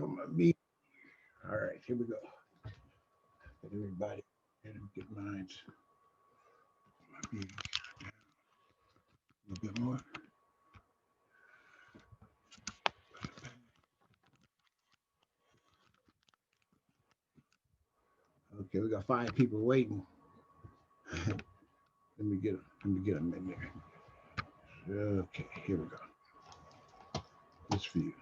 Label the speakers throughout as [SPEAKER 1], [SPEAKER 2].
[SPEAKER 1] for my meeting. All right, here we go. Get everybody, and get mine. A little bit more. Okay, we got 5 people waiting. Let me get them in there. Okay, here we go. This for you.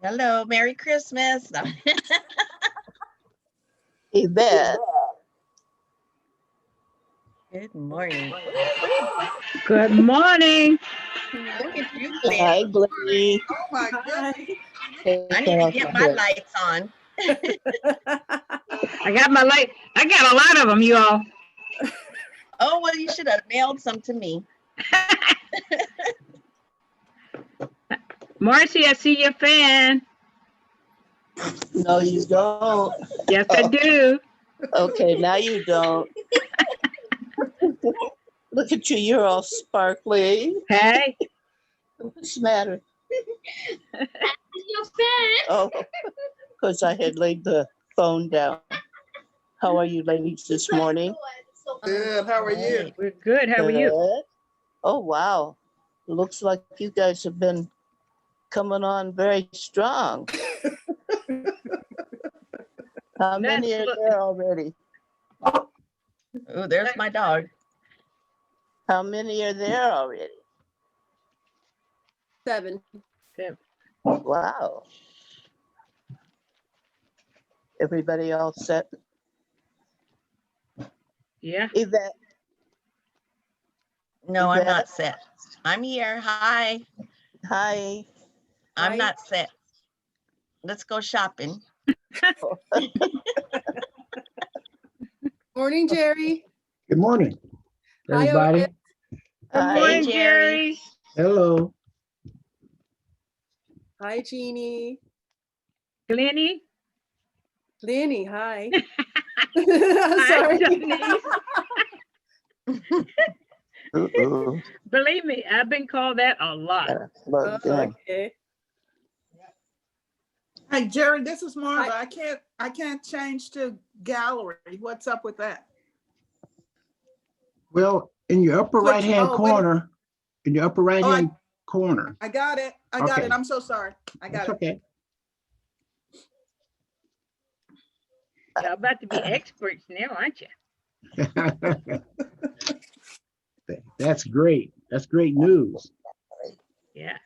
[SPEAKER 2] Hello, Merry Christmas.
[SPEAKER 3] Yvette.
[SPEAKER 2] Good morning.
[SPEAKER 4] Good morning.
[SPEAKER 2] Look at you,
[SPEAKER 3] Hi,
[SPEAKER 2] Glenn.
[SPEAKER 3] Glennie.
[SPEAKER 5] Oh my goodness.
[SPEAKER 2] I need to get my lights on.
[SPEAKER 4] I got my light. I got a lot of them, you all.
[SPEAKER 2] Oh, well, you should have mailed some to me.
[SPEAKER 4] Marti, I see your fan.
[SPEAKER 3] No, you don't.
[SPEAKER 4] Yes, I do.
[SPEAKER 3] Okay, now you don't. Look at you, you're all sparkly.
[SPEAKER 4] Hey.
[SPEAKER 3] What's the matter? Oh, because I had laid the phone down. How are you ladies this morning?
[SPEAKER 5] Good. How are you?
[SPEAKER 4] We're good. How are you?
[SPEAKER 3] Good. Oh, wow. Looks like you guys have been coming on very strong. How many are there already?
[SPEAKER 2] Oh, there's my dog.
[SPEAKER 3] How many are there already?
[SPEAKER 6] 7.
[SPEAKER 3] Wow. Everybody all set?
[SPEAKER 4] Yeah.
[SPEAKER 3] Yvette,
[SPEAKER 2] No, I'm
[SPEAKER 3] Yvette?
[SPEAKER 2] not set. I'm here. Hi.
[SPEAKER 3] Hi.
[SPEAKER 2] I'm
[SPEAKER 6] Hi.
[SPEAKER 2] not set. Let's go shopping.
[SPEAKER 6] Morning, Jerry.
[SPEAKER 1] Good morning,
[SPEAKER 6] Hi,
[SPEAKER 1] everybody.
[SPEAKER 6] Otis.
[SPEAKER 4] Good
[SPEAKER 3] Hi.
[SPEAKER 4] morning,
[SPEAKER 2] Jerry.
[SPEAKER 4] Jerry.
[SPEAKER 1] Hello.
[SPEAKER 6] Hi, Jeannie.
[SPEAKER 4] Glennie.
[SPEAKER 6] Lenny, hi.
[SPEAKER 4] Hi,
[SPEAKER 6] Sorry.
[SPEAKER 4] Donise.
[SPEAKER 3] Uh-oh.
[SPEAKER 4] Believe me, I've been called that a lot.
[SPEAKER 3] Look, yeah.
[SPEAKER 6] Okay.
[SPEAKER 5] Hey, Jerry, this is Marva. I can't change to gallery. What's up with that?
[SPEAKER 1] Well, in your upper
[SPEAKER 5] Which-
[SPEAKER 1] right-hand
[SPEAKER 5] oh, wait.
[SPEAKER 1] corner, in your upper right-hand corner.
[SPEAKER 5] I got it. I got
[SPEAKER 1] Okay.
[SPEAKER 5] it. I'm so sorry. I got
[SPEAKER 1] That's
[SPEAKER 5] it.
[SPEAKER 1] okay.
[SPEAKER 4] You're about to be experts now, aren't you?
[SPEAKER 1] That's great. That's great news.
[SPEAKER 4] Yeah.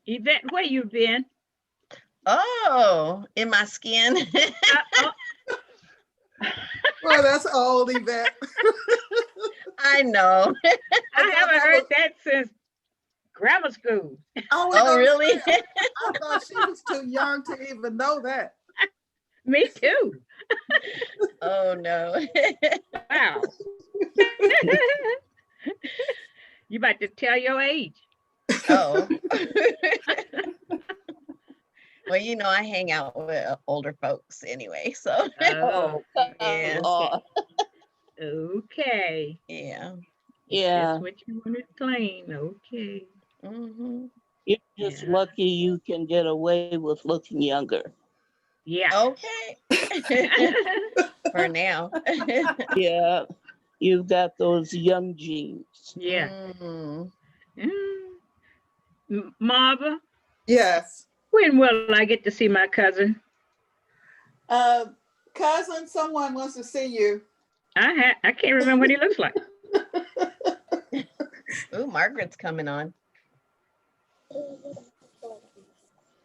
[SPEAKER 4] Yvette, where you been?
[SPEAKER 2] Oh, in my skin.
[SPEAKER 5] Well, that's old, Yvette.
[SPEAKER 2] I know.
[SPEAKER 4] I haven't heard that since grammar school.
[SPEAKER 2] Oh, really?
[SPEAKER 5] I thought she was too young to even know that.
[SPEAKER 4] Me too.
[SPEAKER 2] Oh, no.
[SPEAKER 4] Wow. You about to tell your age.
[SPEAKER 2] Oh. Well, you know, I hang out with older folks anyway, so
[SPEAKER 4] Oh,
[SPEAKER 2] yeah.
[SPEAKER 3] Oh,
[SPEAKER 4] okay.
[SPEAKER 2] Yeah.
[SPEAKER 3] yeah.
[SPEAKER 4] That's what you want to claim. Okay.
[SPEAKER 2] Hmm.
[SPEAKER 3] You're just
[SPEAKER 4] Yeah.
[SPEAKER 3] lucky you can get away with looking younger.
[SPEAKER 4] Yeah.
[SPEAKER 2] Okay. For now.
[SPEAKER 3] Yeah, you've got those young genes.
[SPEAKER 4] Yeah.
[SPEAKER 2] Mhm.
[SPEAKER 4] Marva,
[SPEAKER 5] Yes.
[SPEAKER 4] when will I get to see my cousin?
[SPEAKER 5] Cousin, someone wants to see you.
[SPEAKER 4] I can't remember what he looks like.
[SPEAKER 2] Ooh, Margaret's coming on.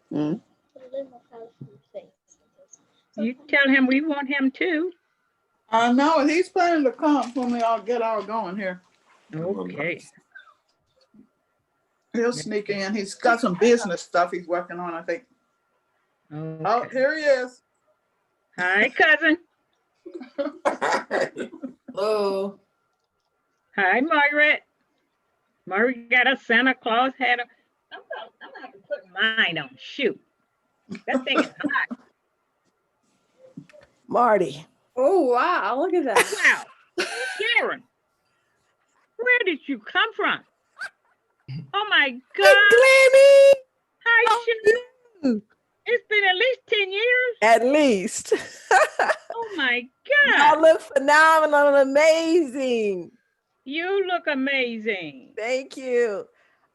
[SPEAKER 3] Hmm?
[SPEAKER 4] You tell him we want him too.
[SPEAKER 5] I know, he's planning to come when we all get all going here.
[SPEAKER 4] Okay.
[SPEAKER 5] He'll sneak in. He's got some business stuff he's working on, I think. Oh,
[SPEAKER 4] Okay.
[SPEAKER 5] here he is.
[SPEAKER 4] Hi, cousin.
[SPEAKER 7] Hello.
[SPEAKER 4] Hi, Margaret. Margaret got a Santa Claus hat. I'm gonna have to put mine on. Shoot. That thing is hot.
[SPEAKER 6] Marty. Oh, wow. Look at that.
[SPEAKER 4] Wow. Sharon, where did you come from? Oh my God.
[SPEAKER 7] Glennie!
[SPEAKER 4] Hi,
[SPEAKER 7] How
[SPEAKER 4] Sharon.
[SPEAKER 7] you?
[SPEAKER 4] It's been at least 10 years.
[SPEAKER 7] At least.
[SPEAKER 4] Oh my
[SPEAKER 7] Y'all
[SPEAKER 4] God.
[SPEAKER 7] look phenomenal and amazing.
[SPEAKER 4] You look amazing.
[SPEAKER 7] Thank you.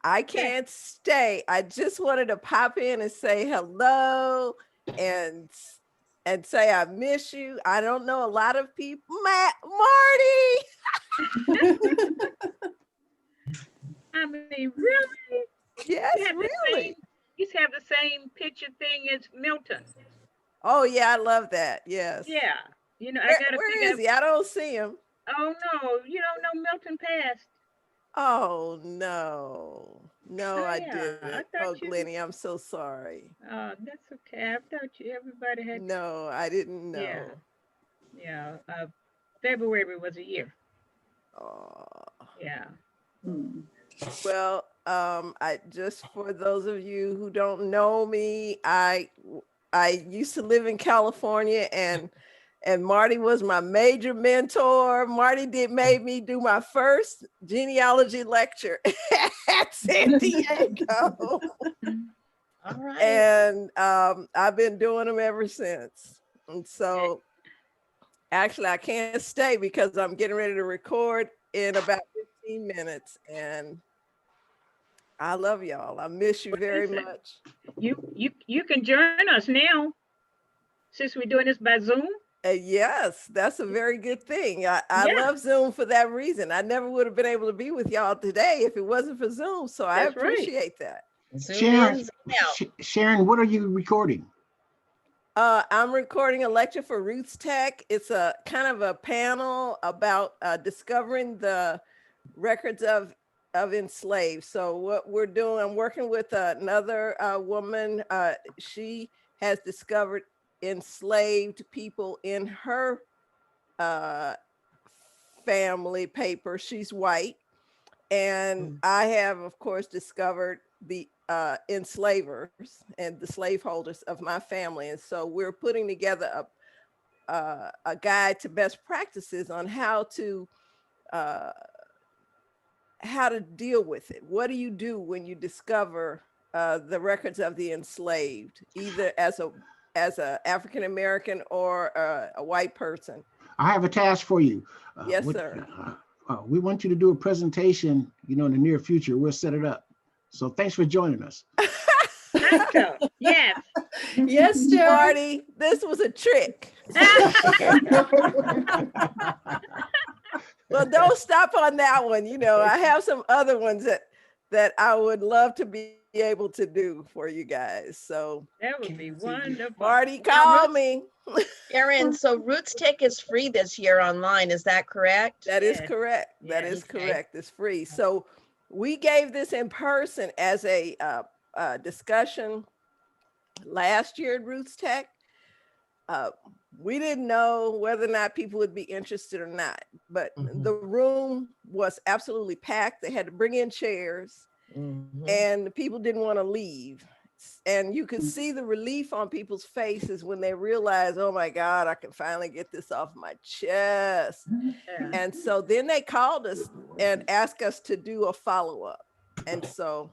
[SPEAKER 7] I can't stay. I just wanted to pop in and say hello and say I miss you. I don't know a lot of people. Marty.
[SPEAKER 4] I mean, really?
[SPEAKER 7] Yes,
[SPEAKER 4] You have the
[SPEAKER 7] really.
[SPEAKER 4] same, you have the same picture thing as Milton.
[SPEAKER 7] Oh yeah, I love that. Yes.
[SPEAKER 4] Yeah. You know, I
[SPEAKER 7] Where,
[SPEAKER 4] gotta
[SPEAKER 7] where
[SPEAKER 4] figure
[SPEAKER 7] is he? I don't see him.
[SPEAKER 4] Oh no, you don't know Milton passed.
[SPEAKER 7] Oh no. No,
[SPEAKER 4] Oh,
[SPEAKER 7] I
[SPEAKER 4] yeah,
[SPEAKER 7] didn't.
[SPEAKER 4] I
[SPEAKER 7] Oh,
[SPEAKER 4] thought you.
[SPEAKER 7] Glennie, I'm so sorry.
[SPEAKER 4] That's okay. I thought everybody had.
[SPEAKER 7] No, I didn't know.
[SPEAKER 4] Yeah. Yeah. February was a year.
[SPEAKER 7] Oh.
[SPEAKER 4] Yeah.
[SPEAKER 7] Well, I just for those of you who don't know me, I used to live in California and Marty was my major mentor. Marty made me do my first genealogy lecture at San Diego.
[SPEAKER 2] All right.
[SPEAKER 7] And I've been doing them ever since. And so actually I can't stay because I'm getting ready to record in about 15 minutes and I love y'all. I miss you very much.
[SPEAKER 4] You can join us now since we're doing this by Zoom.
[SPEAKER 7] Yes, that's a very good thing. I
[SPEAKER 4] Yeah.
[SPEAKER 7] love Zoom for that reason. I never would have been able to be with y'all today if it wasn't for Zoom. So I
[SPEAKER 4] That's right.
[SPEAKER 7] appreciate that.
[SPEAKER 2] Zoom
[SPEAKER 1] Sharon,
[SPEAKER 2] in, Zoom out.
[SPEAKER 1] Sharon, what are you recording?
[SPEAKER 7] I'm recording a lecture for Roots Tech. It's a kind of a panel about discovering the records of enslaved. So what we're doing, I'm working with another woman. She has discovered enslaved people in her family paper. She's white. And I have, of course, discovered the enslavers and the slaveholders of my family. And so we're putting together a guide to best practices on how to deal with it. What do you do when you discover the records of the enslaved, either as a African American or a white person?
[SPEAKER 1] I have a task for you.
[SPEAKER 7] Yes, sir.
[SPEAKER 1] We want you to do a presentation, in the near future. We'll set it up. So thanks for joining us.
[SPEAKER 4] Yes.
[SPEAKER 6] Yes, Sharon.
[SPEAKER 7] Marty, this was a trick. Well, don't stop on that one. I have some other ones that I would love to be able to do for you guys. So
[SPEAKER 4] That would be wonderful.
[SPEAKER 7] Marty, call me.
[SPEAKER 2] Sharon, so Roots Tech is free this year online. Is that correct?
[SPEAKER 7] That is
[SPEAKER 4] Yes.
[SPEAKER 7] correct. That
[SPEAKER 4] Yes.
[SPEAKER 7] is correct. It's free. So we gave this in person as a discussion last year at Roots Tech. We didn't know whether or not people would be interested or not, but the room was absolutely packed. They had to bring in chairs and the people didn't want to leave. And you could see the relief on people's faces when they realized, oh my God, I can finally get this off my chest.
[SPEAKER 4] Yeah.
[SPEAKER 7] And so then they called us and asked us to do a follow-up. And so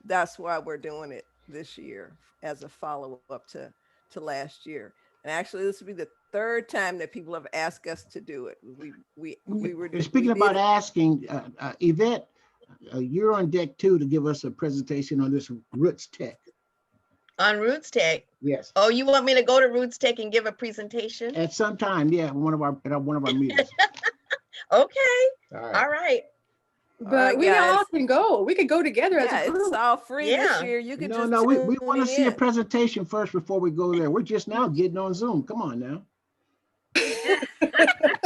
[SPEAKER 7] that's why we're doing it this year as a follow-up to last year. And actually, this will be the third time that people have asked us to do it. We were
[SPEAKER 1] Speaking about asking, Yvette, you're on deck too to give us a presentation on this Roots Tech.
[SPEAKER 2] On Roots Tech.
[SPEAKER 1] Yes.
[SPEAKER 2] Oh, you want me to go to Roots Tech and give a presentation?
[SPEAKER 1] At some time, yeah, at one of our meetings.
[SPEAKER 2] Okay.
[SPEAKER 1] All right.
[SPEAKER 2] All right.
[SPEAKER 6] But
[SPEAKER 7] right,
[SPEAKER 6] we all
[SPEAKER 7] guys.
[SPEAKER 6] can go. We could go together as
[SPEAKER 7] Yeah,
[SPEAKER 6] a group.
[SPEAKER 7] it's all free this
[SPEAKER 2] Yeah.
[SPEAKER 7] year. You can
[SPEAKER 1] No, we want to see a
[SPEAKER 7] in.
[SPEAKER 1] presentation first before we go there. We're just now getting on Zoom. Come on now.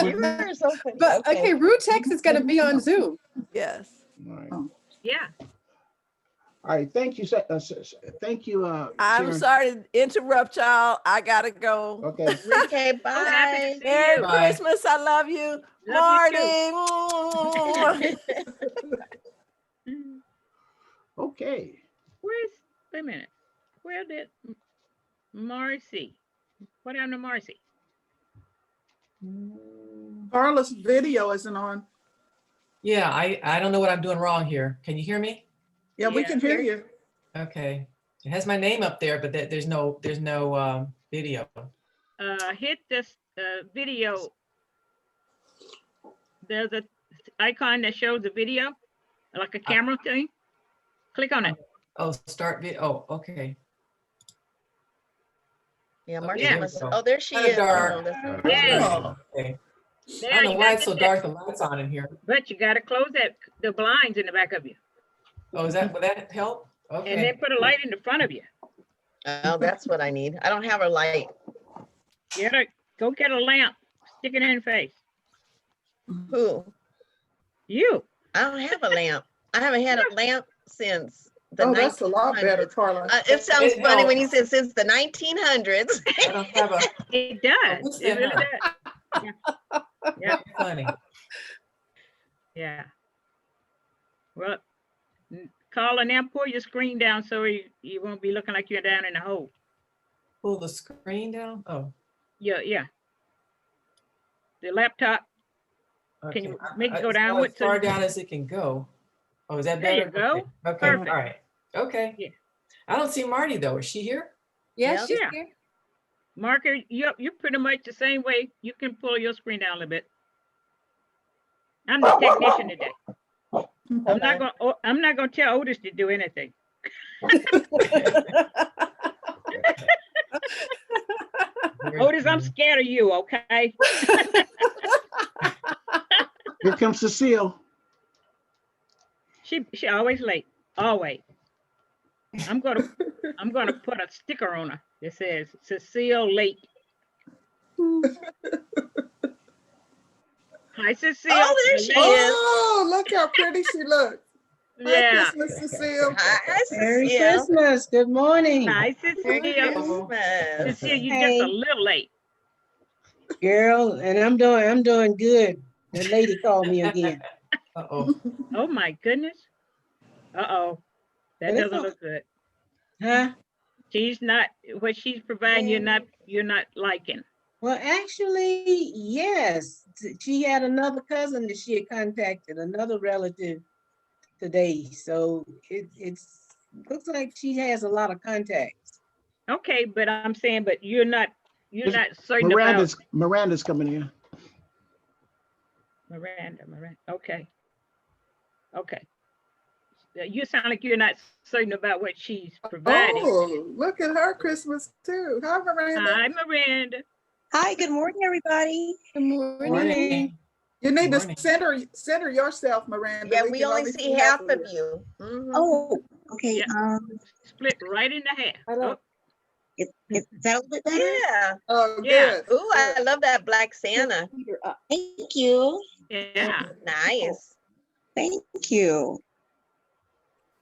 [SPEAKER 2] You are so funny.
[SPEAKER 6] But okay, Root Tech is going to be on Zoom.
[SPEAKER 7] Yes.
[SPEAKER 1] All right.
[SPEAKER 4] Yeah.
[SPEAKER 1] All right. Thank you. Thank you.
[SPEAKER 7] I'm
[SPEAKER 1] Sharon.
[SPEAKER 7] sorry to interrupt y'all. I gotta go.
[SPEAKER 1] Okay.
[SPEAKER 2] Okay,
[SPEAKER 4] I'm happy
[SPEAKER 2] bye.
[SPEAKER 4] to see
[SPEAKER 7] Merry
[SPEAKER 4] you.
[SPEAKER 7] Christmas. I love you.
[SPEAKER 4] Love you
[SPEAKER 7] Marty.
[SPEAKER 1] Okay.
[SPEAKER 4] Wait a minute. Where did Marcy? What happened to Marcy?
[SPEAKER 5] Carla's video isn't on.
[SPEAKER 8] Yeah, I don't know what I'm doing wrong here. Can you hear me?
[SPEAKER 5] Yeah, we
[SPEAKER 4] Yeah,
[SPEAKER 5] can hear you.
[SPEAKER 8] Okay. It has my name up there, but there's no video.
[SPEAKER 4] Hit this video. There's a icon that shows the video, like a camera thing. Click on it.
[SPEAKER 8] Oh, start video. Oh, okay.
[SPEAKER 2] Yeah,
[SPEAKER 8] Okay,
[SPEAKER 2] Marcy
[SPEAKER 4] there we
[SPEAKER 2] must,
[SPEAKER 8] go.
[SPEAKER 2] oh, there she
[SPEAKER 8] Kinda
[SPEAKER 2] is.
[SPEAKER 8] dark.
[SPEAKER 2] Oh, that's-
[SPEAKER 4] Yeah.
[SPEAKER 8] Okay.
[SPEAKER 4] There,
[SPEAKER 8] I don't know
[SPEAKER 4] you
[SPEAKER 8] why
[SPEAKER 4] gotta
[SPEAKER 8] it's so
[SPEAKER 4] get
[SPEAKER 8] dark. The lights on in here.
[SPEAKER 4] But you gotta close the blinds in the back of you.
[SPEAKER 8] Oh, would that help?
[SPEAKER 4] And
[SPEAKER 8] Okay.
[SPEAKER 4] then put a light in the front of you.
[SPEAKER 2] Oh, that's what I need. I don't have a light.
[SPEAKER 4] You gotta go get a lamp, stick it in the face.
[SPEAKER 2] Who?
[SPEAKER 4] You.
[SPEAKER 2] I don't have a lamp. I haven't had a lamp since the
[SPEAKER 5] Oh, that's a lot better,
[SPEAKER 2] 1900s.
[SPEAKER 5] Carla.
[SPEAKER 2] It sounds
[SPEAKER 8] It
[SPEAKER 2] funny when you
[SPEAKER 8] helps.
[SPEAKER 2] said since the 1900s.
[SPEAKER 8] I don't have a
[SPEAKER 4] It does.
[SPEAKER 8] what's
[SPEAKER 4] It
[SPEAKER 8] that
[SPEAKER 4] really
[SPEAKER 8] now?
[SPEAKER 4] does. Yeah.
[SPEAKER 8] funny.
[SPEAKER 4] Yeah. Well, Carla, now pull your screen down so you won't be looking like you're down in the hole.
[SPEAKER 8] Pull the screen down. Oh,
[SPEAKER 4] Yeah. The laptop.
[SPEAKER 8] okay.
[SPEAKER 4] Can you make it go
[SPEAKER 8] It's
[SPEAKER 4] down
[SPEAKER 8] about
[SPEAKER 4] with
[SPEAKER 8] as far down as it can go. Oh, is that better?
[SPEAKER 4] There you go.
[SPEAKER 8] Okay. Okay.
[SPEAKER 4] Perfect.
[SPEAKER 8] All right. Okay.
[SPEAKER 4] Yeah.
[SPEAKER 8] I don't see Marty though. Is she here?
[SPEAKER 6] Yes, she's
[SPEAKER 4] Yeah.
[SPEAKER 6] here.
[SPEAKER 4] Marker, you're pretty much the same way. You can pull your screen down a little bit. I'm the technician today. I'm not gonna tell Otis to do anything. Otis, I'm scared of you, okay?
[SPEAKER 1] Here comes Cecile.
[SPEAKER 4] She always late. Always. I'm gonna put a sticker on her that says Cecile late. Hi, Cecile.
[SPEAKER 2] Oh, there she is.
[SPEAKER 5] Oh, look how pretty she looks. Hi,
[SPEAKER 4] Yeah.
[SPEAKER 5] Christmas, Cecile.
[SPEAKER 2] Hi,
[SPEAKER 9] Merry
[SPEAKER 2] Cecile.
[SPEAKER 9] Christmas. Good morning.
[SPEAKER 4] Hi,
[SPEAKER 2] Merry
[SPEAKER 4] Cecile.
[SPEAKER 2] Christmas.
[SPEAKER 4] Cecile, you're
[SPEAKER 9] Hey.
[SPEAKER 4] just a little late.
[SPEAKER 9] Girl, and I'm doing good. The lady called me again.
[SPEAKER 8] Uh-oh.
[SPEAKER 4] Oh my goodness. Uh-oh. That
[SPEAKER 9] But it's
[SPEAKER 4] doesn't look good.
[SPEAKER 9] Huh?
[SPEAKER 4] She's not, what she's providing, you're not liking.
[SPEAKER 9] Well, actually, yes. She had another cousin that she had contacted, another relative today. So it's looks like she has a lot of contacts.
[SPEAKER 4] Okay, but I'm saying, but you're not certain
[SPEAKER 1] Miranda's coming in.
[SPEAKER 4] Miranda. Okay. You sound like you're not certain about what she's providing.
[SPEAKER 5] Oh, look at her Christmas too. Hi, Miranda.
[SPEAKER 4] Hi, Miranda.
[SPEAKER 10] Hi, good morning, everybody.
[SPEAKER 6] Good morning.
[SPEAKER 8] Morning.
[SPEAKER 5] You need
[SPEAKER 8] Good
[SPEAKER 5] to
[SPEAKER 8] morning.
[SPEAKER 5] center yourself, Miranda.
[SPEAKER 2] Yeah, we
[SPEAKER 5] can
[SPEAKER 2] only see half of you. Mhm.
[SPEAKER 10] Oh, okay.
[SPEAKER 4] Yeah. Split right in the half.
[SPEAKER 6] Hello.
[SPEAKER 10] Is that a little bit better?
[SPEAKER 2] Yeah.
[SPEAKER 5] Oh,
[SPEAKER 4] Yeah.
[SPEAKER 5] good.
[SPEAKER 2] Ooh, I love that black Santa.
[SPEAKER 10] Thank you.
[SPEAKER 4] Yeah.
[SPEAKER 2] Nice.
[SPEAKER 10] Thank you.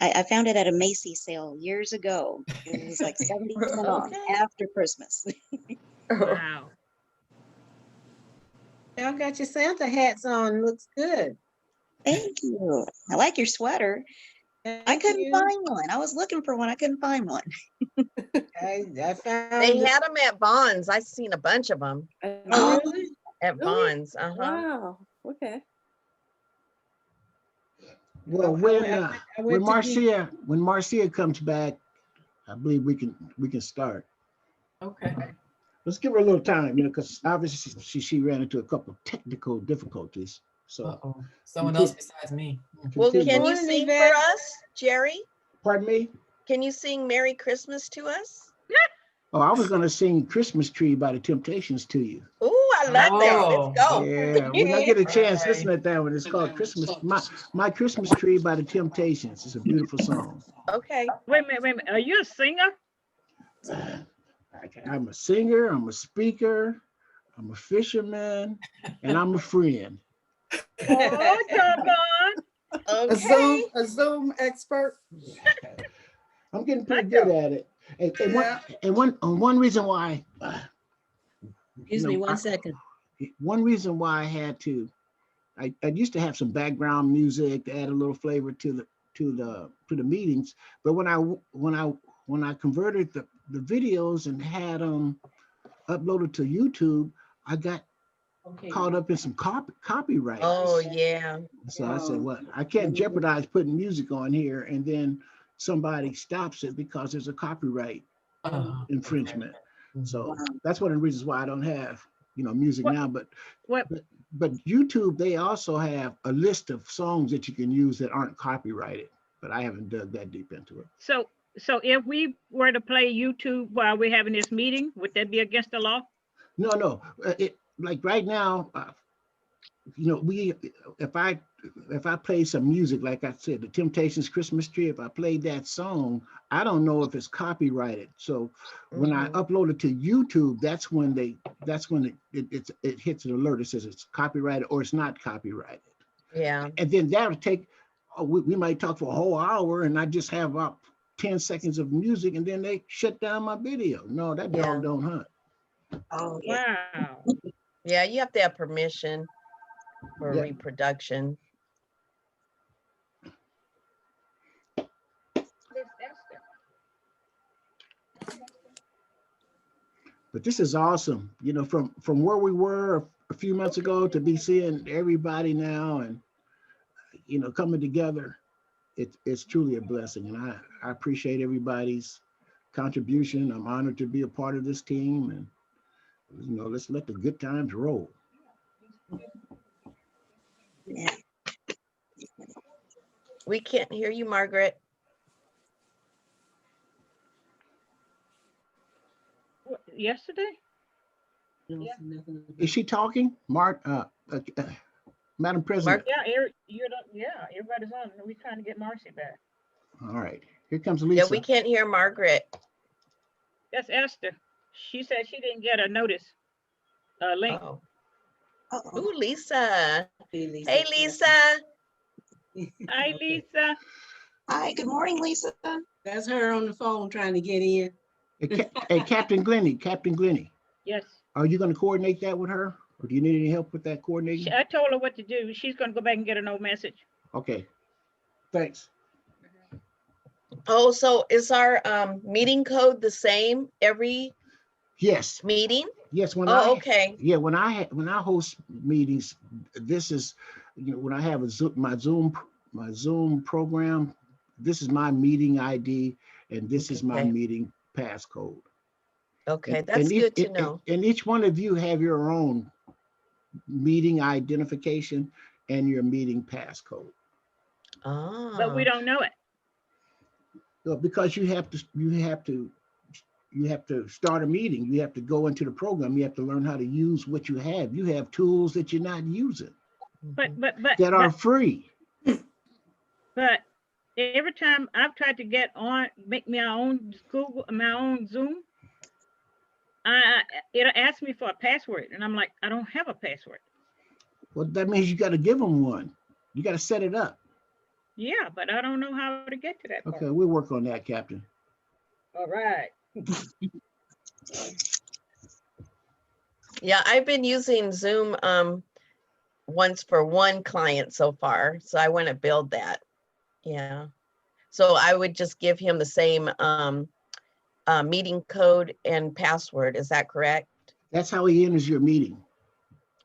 [SPEAKER 10] I found it at a Macy's sale years ago. It was like 70% off
[SPEAKER 2] Okay.
[SPEAKER 10] after Christmas.
[SPEAKER 4] Wow.
[SPEAKER 9] Y'all got your Santa hats on. Looks good.
[SPEAKER 10] Thank you. I like your sweater. I
[SPEAKER 9] Thank
[SPEAKER 10] couldn't
[SPEAKER 9] you.
[SPEAKER 10] find one. I was looking for one. I couldn't find one.
[SPEAKER 9] I found
[SPEAKER 2] They
[SPEAKER 9] it.
[SPEAKER 2] had them at Bonds. I've seen a bunch of them
[SPEAKER 9] Oh, really?
[SPEAKER 2] at
[SPEAKER 6] Really?
[SPEAKER 2] Bonds. Uh-huh.
[SPEAKER 6] Wow. Okay.
[SPEAKER 1] Well,
[SPEAKER 9] I went to get-
[SPEAKER 1] when Marcia comes back, I believe we can start.
[SPEAKER 8] Okay.
[SPEAKER 1] Let's give her a little time, because obviously she ran into a couple of technical difficulties. So,
[SPEAKER 8] Uh-oh. Someone else besides me.
[SPEAKER 2] Well,
[SPEAKER 1] continue.
[SPEAKER 2] can you
[SPEAKER 9] Morning,
[SPEAKER 2] sing for
[SPEAKER 9] Yvette.
[SPEAKER 2] us, Jerry?
[SPEAKER 1] Pardon me?
[SPEAKER 2] Can you sing Merry Christmas to us?
[SPEAKER 1] Oh, I was going to sing Christmas Tree by the Temptations to you.
[SPEAKER 2] Ooh, I love that. Let's go.
[SPEAKER 1] Yeah, when I get a chance,
[SPEAKER 8] Alright.
[SPEAKER 1] listen to that one. It's called My Christmas Tree by the Temptations. It's a beautiful song.
[SPEAKER 2] Okay.
[SPEAKER 4] Wait a minute. Are you a singer?
[SPEAKER 1] I'm a singer, I'm a speaker, I'm a fisherman, and I'm a friend.
[SPEAKER 4] Oh, doggone.
[SPEAKER 2] Okay.
[SPEAKER 5] A Zoom expert.
[SPEAKER 1] I'm getting pretty good at it. And one reason why,
[SPEAKER 9] Excuse me 1 second.
[SPEAKER 1] one reason why I I used to have some background music to add a little flavor to the meetings. But when I converted the videos and had them uploaded to YouTube, I got caught up in some copyright.
[SPEAKER 2] Oh, yeah.
[SPEAKER 1] So I said, well, I can't jeopardize putting music on here and then somebody stops it because there's a copyright infringement. So that's one of the reasons why I don't have, music now. But YouTube, they also have a list of songs that you can use that aren't copyrighted, but I haven't dug that deep into it.
[SPEAKER 4] So if we were to play YouTube while we're having this meeting, would that be against the law?
[SPEAKER 1] No. Like right now, if I play some music, like I said, the Temptations Christmas Tree, if I played that song, I don't know if it's copyrighted. So when I upload it to YouTube, that's when it hits an alert. It says it's copyrighted or it's not copyrighted.
[SPEAKER 2] Yeah.
[SPEAKER 1] And then that'll take, we might talk for a whole hour and I just have about 10 seconds of music and then they shut down my video. No, that dog don't hunt.
[SPEAKER 10] Oh, yeah.
[SPEAKER 4] Wow.
[SPEAKER 2] Yeah, you have to have permission for reproduction.
[SPEAKER 1] But this is awesome, from where we were a few months ago to be seeing everybody now and, coming together. It's truly a blessing. And I appreciate everybody's contribution. I'm honored to be a part of this team. And, let's let the good times roll.
[SPEAKER 10] Yeah.
[SPEAKER 2] We can't hear you, Margaret.
[SPEAKER 4] What, yesterday?
[SPEAKER 1] Is she talking? Madam President.
[SPEAKER 4] Everybody's on. We're trying to get Marcy back.
[SPEAKER 1] All right, here comes Lisa.
[SPEAKER 2] Yeah, we can't hear Margaret.
[SPEAKER 4] That's Esther. She said she didn't get a notice link.
[SPEAKER 2] Oh.
[SPEAKER 10] Uh-oh.
[SPEAKER 2] Ooh, Lisa.
[SPEAKER 9] Hey, Lisa.
[SPEAKER 2] Hey, Lisa.
[SPEAKER 4] Hi, Lisa.
[SPEAKER 10] Hi, good morning, Lisa.
[SPEAKER 9] That's her on the phone trying to get in.
[SPEAKER 1] Hey, Captain Glennie.
[SPEAKER 4] Yes.
[SPEAKER 1] Are you going to coordinate that with her? Or do you need any help with that coordinating?
[SPEAKER 4] I told her what to do. She's going to go back and get a no message.
[SPEAKER 1] Okay, thanks.
[SPEAKER 2] Oh, so is our meeting code the same every
[SPEAKER 1] Yes.
[SPEAKER 2] meeting?
[SPEAKER 1] Yes.
[SPEAKER 2] Okay.
[SPEAKER 1] Yeah, when I host meetings, this is, when I have my Zoom program, this is my meeting ID and this is my meeting passcode.
[SPEAKER 2] Okay, that's good to know.
[SPEAKER 1] And each one of you have your own meeting identification and your meeting passcode.
[SPEAKER 4] But we don't know it.
[SPEAKER 1] So because you have to start a meeting. You have to go into the program. You have to learn how to use what you have. You have tools that you're not using.
[SPEAKER 4] But
[SPEAKER 1] that are free.
[SPEAKER 4] But every time I've tried to get on, make my own Zoom, it'll ask me for a password, and I'm like, I don't have a password.
[SPEAKER 1] Well, that means you got to give them one. You got to set it up.
[SPEAKER 4] Yeah, but I don't know how to get to that part.
[SPEAKER 1] Okay, we'll work on that, Captain.
[SPEAKER 4] All right.
[SPEAKER 2] Yeah, I've been using Zoom once for one client so far, so I want to build that. Yeah, so I would just give him the same meeting code and password. Is that correct?
[SPEAKER 1] That's how he enters your meeting.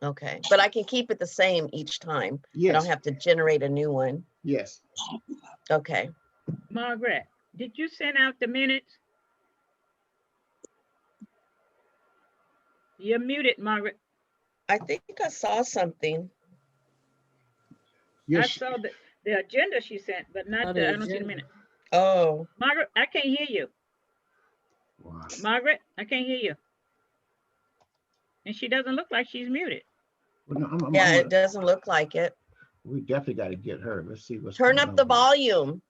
[SPEAKER 2] Okay, but I can keep it the same each time.
[SPEAKER 1] Yes.
[SPEAKER 2] I don't have to generate a new one.
[SPEAKER 1] Yes.
[SPEAKER 2] Okay.
[SPEAKER 4] Margaret, did you send out the minutes? You're muted, Margaret.
[SPEAKER 2] I think I saw something.
[SPEAKER 1] Yes.
[SPEAKER 4] I saw the agenda she sent, but not the, I don't see the minute.
[SPEAKER 2] Oh.
[SPEAKER 4] Margaret, I can't hear you.
[SPEAKER 1] Wow.
[SPEAKER 4] Margaret, I can't hear you. And she doesn't look like she's muted.
[SPEAKER 1] Well, no,
[SPEAKER 2] Yeah, it doesn't look like it.
[SPEAKER 1] We definitely got to get her. Let's see what's
[SPEAKER 2] Turn
[SPEAKER 1] going
[SPEAKER 2] up
[SPEAKER 1] on
[SPEAKER 2] the
[SPEAKER 1] here.
[SPEAKER 2] volume.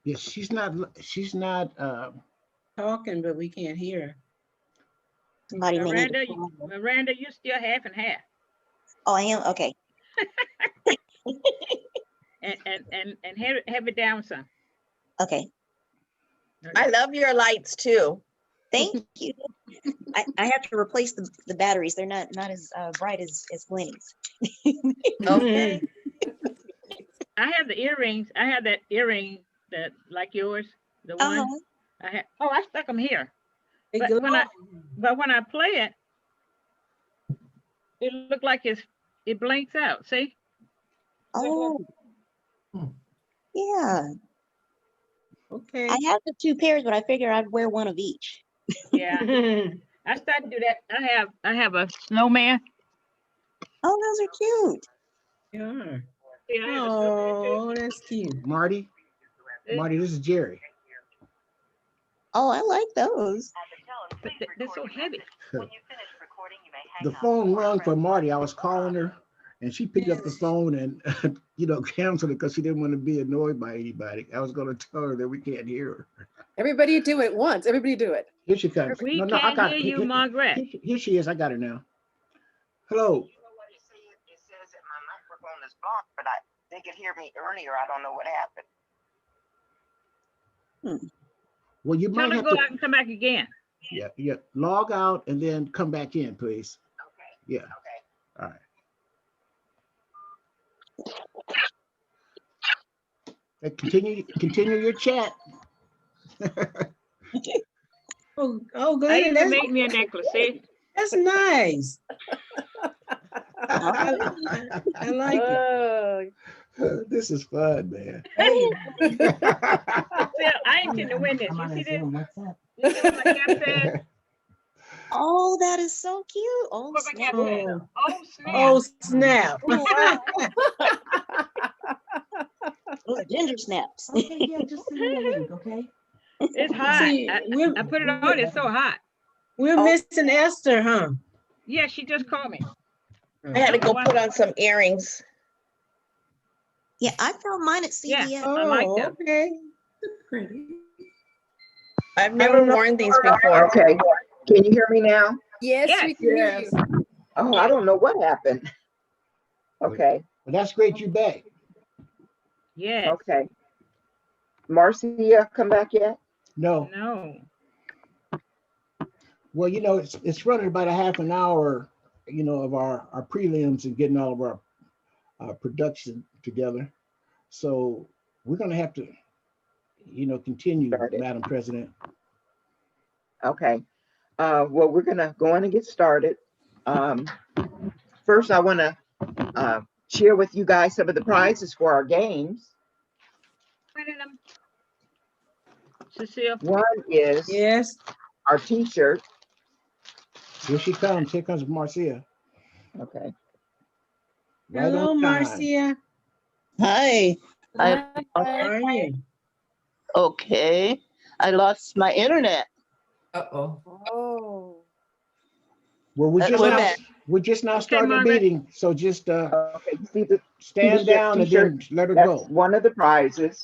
[SPEAKER 1] Yes, she's not
[SPEAKER 9] Talking, but we can't hear her.
[SPEAKER 10] Somebody may need to
[SPEAKER 4] Miranda, you still half and half.
[SPEAKER 10] Oh, I am, okay.
[SPEAKER 4] And have it down some.
[SPEAKER 10] Okay.
[SPEAKER 2] I love your lights too.
[SPEAKER 10] Thank you. I have to replace the batteries. They're not as bright as Glennie's.
[SPEAKER 2] Okay.
[SPEAKER 4] I have the earrings. I have that earring that like yours, the one
[SPEAKER 10] Uh-huh.
[SPEAKER 4] I had. Oh, I stuck them here.
[SPEAKER 9] They
[SPEAKER 4] But when
[SPEAKER 9] glow.
[SPEAKER 4] I play it, it looked like it blinks out. See?
[SPEAKER 10] Oh, yeah.
[SPEAKER 9] Okay.
[SPEAKER 10] I have the 2 pairs, but I figure I'd wear one of each.
[SPEAKER 4] Yeah. I started to do that. I have a snowman.
[SPEAKER 10] Oh, those are cute.
[SPEAKER 9] Yeah.
[SPEAKER 4] Yeah, I have a snowman too.
[SPEAKER 9] Oh, that's cute.
[SPEAKER 1] Marty, this is Jerry.
[SPEAKER 10] Oh, I like those.
[SPEAKER 4] But they're so heavy.
[SPEAKER 1] The phone rung for Marty. I was calling her and she picked up the phone and, canceled it because she didn't want to be annoyed by anybody. I was going to tell her that we can't hear her.
[SPEAKER 6] Everybody do it once. Everybody do it.
[SPEAKER 1] Here she comes.
[SPEAKER 4] We
[SPEAKER 1] I
[SPEAKER 4] can't
[SPEAKER 1] got
[SPEAKER 4] hear
[SPEAKER 1] it.
[SPEAKER 4] you, Margaret.
[SPEAKER 1] Here she is. I got her now. Hello.
[SPEAKER 11] It says that my microphone is blocked, but they could hear me earlier. I don't know what happened.
[SPEAKER 1] Well, you
[SPEAKER 4] Tell
[SPEAKER 1] might
[SPEAKER 4] her
[SPEAKER 1] have
[SPEAKER 4] go
[SPEAKER 1] to.
[SPEAKER 4] out and come back again.
[SPEAKER 1] Yeah. Log out and then come back in, please.
[SPEAKER 11] Okay.
[SPEAKER 1] Yeah.
[SPEAKER 11] Okay.
[SPEAKER 1] All right. Continue your chat.
[SPEAKER 9] Oh,
[SPEAKER 4] I
[SPEAKER 9] Glennie,
[SPEAKER 4] even made me a necklace. See?
[SPEAKER 9] that's nice. I like it.
[SPEAKER 1] This is fun, man.
[SPEAKER 9] Hey,
[SPEAKER 4] Phil, I intend to win this. You see this? You see what my cap says?
[SPEAKER 10] Oh, that is so cute. Oh,
[SPEAKER 4] What my cap
[SPEAKER 10] snap.
[SPEAKER 4] says?
[SPEAKER 9] oh,
[SPEAKER 4] Oh, snap.
[SPEAKER 9] oh, snap.
[SPEAKER 10] Those are ginger snaps.
[SPEAKER 4] It's hot.
[SPEAKER 9] See,
[SPEAKER 4] I put it on. It's so hot.
[SPEAKER 9] We're missing Esther, huh?
[SPEAKER 4] Yeah, she just called me.
[SPEAKER 2] I had to go put on some earrings.
[SPEAKER 10] Yeah, I found mine at
[SPEAKER 4] Yeah.
[SPEAKER 10] CVS.
[SPEAKER 4] I like
[SPEAKER 9] Oh,
[SPEAKER 4] them.
[SPEAKER 9] okay.
[SPEAKER 2] I've never worn these before.
[SPEAKER 11] Okay. Can you hear me now?
[SPEAKER 6] Yes,
[SPEAKER 4] Yes.
[SPEAKER 6] we can hear
[SPEAKER 9] Yes.
[SPEAKER 6] you.
[SPEAKER 11] Oh, I don't know what happened. Okay.
[SPEAKER 1] Well, that's great. You back.
[SPEAKER 4] Yes.
[SPEAKER 11] Okay. Marcia, come back yet?
[SPEAKER 1] No.
[SPEAKER 4] No.
[SPEAKER 1] Well, it's running about a half an hour, of our prelims and getting all of our production together. So we're going to have to, continue,
[SPEAKER 11] Started.
[SPEAKER 1] Madam President.
[SPEAKER 11] Okay. Well, we're gonna go on and get started. First, I want to share with you guys some of the prizes for our games.
[SPEAKER 4] Cecile.
[SPEAKER 11] One is
[SPEAKER 9] Yes.
[SPEAKER 11] our T-shirt.
[SPEAKER 1] Here she comes. Here comes Marcia.
[SPEAKER 11] Okay.
[SPEAKER 1] Right
[SPEAKER 9] Hello,
[SPEAKER 1] on time.
[SPEAKER 9] Marcia.
[SPEAKER 3] Hi.
[SPEAKER 9] How are you?
[SPEAKER 3] Okay. I lost my internet.
[SPEAKER 8] Uh-oh.
[SPEAKER 6] Oh.
[SPEAKER 1] Well,
[SPEAKER 3] We're back.
[SPEAKER 1] we're just now
[SPEAKER 4] Okay,
[SPEAKER 1] starting the
[SPEAKER 4] Margaret.
[SPEAKER 1] meeting. So just
[SPEAKER 11] Okay. You see the
[SPEAKER 1] stand
[SPEAKER 11] t-shirt-
[SPEAKER 1] down and
[SPEAKER 11] t-shirt?
[SPEAKER 1] then let her
[SPEAKER 11] That's
[SPEAKER 1] go.
[SPEAKER 11] one of the prizes.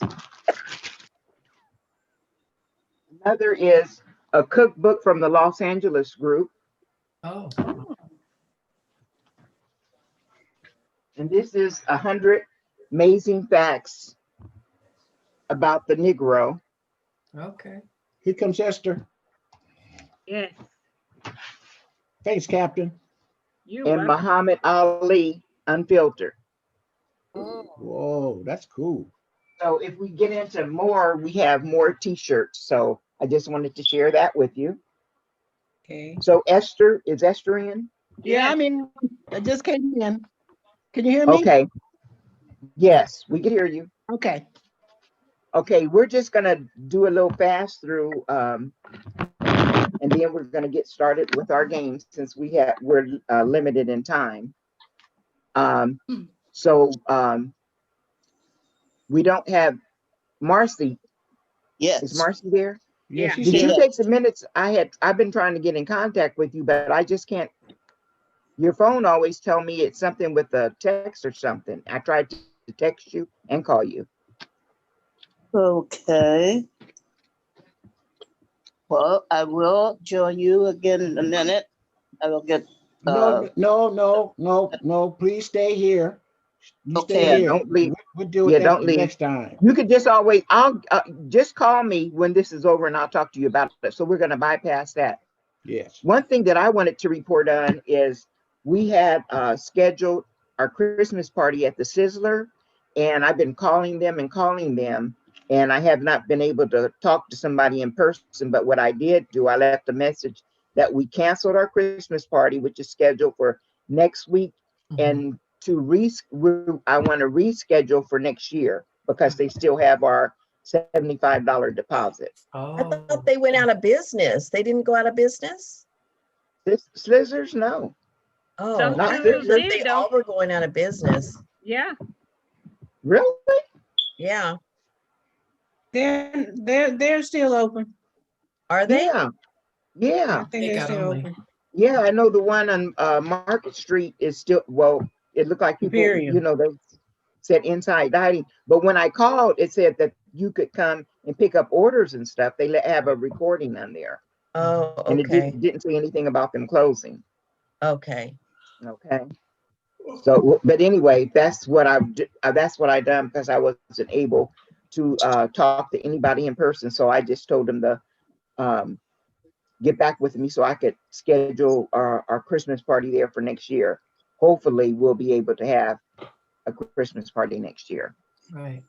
[SPEAKER 11] Another is a cookbook from the Los Angeles group.
[SPEAKER 8] Oh.
[SPEAKER 11] And this is 100 amazing facts about the Negro.
[SPEAKER 8] Okay.
[SPEAKER 1] Here comes Esther.
[SPEAKER 4] Yes.
[SPEAKER 1] Thanks, Captain.
[SPEAKER 4] You
[SPEAKER 11] And
[SPEAKER 4] welcome.
[SPEAKER 11] Muhammad Ali Unfiltered.
[SPEAKER 1] Whoa, that's cool.
[SPEAKER 11] So if we get into more, we have more t-shirts. So I just wanted to share that with you.
[SPEAKER 9] Okay.
[SPEAKER 11] So Esther, is Esther in?
[SPEAKER 1] Yeah, I mean, I just came in. Can you hear me?
[SPEAKER 11] Okay. Yes, we can hear you.
[SPEAKER 1] Okay.
[SPEAKER 11] Okay, we're just gonna do a little fast through, and then we're gonna get started with our games since we're limited in time. So we don't have Marcy.
[SPEAKER 3] Yes.
[SPEAKER 11] Is Marcy there?
[SPEAKER 1] Yeah,
[SPEAKER 4] Yeah.
[SPEAKER 1] she's
[SPEAKER 11] Did
[SPEAKER 1] here.
[SPEAKER 11] you take some minutes? I've been trying to get in contact with you, but I just can't. Your phone always tell me it's something with a text or something. I tried to text you and call you.
[SPEAKER 3] Okay. Well, I will join you again in a minute. I will get,
[SPEAKER 1] No, please stay here. You
[SPEAKER 3] Okay.
[SPEAKER 1] stay
[SPEAKER 11] Yeah,
[SPEAKER 1] here.
[SPEAKER 11] don't leave.
[SPEAKER 1] We'll deal with
[SPEAKER 11] Yeah,
[SPEAKER 1] that
[SPEAKER 11] don't
[SPEAKER 1] the
[SPEAKER 11] leave.
[SPEAKER 1] next time.
[SPEAKER 11] You could just always, I'll just call me when this is over and I'll talk to you about it. So we're going to bypass that.
[SPEAKER 1] Yes.
[SPEAKER 11] One thing that I wanted to report on is we had scheduled our Christmas party at the Sizzler, and I've been calling them, and I have not been able to talk to somebody in person. But what I did do, I left a message that we canceled our Christmas party, which is scheduled for next week, and I want to reschedule for next year because they still have our $75 deposit.
[SPEAKER 2] I
[SPEAKER 8] Oh,
[SPEAKER 2] thought they went out of business. They didn't go out of business?
[SPEAKER 11] Slizzers, no.
[SPEAKER 2] Oh,
[SPEAKER 4] Some
[SPEAKER 11] Not
[SPEAKER 2] I
[SPEAKER 4] schools
[SPEAKER 2] thought
[SPEAKER 11] Sizzlers.
[SPEAKER 2] they
[SPEAKER 4] did, though.
[SPEAKER 2] all were going out of business.
[SPEAKER 4] Yeah.
[SPEAKER 11] Really?
[SPEAKER 2] Yeah.
[SPEAKER 9] They're still open.
[SPEAKER 2] Are they?
[SPEAKER 11] Yeah. Yeah.
[SPEAKER 9] I think they're
[SPEAKER 8] Takeout
[SPEAKER 9] still
[SPEAKER 8] only.
[SPEAKER 9] open.
[SPEAKER 11] Yeah, I know the one on Market Street is still, well, it looked like people,
[SPEAKER 9] Imperial.
[SPEAKER 11] you know, they said inside dining. But when I called, it said that you could come and pick up orders and stuff. They have a recording on there.
[SPEAKER 2] Oh,
[SPEAKER 11] And it
[SPEAKER 2] okay.
[SPEAKER 11] didn't say anything about them closing.
[SPEAKER 2] Okay.
[SPEAKER 11] Okay. So, but anyway, that's what I done because I wasn't able to talk to anybody in person. So I just told them to get back with me so I could schedule our Christmas party there for next year. Hopefully we'll be able to have a Christmas party next year.
[SPEAKER 8] right.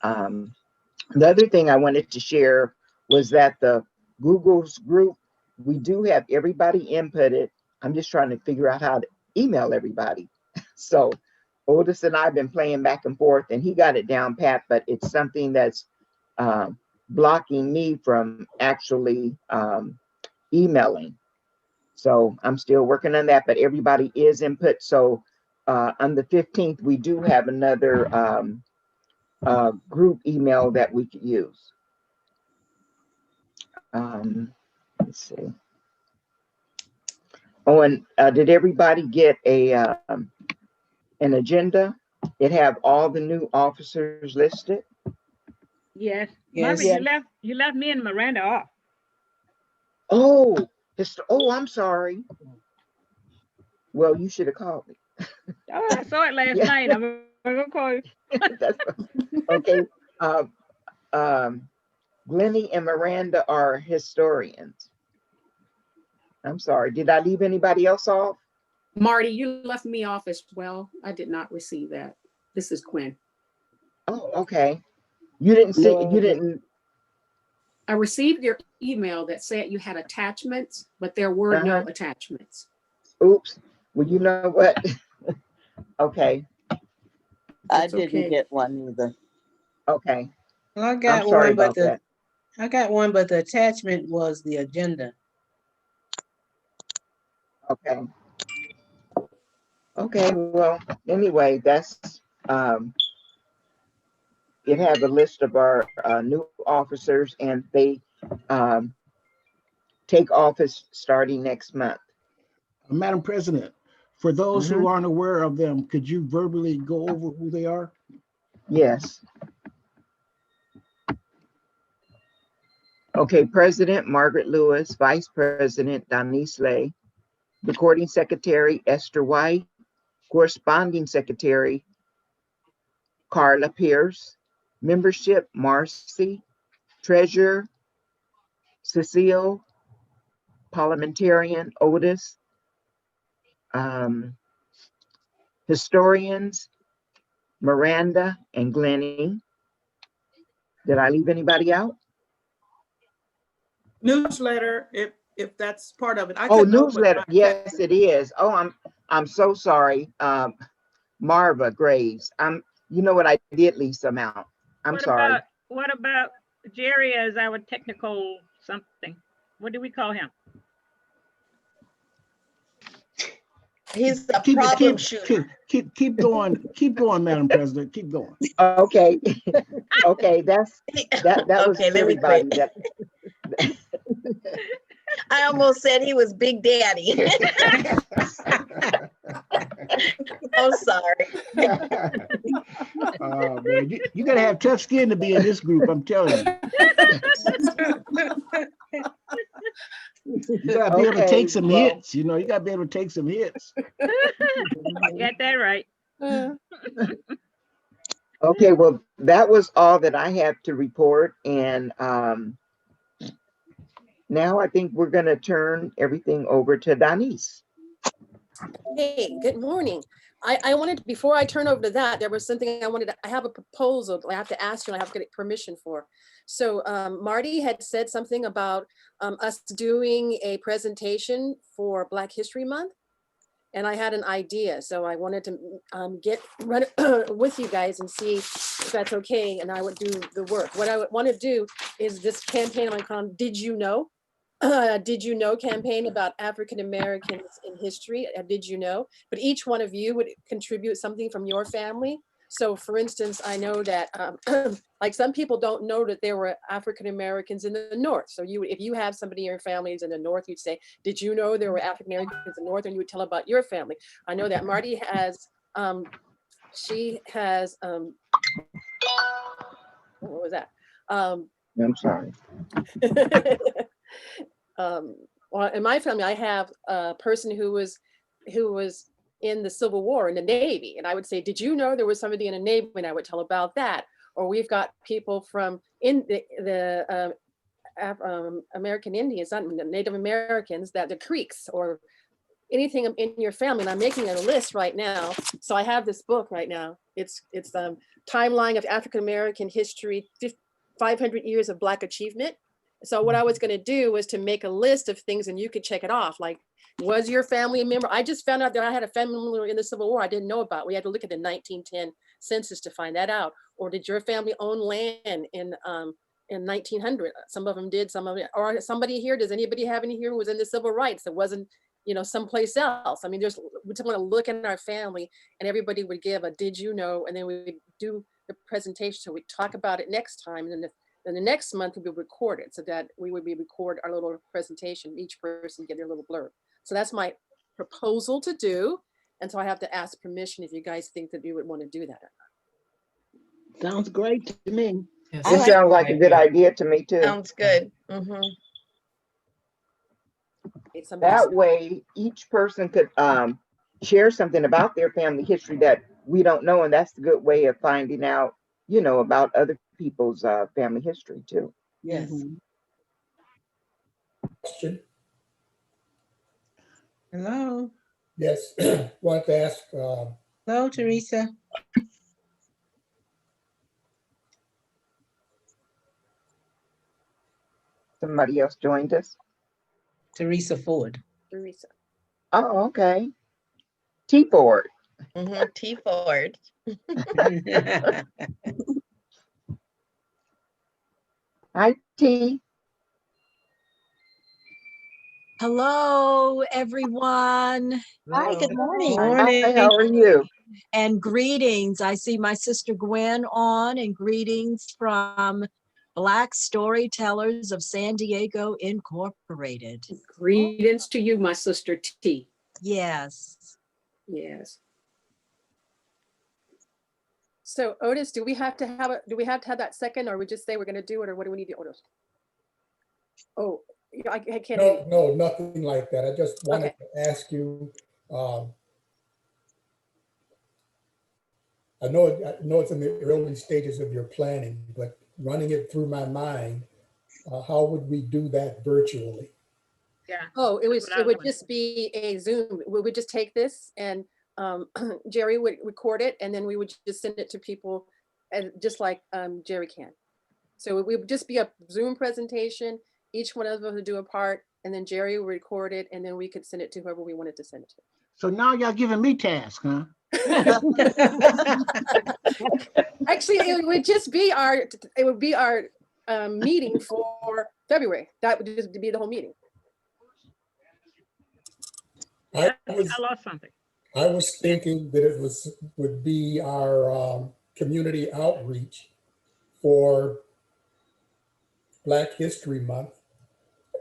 [SPEAKER 11] The other thing I wanted to share was that the Google's group, we do have everybody inputted. I'm just trying to figure out how to email everybody. So Otis and I have been playing back and forth, and he got it down pat, but it's something that's blocking me from actually emailing. So I'm still working on that, but everybody is input. So on the 15th, we do have another group email that we could use. Let's see. Oh, and did everybody get an agenda? It have all the new officers listed.
[SPEAKER 4] Yes.
[SPEAKER 9] Yes.
[SPEAKER 4] Marvin, you left me and Miranda off.
[SPEAKER 11] Oh, I'm sorry. Well, you should have called me.
[SPEAKER 4] Oh, I saw it last
[SPEAKER 11] Yeah.
[SPEAKER 4] night. I'm gonna call you.
[SPEAKER 11] That's okay. Glennie and Miranda are historians. I'm sorry. Did I leave anybody else off?
[SPEAKER 6] Marty, you left me off as well. I did not receive that. This is Quinn.
[SPEAKER 11] Oh, okay. You didn't see. You didn't.
[SPEAKER 6] I received your email that said you had attachments, but there were no attachments.
[SPEAKER 11] Oops. Well, you know what? Okay.
[SPEAKER 3] I
[SPEAKER 6] It's
[SPEAKER 3] didn't
[SPEAKER 6] okay.
[SPEAKER 3] get one either.
[SPEAKER 11] Okay.
[SPEAKER 9] Well, I
[SPEAKER 11] I'm
[SPEAKER 9] got
[SPEAKER 11] sorry
[SPEAKER 9] one, but
[SPEAKER 11] about that.
[SPEAKER 9] I got one, but the attachment was the agenda.
[SPEAKER 11] Okay. Okay. Well, anyway, that's it has a list of our new officers, and they take office starting next month.
[SPEAKER 1] Madam President, for those who aren't aware of them, could you verbally go over who they are?
[SPEAKER 11] Yes. Okay, President Margaret Lewis, Vice President Donise Lay, Recording Secretary Esther White, Corresponding Secretary Carla Pierce, Membership Marcy, Treasurer Cecile, Parliamentarian Otis, Historians Miranda and Glennie. Did I leave anybody out?
[SPEAKER 5] Newsletter, if that's part of it. I
[SPEAKER 11] Oh,
[SPEAKER 5] took notes, but
[SPEAKER 11] newsletter.
[SPEAKER 5] not
[SPEAKER 11] Yes, it is. Oh, I'm so sorry. Marva Graves. You know what? I did leave some out. I'm sorry.
[SPEAKER 4] What about Jerry as our technical something? What do we call him?
[SPEAKER 2] He's a problem shooter.
[SPEAKER 1] Keep going, Madam President. Keep going.
[SPEAKER 11] Okay. Okay, that was
[SPEAKER 2] Okay, let me
[SPEAKER 11] everybody.
[SPEAKER 2] quit. I almost said he was Big Daddy. I'm sorry.
[SPEAKER 1] Oh, man. You gotta have tough skin to be in this group, I'm telling you. You gotta be able to take some hits, you gotta be able to take some hits.
[SPEAKER 4] Get that right.
[SPEAKER 11] Okay, well, that was all that I have to report. And now I think we're going to turn everything over to Donise.
[SPEAKER 12] Hey, good morning. I wanted, before I turn over to that, there was something I have a proposal I have to ask you, and I have to get permission for. So Marty had said something about us doing a presentation for Black History Month. And I had an idea, so I wanted to run it with you guys and see if that's okay, and I would do the work. What I would want to do is this campaign I'm calling Did You Know? Did you know campaign about African Americans in history? Did you know? But each one of you would contribute something from your family. So for instance, I know that like some people don't know that there were African Americans in the North. So if you have somebody in your family is in the North, you'd say, did you know there were African Americans in the North? And you would tell about your family. I know that Marty has, she has, what was that?
[SPEAKER 11] I'm sorry.
[SPEAKER 12] Well, in my family, I have a person who was in the Civil War in the Navy, and I would say, "Did you know there was somebody in the Navy?" And I would tell about that. Or we've got people from in the American Indians, not Native Americans, that the Creeks or anything in your family. And I'm making a list right now. So I have this book right now. It's timeline of African American history, 500 years of Black achievement. So what I was going to do was to make a list of things and you could check it off. Like, was your family a member? I just found out that I had a family member in the Civil War I didn't know about. We had to look at the 1910 census to find that out. Or did your family own land in 1900? Some of them did, some of it. Or somebody here, does anybody have any here who was in the civil rights that wasn't, someplace else? I mean, we just want to look in our family and everybody would give a did you know, and then we would do the presentation. So we talk about it next time. And then the next month we would record it so that we would record our little presentation, each person get their little blurb. So that's my proposal to do. And so I have to ask permission if you guys think that you would want to do that or not.
[SPEAKER 1] Sounds great to me.
[SPEAKER 11] It sounds like a good idea to me too.
[SPEAKER 2] Sounds good. Mm-hmm.
[SPEAKER 11] That way, each person could share something about their family history that we don't know, and that's a good way of finding out, about other people's family history too.
[SPEAKER 9] Yes.
[SPEAKER 13] Question.
[SPEAKER 9] Hello.
[SPEAKER 13] Yes, want to ask.
[SPEAKER 9] Hello, Teresa.
[SPEAKER 11] Somebody else joined us.
[SPEAKER 9] Teresa Ford.
[SPEAKER 12] Teresa.
[SPEAKER 11] Oh, okay. T Ford.
[SPEAKER 2] Mm-hmm. T Ford.
[SPEAKER 11] Hi, T.
[SPEAKER 14] Hello, everyone.
[SPEAKER 10] Hi, good morning.
[SPEAKER 9] Morning.
[SPEAKER 11] Hi, how are you?
[SPEAKER 14] And greetings. I see my sister Gwen on, and greetings from Black Storytellers of San Diego Incorporated.
[SPEAKER 6] Greetings to you, my sister T.
[SPEAKER 14] Yes.
[SPEAKER 6] Yes.
[SPEAKER 12] So Otis, do we have to have that second, or we just say we're going to do it, or what do we need to Otis? Oh, I can't.
[SPEAKER 13] No, nothing like that. I just wanted to ask you. I know it's in the early stages of your planning, but running it through my mind, how would we do that virtually?
[SPEAKER 4] Yeah.
[SPEAKER 12] Oh, it would just be a Zoom. We would just take this and Jerry would record it, and then we would just send it to people, and just like Jerry can. So it would just be a Zoom presentation. Each one of us would do a part, and then Jerry would record it, and then we could send it to whoever we wanted to send it to.
[SPEAKER 1] So now y'all giving me tasks, huh?
[SPEAKER 12] Actually, it would just be our meeting for February. That would just be the whole meeting.
[SPEAKER 13] I
[SPEAKER 4] lost something.
[SPEAKER 13] I was thinking that it would be our community outreach for Black History Month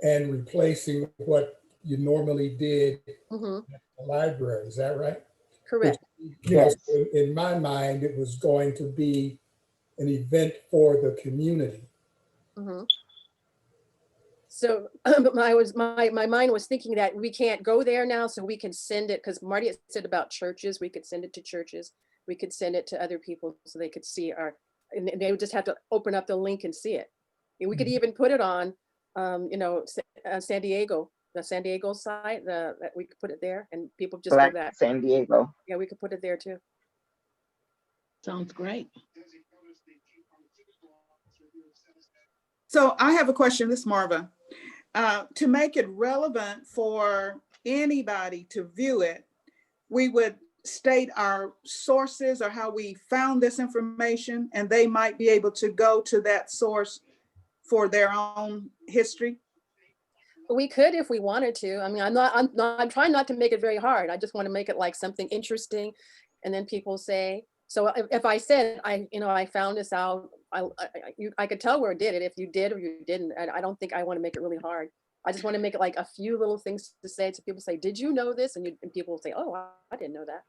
[SPEAKER 13] and replacing what you normally did at the library. Is that right?
[SPEAKER 12] Correct.
[SPEAKER 13] Yes. In my mind, it was going to be an event for the community.
[SPEAKER 12] So my mind was thinking that we can't go there now, so we can send it, because Marty had said about churches, we could send it to churches. We could send it to other people so they could see and they would just have to open up the link and see it. And we could even put it on, San Diego, the San Diego site, that we could put it there and people just
[SPEAKER 11] Black
[SPEAKER 12] go that.
[SPEAKER 11] San Diego.
[SPEAKER 12] Yeah, we could put it there too.
[SPEAKER 1] Sounds great.
[SPEAKER 5] So I have a question, this is Marva. To make it relevant for anybody to view it, we would state our sources or how we found this information, and they might be able to go to that source for their own history.
[SPEAKER 12] We could if we wanted to. I mean, I'm trying not to make it very hard. I just want to make it like something interesting, and then people say. So if I said I found this out, I could tell where it did it, if you did or you didn't. And I don't think I want to make it really hard. I just want to make it like a few little things to say. So people say, "Did you know this?" And people will say, "Oh, I didn't know that."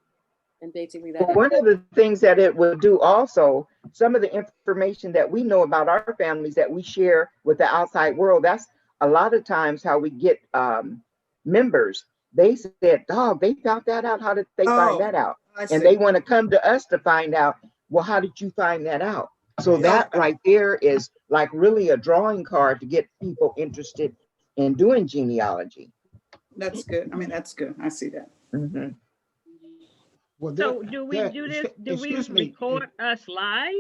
[SPEAKER 12] And basically that.
[SPEAKER 11] Well, one of the things that it will do also, some of the information that we know about our families that we share with the outside world, that's a lot of times how we get members. They said, "Oh, they found that out. How did they find that out?" And they want to come to us to find out, well, how did you find that out? So that right there is like really a drawing card to get people interested in doing genealogy.
[SPEAKER 5] That's good. I mean, that's good. I see that.
[SPEAKER 11] Mm-hmm.
[SPEAKER 1] Well,
[SPEAKER 4] So do we do this? Do we record us live?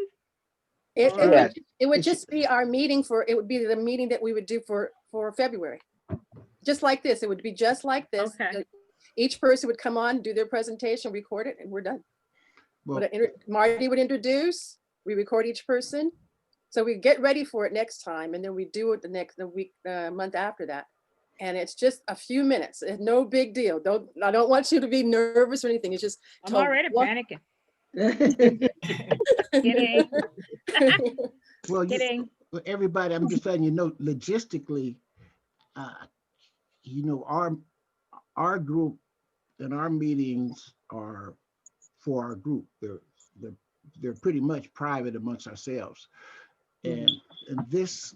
[SPEAKER 12] It would just be our meeting it would be the meeting that we would do for February. Just like this, it would be just like this.
[SPEAKER 4] Okay.
[SPEAKER 12] Each person would come on, do their presentation, record it, and we're done.
[SPEAKER 1] Well,
[SPEAKER 12] Marty would introduce, we record each person. So we get ready for it next time, and then we do it the month after that. And it's just a few minutes. It's no big deal. I don't want you to be nervous or anything. It's just
[SPEAKER 4] I'm already panicking. Kidding.
[SPEAKER 1] well,
[SPEAKER 4] Kidding.
[SPEAKER 1] everybody, I'm just letting you know, logistically, our group and our meetings are for our group. They're pretty much private amongst ourselves. And this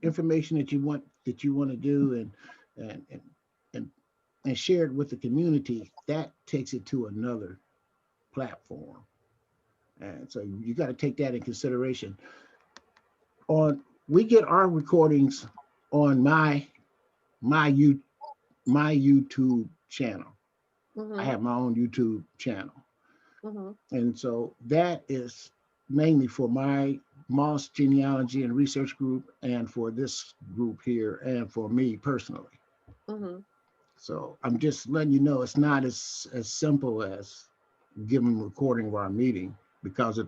[SPEAKER 1] information that you want to do and share it with the community, that takes it to another platform. And so you got to take that in consideration. We get our recordings on my YouTube channel. I have my own YouTube channel. And so that is mainly for my Moss Genealogy and Research Group, and for this group here, and for me personally. So I'm just letting you know it's not as simple as giving a recording of our meeting, because if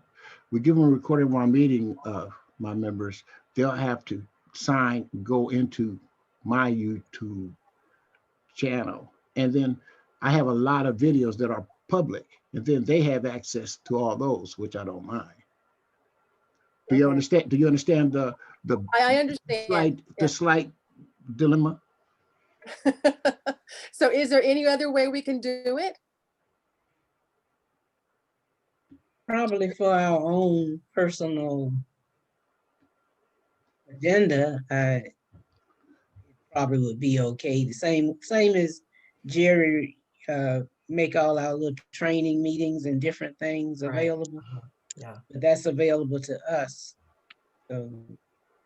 [SPEAKER 1] we give them a recording of our meeting, my members, they'll have to go into my YouTube channel. And then I have a lot of videos that are public, and then they have access to all those, which I don't mind. Do you understand? Do you understand the
[SPEAKER 12] I understand.
[SPEAKER 1] Slight dilemma?
[SPEAKER 12] So is there any other way we can do it?
[SPEAKER 9] Probably for our own personal agenda, it probably would be okay. The same as Jerry make all our little training meetings and different things available.
[SPEAKER 8] Yeah.
[SPEAKER 9] But that's available to us. So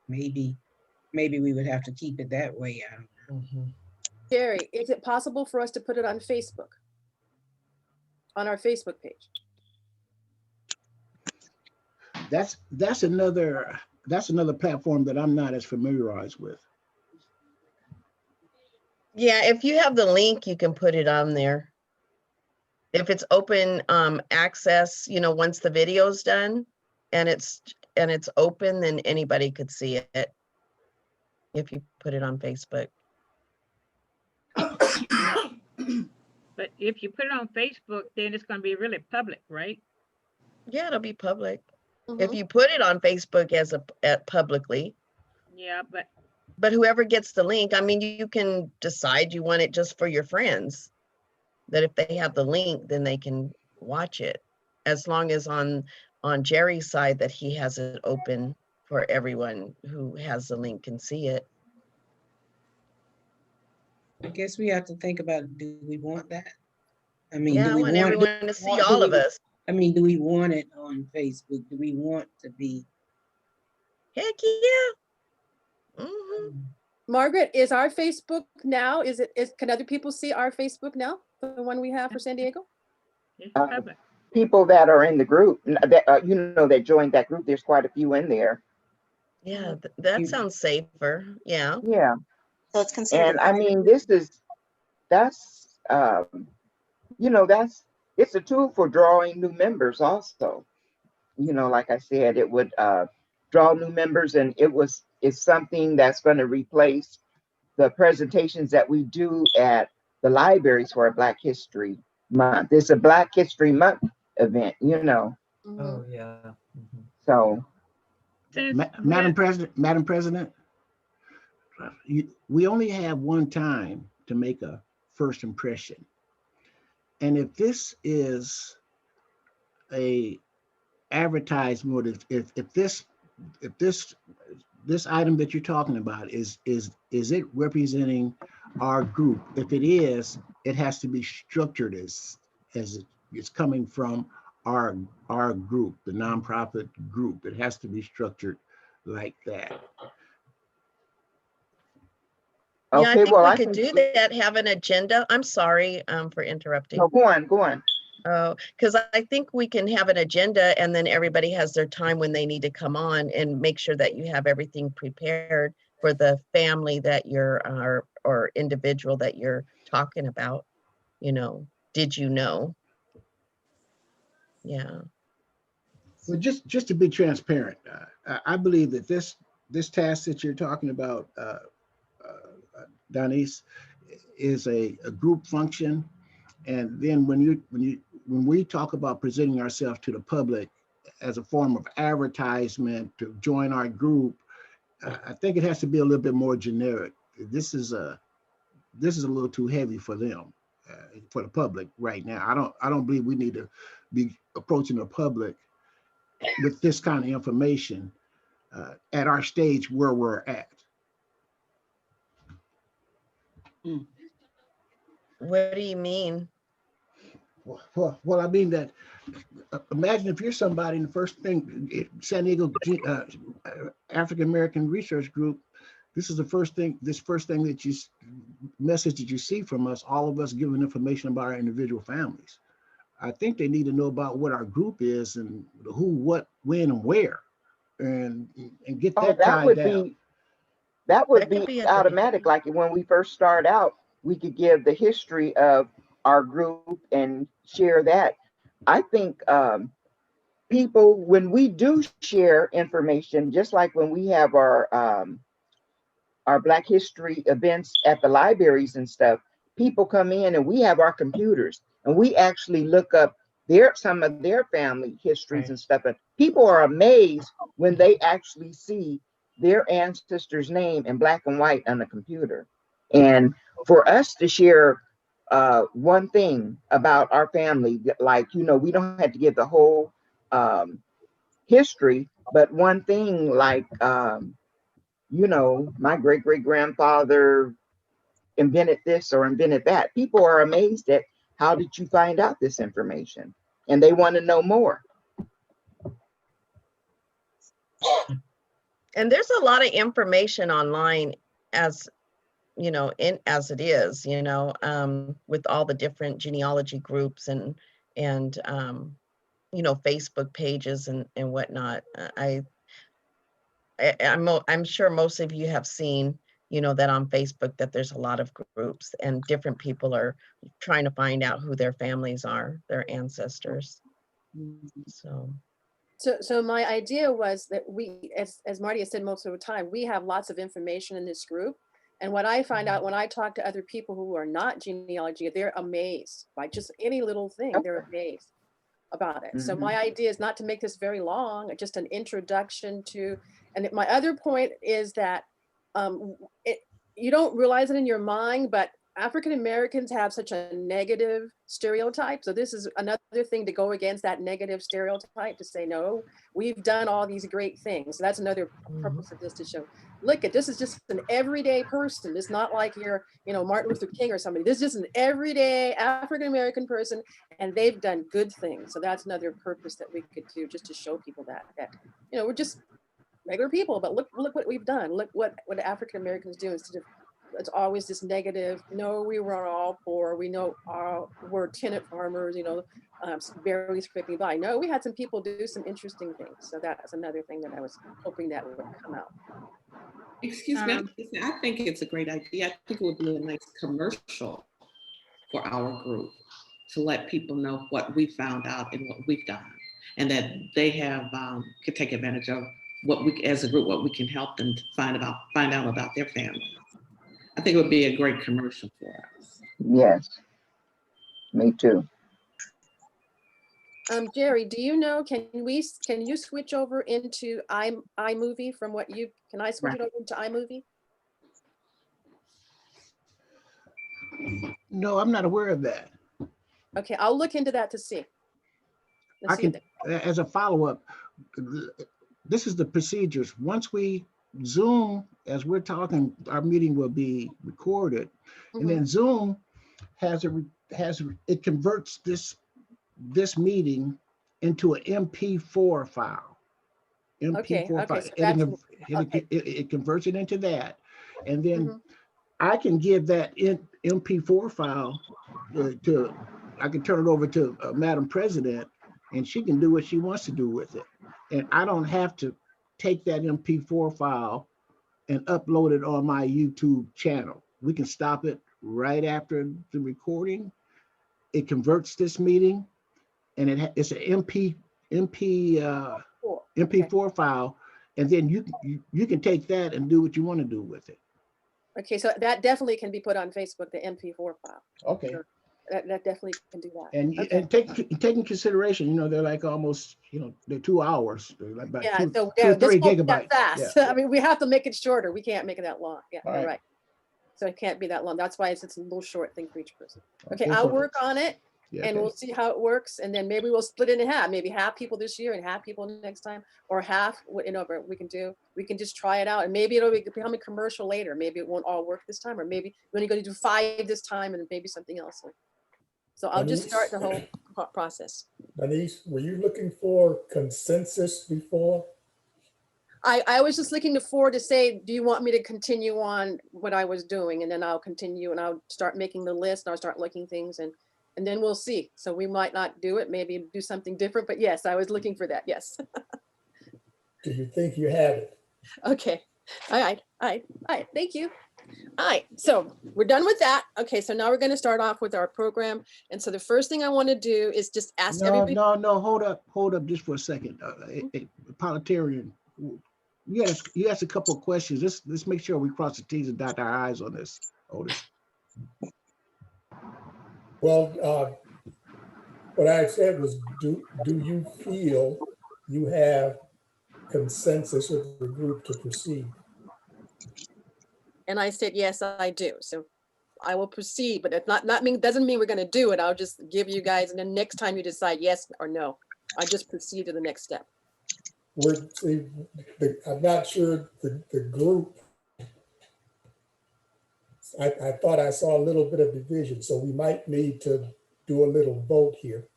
[SPEAKER 9] maybe we would have to keep it that way. I don't know.
[SPEAKER 12] Jerry, is it possible for us to put it on Facebook? On our Facebook page?
[SPEAKER 1] That's another platform that I'm not as familiarized with.
[SPEAKER 2] Yeah, if you have the link, you can put it on there. If it's open access, once the video's done and it's open, then anybody could see it if you put it on Facebook.
[SPEAKER 4] But if you put it on Facebook, then it's going to be really public, right?
[SPEAKER 2] Yeah, it'll be public. If you put it on Facebook publicly.
[SPEAKER 4] Yeah,
[SPEAKER 2] but whoever gets the link, I mean, you can decide you want it just for your friends. That if they have the link, then they can watch it, as long as on Jerry's side that he has it open for everyone who has the link can see it.
[SPEAKER 9] I guess we have to think about, do we want that? I mean,
[SPEAKER 2] Yeah,
[SPEAKER 9] do
[SPEAKER 2] I
[SPEAKER 9] we
[SPEAKER 2] want
[SPEAKER 9] want
[SPEAKER 2] everyone to see
[SPEAKER 9] do
[SPEAKER 2] all of
[SPEAKER 9] we-
[SPEAKER 2] us.
[SPEAKER 9] I mean, do we want it on Facebook? Do we want to be?
[SPEAKER 2] Heck yeah. Mhm.
[SPEAKER 12] Margaret, is our Facebook now, can other people see our Facebook now? The one we have for San Diego?
[SPEAKER 4] It's
[SPEAKER 11] Uh,
[SPEAKER 4] public.
[SPEAKER 11] People that are in the group, that that joined that group, there's quite a few in there.
[SPEAKER 2] Yeah, that sounds safer. Yeah.
[SPEAKER 11] Yeah.
[SPEAKER 10] So it's considered a
[SPEAKER 11] And I mean,
[SPEAKER 10] private.
[SPEAKER 11] that's it's a tool for drawing new members also. Like I said, it would draw new members, and it's something that's going to replace the presentations that we do at the libraries for Black History Month. It's a Black History Month event,
[SPEAKER 8] Oh, yeah. Mhm.
[SPEAKER 11] So
[SPEAKER 1] Madam President, we only have one time to make a first impression. And if this is a advertisement, if this item that you're talking about is it representing our group? If it is, it has to be structured as it's coming from our group, the nonprofit group. It has to be structured like that.
[SPEAKER 2] Yeah, I
[SPEAKER 11] okay,
[SPEAKER 2] think
[SPEAKER 11] well,
[SPEAKER 2] we
[SPEAKER 11] I
[SPEAKER 2] could
[SPEAKER 11] think
[SPEAKER 2] do that, have an agenda. I'm sorry for interrupting.
[SPEAKER 11] No, go on.
[SPEAKER 2] Oh, because I think we can have an agenda and then everybody has their time when they need to come on and make sure that you have everything prepared for the family that you're or individual that you're talking about. Did you know? Yeah.
[SPEAKER 1] Well, just to be transparent, I believe that this task that you're talking about, Donise, is a group function. And then when we talk about presenting ourselves to the public as a form of advertisement to join our group, I think it has to be a little bit more generic. This is a little too heavy for them, for the public right now. I don't believe we need to be approaching the public with this kind of information at our stage where we're at.
[SPEAKER 2] What do you mean?
[SPEAKER 1] Well, I mean that. Imagine if you're somebody, and the first thing, San Diego African American Research Group, this is the first thing. This first thing message that you see from us, all of us giving information about our individual families. I think they need to know about what our group is and who, what, when, and where, and get that tied down.
[SPEAKER 11] That would be automatic. Like when we first start out, we could give the history of our group and share that. I think people, when we do share information, just like when we have our Black History events at the libraries and stuff, people come in and we have our computers and we actually look up some of their family histories and stuff. And people are amazed when they actually see their ancestor's name in black and white on the computer. And for us to share one thing about our family, like, we don't have to give the whole history, but one thing like, my great-great-grandfather invented this or invented that. People are amazed at, how did you find out this information? And they want to know more.
[SPEAKER 2] And there's a lot of information online as it is, with all the different genealogy groups and Facebook pages and whatnot. I'm sure most of you have seen, that on Facebook, that there's a lot of groups and different people are trying to find out who their families are, their ancestors.
[SPEAKER 12] So my idea was that we, as Marty has said most of the time, we have lots of information in this group. And what I find out when I talk to other people who are not genealogy, they're amazed by just any little thing. They're amazed about it. So my idea is not to make this very long, just an introduction to, and my other point is that you don't realize it in your mind, but African Americans have such a negative stereotype. So this is another thing to go against that negative stereotype, to say, no, we've done all these great things. So that's another purpose of this, to show, look at, this is just an everyday person. It's not like you're, you know, Martin Luther King or somebody. This is just an everyday African American person, and they've done good things. So that's another purpose that we could do, just to show people that, you know, we're just regular people, but look what we've done. Look what African Americans do instead of, it's always this negative. No, we were all poor. We know we're tenant farmers, you know, barely scraping by. No, we had some people do some interesting things. So that's another thing that I was hoping that would come out.
[SPEAKER 15] Excuse me, I think it's a great idea. I think it would be a nice commercial for our group to let people know what we found out and what we've done, and that they have could take advantage of what we, as a group, what we can help them to find out about their family. I think it would be a great commercial for us.
[SPEAKER 11] Yes, me too.
[SPEAKER 12] Jerry, do you know, can you switch over into iMovie from what you, can I switch it over into iMovie?
[SPEAKER 1] No, I'm not aware of that.
[SPEAKER 12] Okay, I'll look into that to see.
[SPEAKER 1] I can, as a follow-up, this is the procedures. Once we Zoom, as we're talking, our meeting will be recorded, and then Zoom it converts this meeting into an MP4 file. MP4 file. So it converts it into that, and then I can give that MP4 file I can turn it over to Madam President, and she can do what she wants to do with it. And I don't have to take that MP4 file and upload it on my YouTube channel. We can stop it right after the recording. It converts this meeting, and it's an MP4 file, and then you can take that and do what you want to do with it.
[SPEAKER 12] Okay, so that definitely can be put on Facebook, the MP4 file.
[SPEAKER 1] Okay.
[SPEAKER 12] Sure. That definitely can do that.
[SPEAKER 1] And taking consideration, you know, they're like almost, you know, they're 2 hours. They're like about two or 3 gigabytes.
[SPEAKER 12] Fast.
[SPEAKER 1] Yeah.
[SPEAKER 12] I mean, we have to make it shorter. We can't make it that long. Yeah,
[SPEAKER 1] All
[SPEAKER 12] right. So it can't be that long. That's why it's a little short thing for each person. Okay,
[SPEAKER 1] Okay,
[SPEAKER 12] I'll
[SPEAKER 1] so-
[SPEAKER 12] work on it,
[SPEAKER 1] Yeah,
[SPEAKER 12] and
[SPEAKER 1] okay.
[SPEAKER 12] we'll see how it works. And then maybe we'll split it in half. Maybe half people this year and half people next time, or half, you know, we can just try it out. And maybe it'll become a commercial later. Maybe it won't all work this time, or maybe we're only going to do 5 this time and maybe something else. So I'll just start the whole process.
[SPEAKER 13] Donise, were you looking for consensus before?
[SPEAKER 12] I was just looking forward to say, do you want me to continue on what I was doing? And then I'll continue and I'll start making the list and I'll start looking things and then we'll see. So we might not do it, maybe do something different, but yes, I was looking for that, yes.
[SPEAKER 13] Do you think you have it?
[SPEAKER 12] Okay, all right, thank you. All right, so we're done with that. Okay, so now we're gonna start off with our program. And so the first thing I wanna do is just ask everybody.
[SPEAKER 1] No, hold up just for a second. Parliamentarian, you asked a couple of questions. Let's make sure we cross the T's and dot our I's on this, Otis.
[SPEAKER 13] Well, what I said was, do you feel you have consensus with the group to proceed?
[SPEAKER 12] And I said, yes, I do. So I will proceed, but it's doesn't mean we're gonna do it. I'll just give you guys, and then next time you decide yes or no, I just proceed to the next step.
[SPEAKER 13] I'm not sure the group, I thought I saw a little bit of division, so we might need to do a little vote here.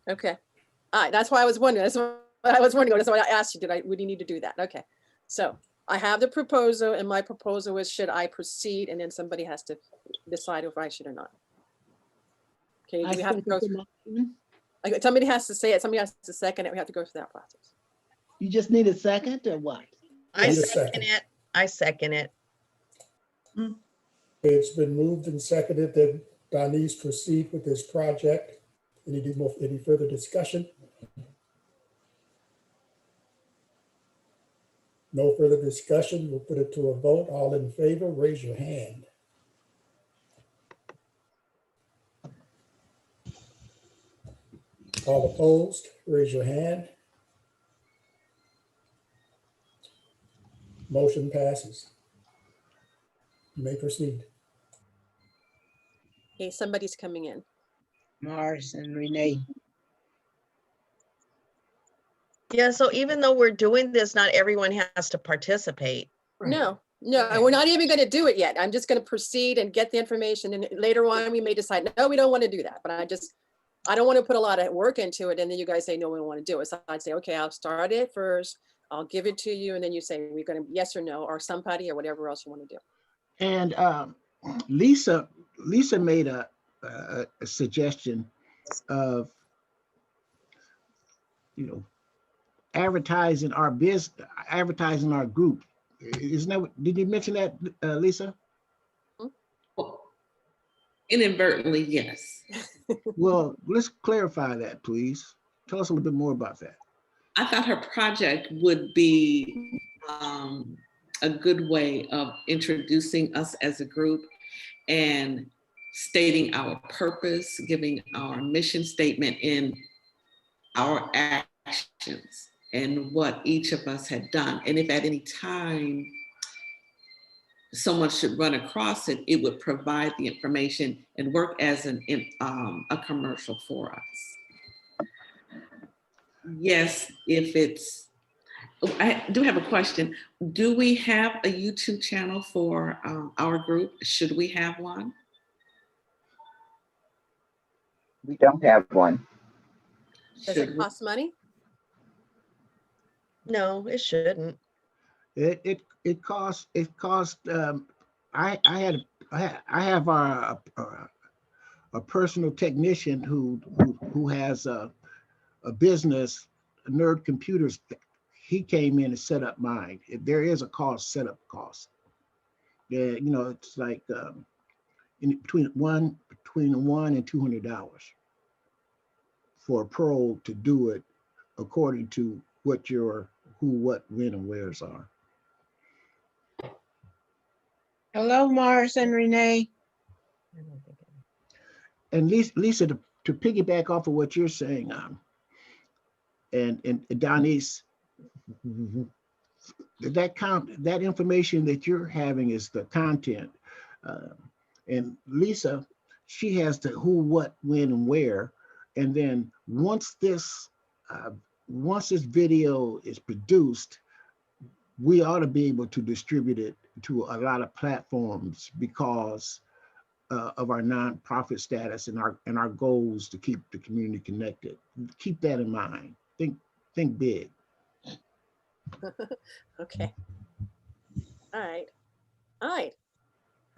[SPEAKER 12] Okay, all right, that's why I was wondering. That's why I asked you, would you need to do that? Okay, so I have the proposal, and my proposal is, should I proceed? And then somebody has to decide if I should or not. Okay, we have to go through. Somebody has to say it, somebody has to second it. We have to go through that process.
[SPEAKER 9] You just need a second or what?
[SPEAKER 2] I second it. I second it.
[SPEAKER 13] It's been moved and seconded that Donise proceed with this project. Any further discussion? No further discussion. We'll put it to a vote. All in favor, raise your hand. All opposed, raise your hand. Motion passes. You may proceed.
[SPEAKER 12] Okay, somebody's coming in.
[SPEAKER 9] Morris and Renee.
[SPEAKER 2] Yeah, so even though we're doing this, not everyone has to participate.
[SPEAKER 12] No, no, and we're not even going to do it yet. I'm just going to proceed and get the information, and later on we may decide, no, we don't want to do that. But I don't want to put a lot of work into it, and then you guys say, no, we don't want to do it. So I'd say, okay, I'll start it first. I'll give it to you, and then you say, we're going to yes or no, or somebody, or whatever else you want to do.
[SPEAKER 1] And Lisa made a suggestion of, advertising our advertising our group. Isn't that, did you mention that, Lisa?
[SPEAKER 15] Inadvertently, yes.
[SPEAKER 1] Well, let's clarify that, please. Tell us a little bit more about that.
[SPEAKER 15] I thought her project would be a good way of introducing us as a group and stating our purpose, giving our mission statement in our actions and what each of us had done. And if at any time someone should run across it, it would provide the information and work as a commercial for us. Yes, if it's, I do have a question. Do we have a YouTube channel for our group? Should we have one?
[SPEAKER 11] We don't have one.
[SPEAKER 12] Does it cost money?
[SPEAKER 2] No, it shouldn't.
[SPEAKER 1] It costs. I have a personal technician who has a business, Nerd Computers. He came in and set up mine. There is a setup cost. Yeah, it's like between $100 and $200 for a pro to do it according to what your who, what, when, and wheres are.
[SPEAKER 9] Hello, Morris and Renee.
[SPEAKER 1] And Lisa, to piggyback off of what you're saying, and Donise, that information that you're having is the content. And Lisa, she has the who, what, when, and where. And then once this video is produced, we ought to be able to distribute it to a lot of platforms because of our nonprofit status and our goals to keep the community connected. Keep that in mind. Think big.
[SPEAKER 12] Okay. All right.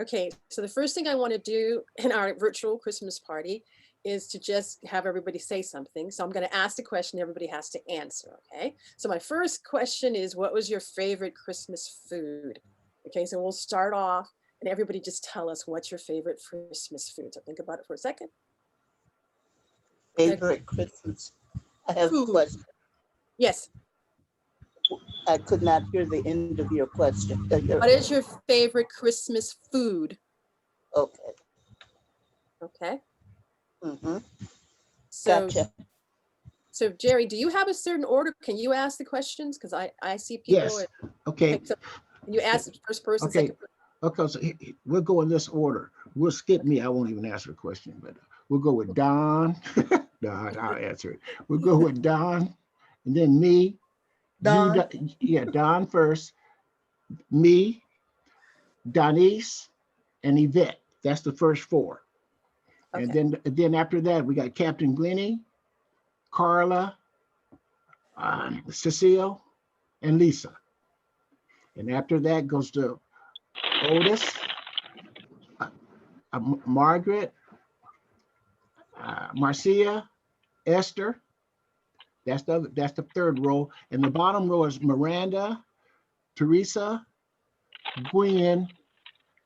[SPEAKER 12] Okay, so the first thing I want to do in our virtual Christmas party is to just have everybody say something. So I'm going to ask the question, everybody has to answer, okay? So my first question is, what was your favorite Christmas food? Okay, so we'll start off and everybody just tell us what's your favorite Christmas food. So think about it for a second.
[SPEAKER 3] Favorite Christmas. I have a question.
[SPEAKER 12] Yes.
[SPEAKER 3] I could not hear the end of your question.
[SPEAKER 12] What is your favorite Christmas food?
[SPEAKER 3] Okay.
[SPEAKER 12] Okay.
[SPEAKER 3] Mm-hmm.
[SPEAKER 12] So,
[SPEAKER 3] gotcha.
[SPEAKER 12] So Jerry, do you have a certain order? Can you ask the questions? Because I see people.
[SPEAKER 1] Yes. Okay.
[SPEAKER 12] So can you ask the first person?
[SPEAKER 1] Okay.
[SPEAKER 12] Second person?
[SPEAKER 1] Okay. So we'll go in this order. We'll skip me. I won't even answer the question, but we'll go with Don. No, I'll answer it. We'll go with Don, and then me.
[SPEAKER 5] Don.
[SPEAKER 1] Don first. Me, Donise, and Yvette. That's the first four.
[SPEAKER 12] Okay.
[SPEAKER 1] And then after that, we got Captain Glennie, Carla, Cecile, and Lisa. And after that goes to Otis, Margaret, Marcia, Esther. That's the third row. And the bottom row is Miranda, Teresa, Gwen,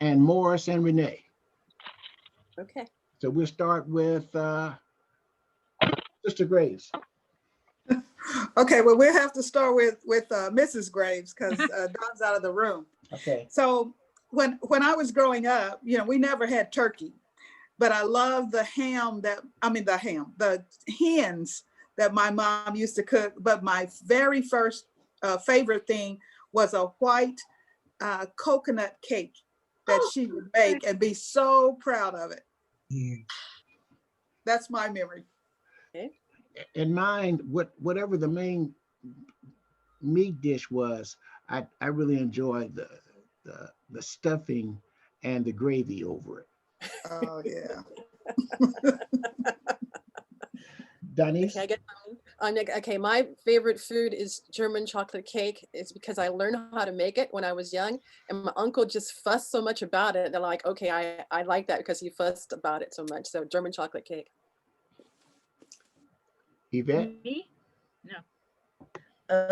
[SPEAKER 1] and Morris and Renee.
[SPEAKER 12] Okay.
[SPEAKER 1] So we'll start with Sister Graves.
[SPEAKER 5] Okay, well, we'll have to start with Mrs. Graves because Don's out of the room.
[SPEAKER 1] Okay.
[SPEAKER 5] So when I was growing up, we never had turkey, but I love the hens that my mom used to cook. But my very first favorite thing was a white coconut cake that she would make and be so proud of it. That's my memory.
[SPEAKER 1] In mine, whatever the main meat dish was, I really enjoyed the stuffing and the gravy over it.
[SPEAKER 5] Oh, yeah.
[SPEAKER 1] Donise?
[SPEAKER 12] Okay, I get okay, my favorite food is German chocolate cake. It's because I learned how to make it when I was young, and my uncle just fussed so much about it. They're like, okay, I like that because he fussed about it so much. So German chocolate cake.
[SPEAKER 1] Yvette?
[SPEAKER 4] Me? No.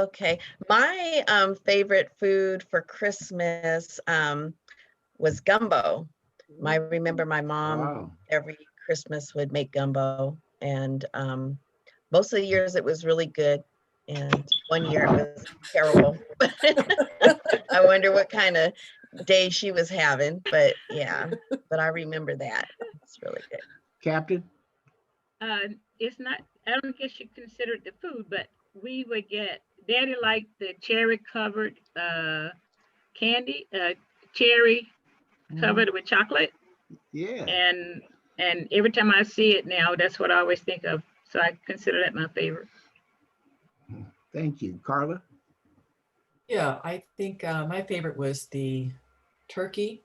[SPEAKER 2] Okay, my favorite food for Christmas was gumbo. I remember my mom
[SPEAKER 1] Wow.
[SPEAKER 2] every Christmas would make gumbo, and most of the years it was really good, and one year it was terrible. I wonder what kind of day she was having, but yeah, but I remember that. It's really good.
[SPEAKER 1] Captain?
[SPEAKER 4] It's not, I don't guess you consider it the food, but we would get, Daddy liked the cherry covered candy, cherry covered with chocolate.
[SPEAKER 1] Yeah.
[SPEAKER 4] And every time I see it now, that's what I always think of. So I consider that my favorite.
[SPEAKER 1] Thank you. Carla?
[SPEAKER 8] Yeah, I think my favorite was the turkey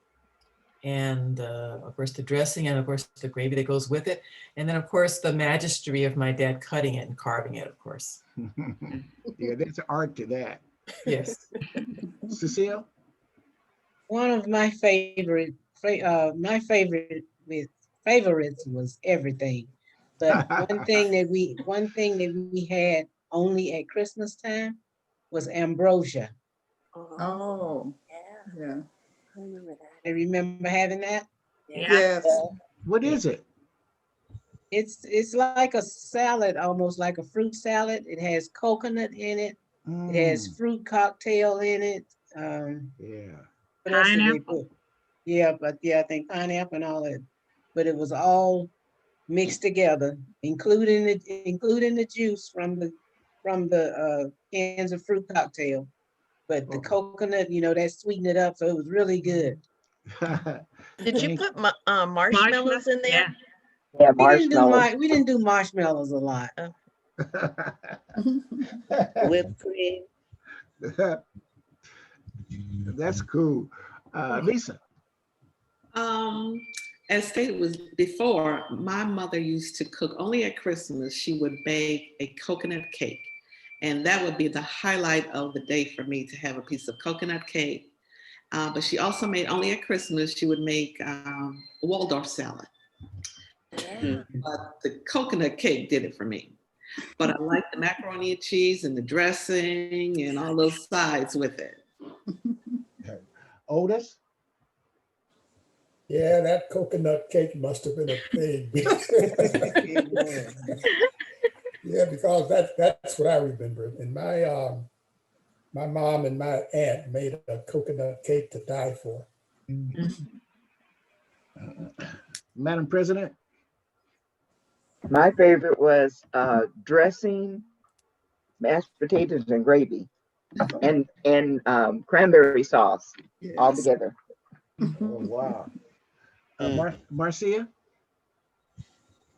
[SPEAKER 8] and of course the dressing and of course the gravy that goes with it. And then of course the majesty of my dad cutting it and carving it, of course.
[SPEAKER 1] Yeah, there's an art to that.
[SPEAKER 8] Yes.
[SPEAKER 1] Cecile?
[SPEAKER 9] One of my favorites was everything. But one thing that we had only at Christmas time was ambrosia.
[SPEAKER 5] Oh, yeah.
[SPEAKER 12] I remember that.
[SPEAKER 9] I remember having that.
[SPEAKER 5] Yes.
[SPEAKER 1] What is it?
[SPEAKER 9] It's like a salad, almost like a fruit salad. It has coconut in it. It has fruit cocktail in it.
[SPEAKER 1] Yeah.
[SPEAKER 9] What else did they
[SPEAKER 4] Pineapple.
[SPEAKER 9] put? Yeah, but yeah, I think pineapple and all that. But it was all mixed together, including the juice from the cans of fruit cocktail. But the coconut, that sweetened it up, so it was really good.
[SPEAKER 2] Did you put marshmallows in there?
[SPEAKER 11] Yeah,
[SPEAKER 9] We
[SPEAKER 11] marshmallows.
[SPEAKER 9] didn't do marshmallows a lot.
[SPEAKER 2] Oh.
[SPEAKER 3] Whipped cream.
[SPEAKER 1] That's cool. Lisa?
[SPEAKER 15] As stated was before, my mother used to cook only at Christmas. She would bake a coconut cake. And that would be the highlight of the day for me, to have a piece of coconut cake. But she also made, only at Christmas, she would make a Waldorf salad. But the coconut cake did it for me. But I like the macaroni and cheese and the dressing and all those sides with it.
[SPEAKER 1] Otis?
[SPEAKER 13] Yeah, that coconut cake must have been a thing. Yeah, because that's what I remember. And my mom and my aunt made a coconut cake to die for.
[SPEAKER 1] Madam President?
[SPEAKER 11] My favorite was dressing, mashed potatoes and gravy, and cranberry sauce all together.
[SPEAKER 1] Oh, wow. Marcia?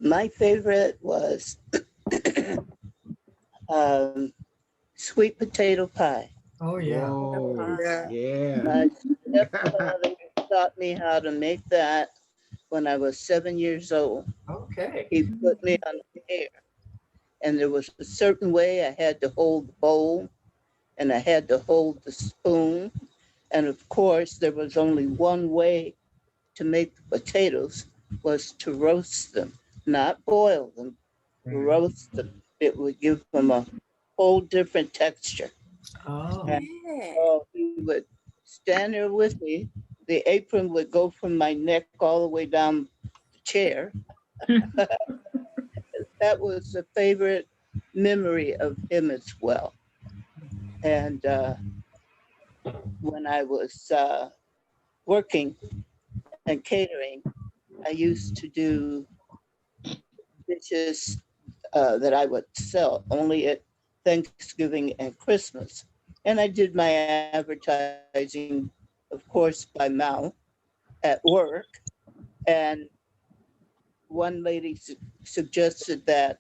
[SPEAKER 3] My favorite was sweet potato pie.
[SPEAKER 8] Oh yeah.
[SPEAKER 1] Oh, yeah.
[SPEAKER 3] My stepfather taught me how to make that when I was 7 years old.
[SPEAKER 8] Okay.
[SPEAKER 3] He put me on the hair, and there was a certain way I had to hold the bowl, and I had to hold the spoon. And of course, there was only one way to make the potatoes, was to roast them, not boil them, roast them. It would give them a whole different texture.
[SPEAKER 8] Oh.
[SPEAKER 3] And so he would stand there with me. The apron would go from my neck all the way down the chair. That was a favorite memory of him as well. And when I was working and catering, I used to do dishes that I would sell only at Thanksgiving and Christmas. And I did my advertising, of course, by mouth at work. And one lady suggested that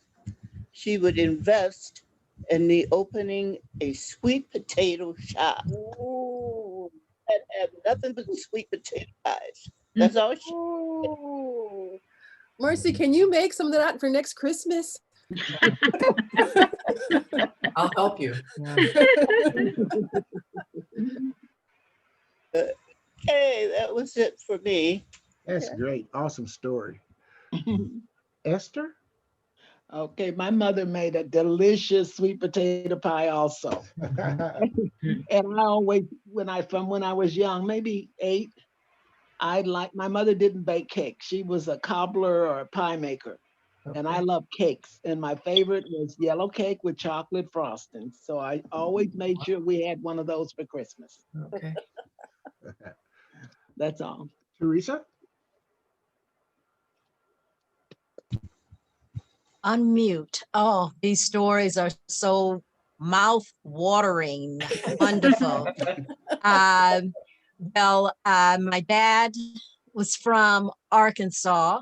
[SPEAKER 3] she would invest in the opening a sweet potato shop and have nothing but sweet potato pies. That's all she.
[SPEAKER 12] Ooh. Marcy, can you make some of that for next Christmas?
[SPEAKER 8] I'll help you. Yeah.
[SPEAKER 3] Okay, that was it for me.
[SPEAKER 1] That's great. Awesome story. Esther?
[SPEAKER 16] Okay, my mother made a delicious sweet potato pie also. And I always, when I was young, maybe 8, my mother didn't bake cake. She was a cobbler or a pie maker. And I love cakes. And my favorite was yellow cake with chocolate frosting. So I always made sure we had one of those for Christmas.
[SPEAKER 8] Okay.
[SPEAKER 16] That's all.
[SPEAKER 1] Teresa?
[SPEAKER 14] Unmute. Oh, these stories are so mouth-watering, wonderful. My dad was from Arkansas,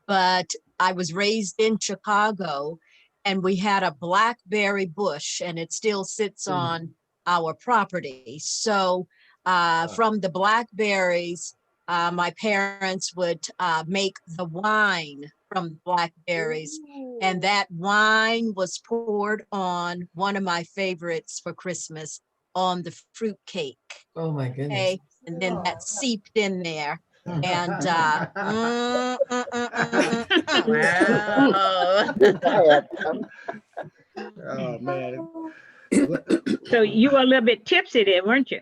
[SPEAKER 14] but I was raised in Chicago, and we had a blackberry bush, and it still sits on our property. So from the blackberries, my parents would make the wine from blackberries. And that wine was poured on one of my favorites for Christmas, on the fruit cake.
[SPEAKER 8] Oh my goodness.
[SPEAKER 14] Okay? And then that seeped in there. And
[SPEAKER 2] Wow.
[SPEAKER 1] Oh man.
[SPEAKER 4] So you were a little bit tipsy there, weren't you?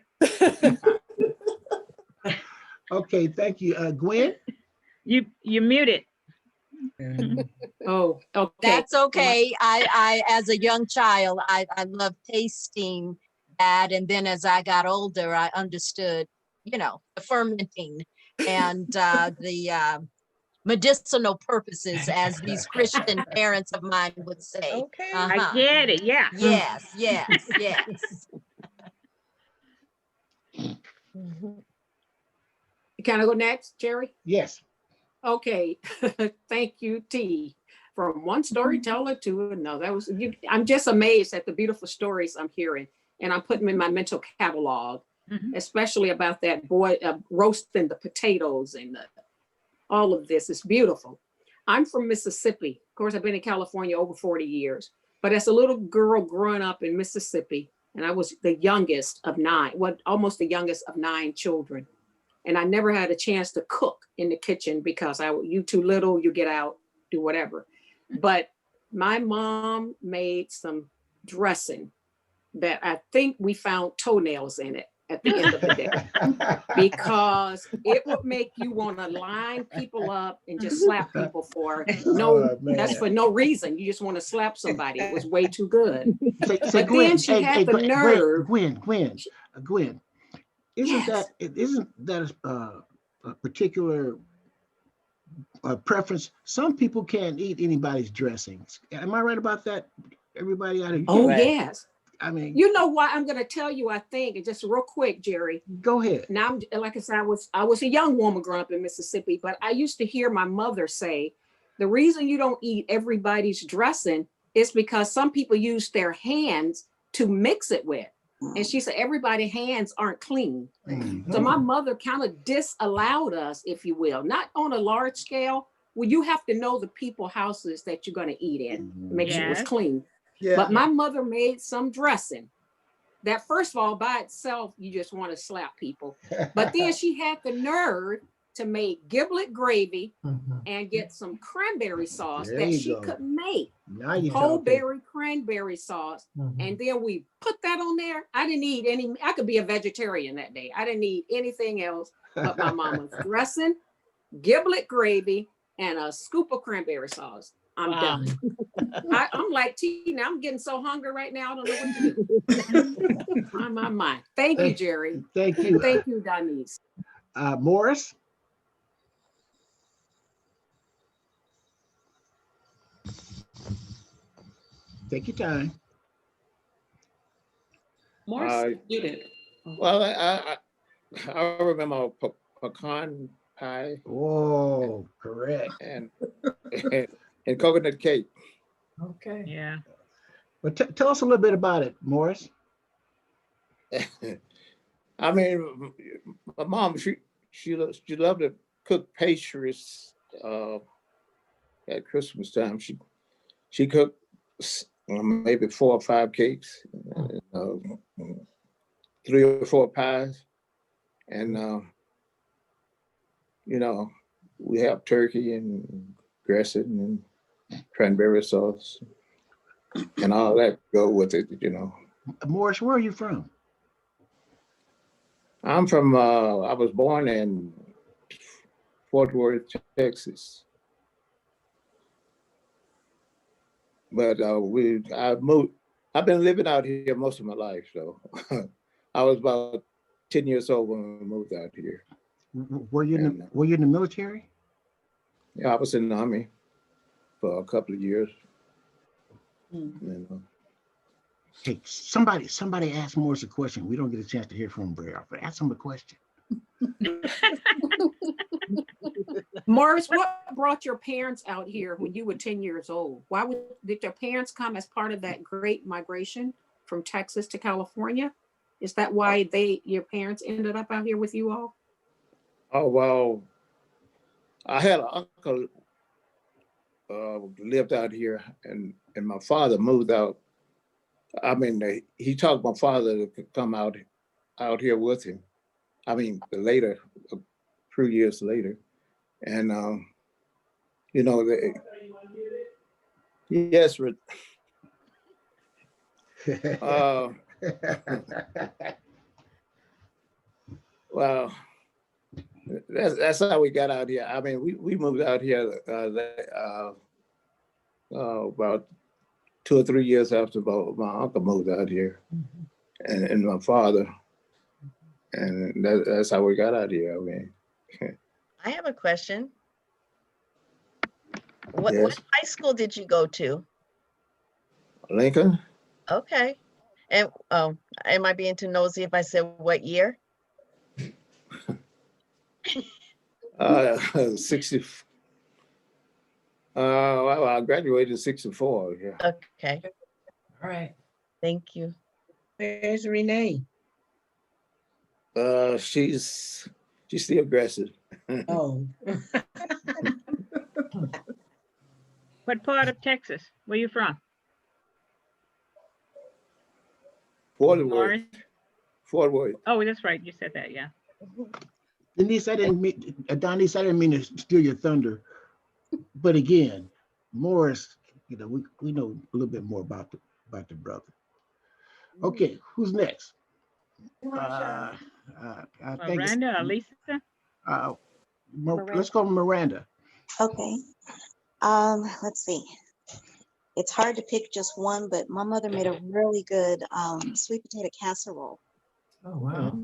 [SPEAKER 1] Okay, thank you. Gwen?
[SPEAKER 4] You muted.
[SPEAKER 12] Oh, okay.
[SPEAKER 14] That's okay. I as a young child, I loved tasting that. And then as I got older, I understood, the fermenting and the medicinal purposes, as these Christian parents of mine would say.
[SPEAKER 4] Okay. I get it. Yeah.
[SPEAKER 14] Yes.
[SPEAKER 6] Can I go next, Jerry?
[SPEAKER 1] Yes.
[SPEAKER 6] Okay, thank you, T. From one storyteller to another. I'm just amazed at the beautiful stories I'm hearing, and I'm putting them in my mental catalog, especially about that boy roasting the potatoes and all of this. It's beautiful. I'm from Mississippi. Of course, I've been in California over 40 years, but as a little girl growing up in Mississippi, and I was the youngest of 9, almost the youngest of 9 children. And I never had a chance to cook in the kitchen because you too little, you get out, do whatever. But my mom made some dressing that I think we found toenails in it at the end of the day, because it would make you want to line people up and just slap people that's for no reason. You just want to slap somebody. It was way too good.
[SPEAKER 1] Say,
[SPEAKER 6] But
[SPEAKER 1] Gwen,
[SPEAKER 6] then she had the nerve.
[SPEAKER 1] Gwen. Isn't that a particular preference? Some people can't eat anybody's dressings. Am I right about that? Everybody out of
[SPEAKER 6] Oh, yes.
[SPEAKER 1] I mean,
[SPEAKER 6] you know what? I'm going to tell you, I think, and just real quick, Jerry.
[SPEAKER 1] Go ahead.
[SPEAKER 6] Now, like I said, I was a young woman growing up in Mississippi, but I used to hear my mother say, the reason you don't eat everybody's dressing is because some people use their hands to mix it with. And she said, everybody's hands aren't clean. So my mother kind of disallowed us, if you will, not on a large scale. Well, you have to know the people houses that you're going to eat in to make sure it was clean. Yeah. But my mother made some dressing that, first of all, by itself, you just want to slap people. But then she had the nerve to make giblet gravy and get some cranberry sauce that she could make. Whole berry cranberry sauce. And then we put that on there. I didn't need I could be a vegetarian that day. I didn't need anything else but my mama's dressing, giblet gravy, and a scoop of cranberry sauce. I'm done. I'm like, Tina, I'm getting so hungry right now. I don't know what to do. My mind. Thank you, Jerry.
[SPEAKER 1] Thank you.
[SPEAKER 6] Thank you, Donise.
[SPEAKER 1] Morris? Take your time.
[SPEAKER 15] Morris muted.
[SPEAKER 17] Well, I remember pecan pie
[SPEAKER 1] Oh, correct.
[SPEAKER 17] and and coconut cake.
[SPEAKER 8] Okay.
[SPEAKER 4] Yeah.
[SPEAKER 1] But tell us a little bit about it, Morris.
[SPEAKER 17] I mean, my mom, she loved to cook pastries at Christmas time. She cooked maybe 4 or 5 cakes, 3 or 4 pies, and you know, we have turkey and dressing and cranberry sauce and all that go with it, you know.
[SPEAKER 1] Morris, where are you from?
[SPEAKER 17] I'm from, I was born in Fort Worth, Texas. But I've been living out here most of my life, so I was about 10 years old when we moved out here.
[SPEAKER 1] Were you in the military?
[SPEAKER 17] Yeah, I was in the Army for a couple of years. You know.
[SPEAKER 1] Hey, somebody asked Morris a question. We don't get a chance to hear from him very often. Ask him a question.
[SPEAKER 6] Morris, what brought your parents out here when you were 10 years old? Did your parents come as part of that great migration from Texas to California? Is that why your parents ended up out here with you all?
[SPEAKER 17] Oh, well, I had an uncle lived out here, and my father moved out. I mean, he talked my father to come out here with him. I mean, later, a few years later. And, you know, yes, well, that's how we got out here. I mean, we moved out here about 2 or 3 years after my uncle moved out here, and my father, and that's how we got out here. I mean,
[SPEAKER 2] I have a question. What
[SPEAKER 17] yes,
[SPEAKER 2] high school did you go to?
[SPEAKER 17] Lincoln,
[SPEAKER 2] Okay. And am I being too nosy if I said what year?
[SPEAKER 17] 60. Well, I graduated in 64. Yeah.
[SPEAKER 2] Okay.
[SPEAKER 8] All right.
[SPEAKER 2] Thank you.
[SPEAKER 9] Where's Renee?
[SPEAKER 17] She's still aggressive.
[SPEAKER 9] Oh.
[SPEAKER 4] What part of Texas? Where you from?
[SPEAKER 17] Fort Worth.
[SPEAKER 4] Morris?
[SPEAKER 17] Fort Worth.
[SPEAKER 4] Oh, that's right. You said that, yeah.
[SPEAKER 1] Donise, Donise, I didn't mean to steal your thunder. But again, Morris, you know, we know a little bit more about the brother. Okay, who's next? I think
[SPEAKER 4] Miranda or Lisa?
[SPEAKER 10] Miranda.
[SPEAKER 1] Let's go Miranda.
[SPEAKER 10] Okay. Let's see. It's hard to pick just one, but my mother made a really good sweet potato casserole.
[SPEAKER 8] Oh, wow.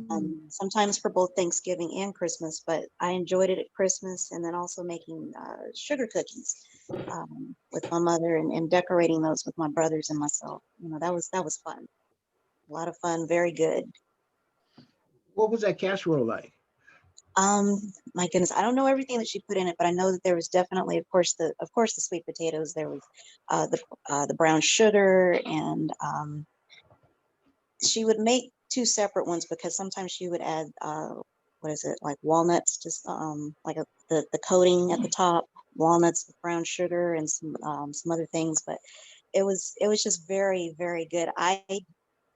[SPEAKER 10] Sometimes for both Thanksgiving and Christmas, but I enjoyed it at Christmas, and then also making sugar cookies with my mother and decorating those with my brothers and myself. You know, that was fun. A lot of fun, very good.
[SPEAKER 1] What was that casserole like?
[SPEAKER 10] My goodness, I don't know everything that she put in it, but I know that there was definitely, of course, the sweet potatoes. There was the brown sugar, and she would make 2 separate ones because sometimes she would add what is it, like walnuts, just like the coating at the top, walnuts with brown sugar and some other things. But it was just very, very good. I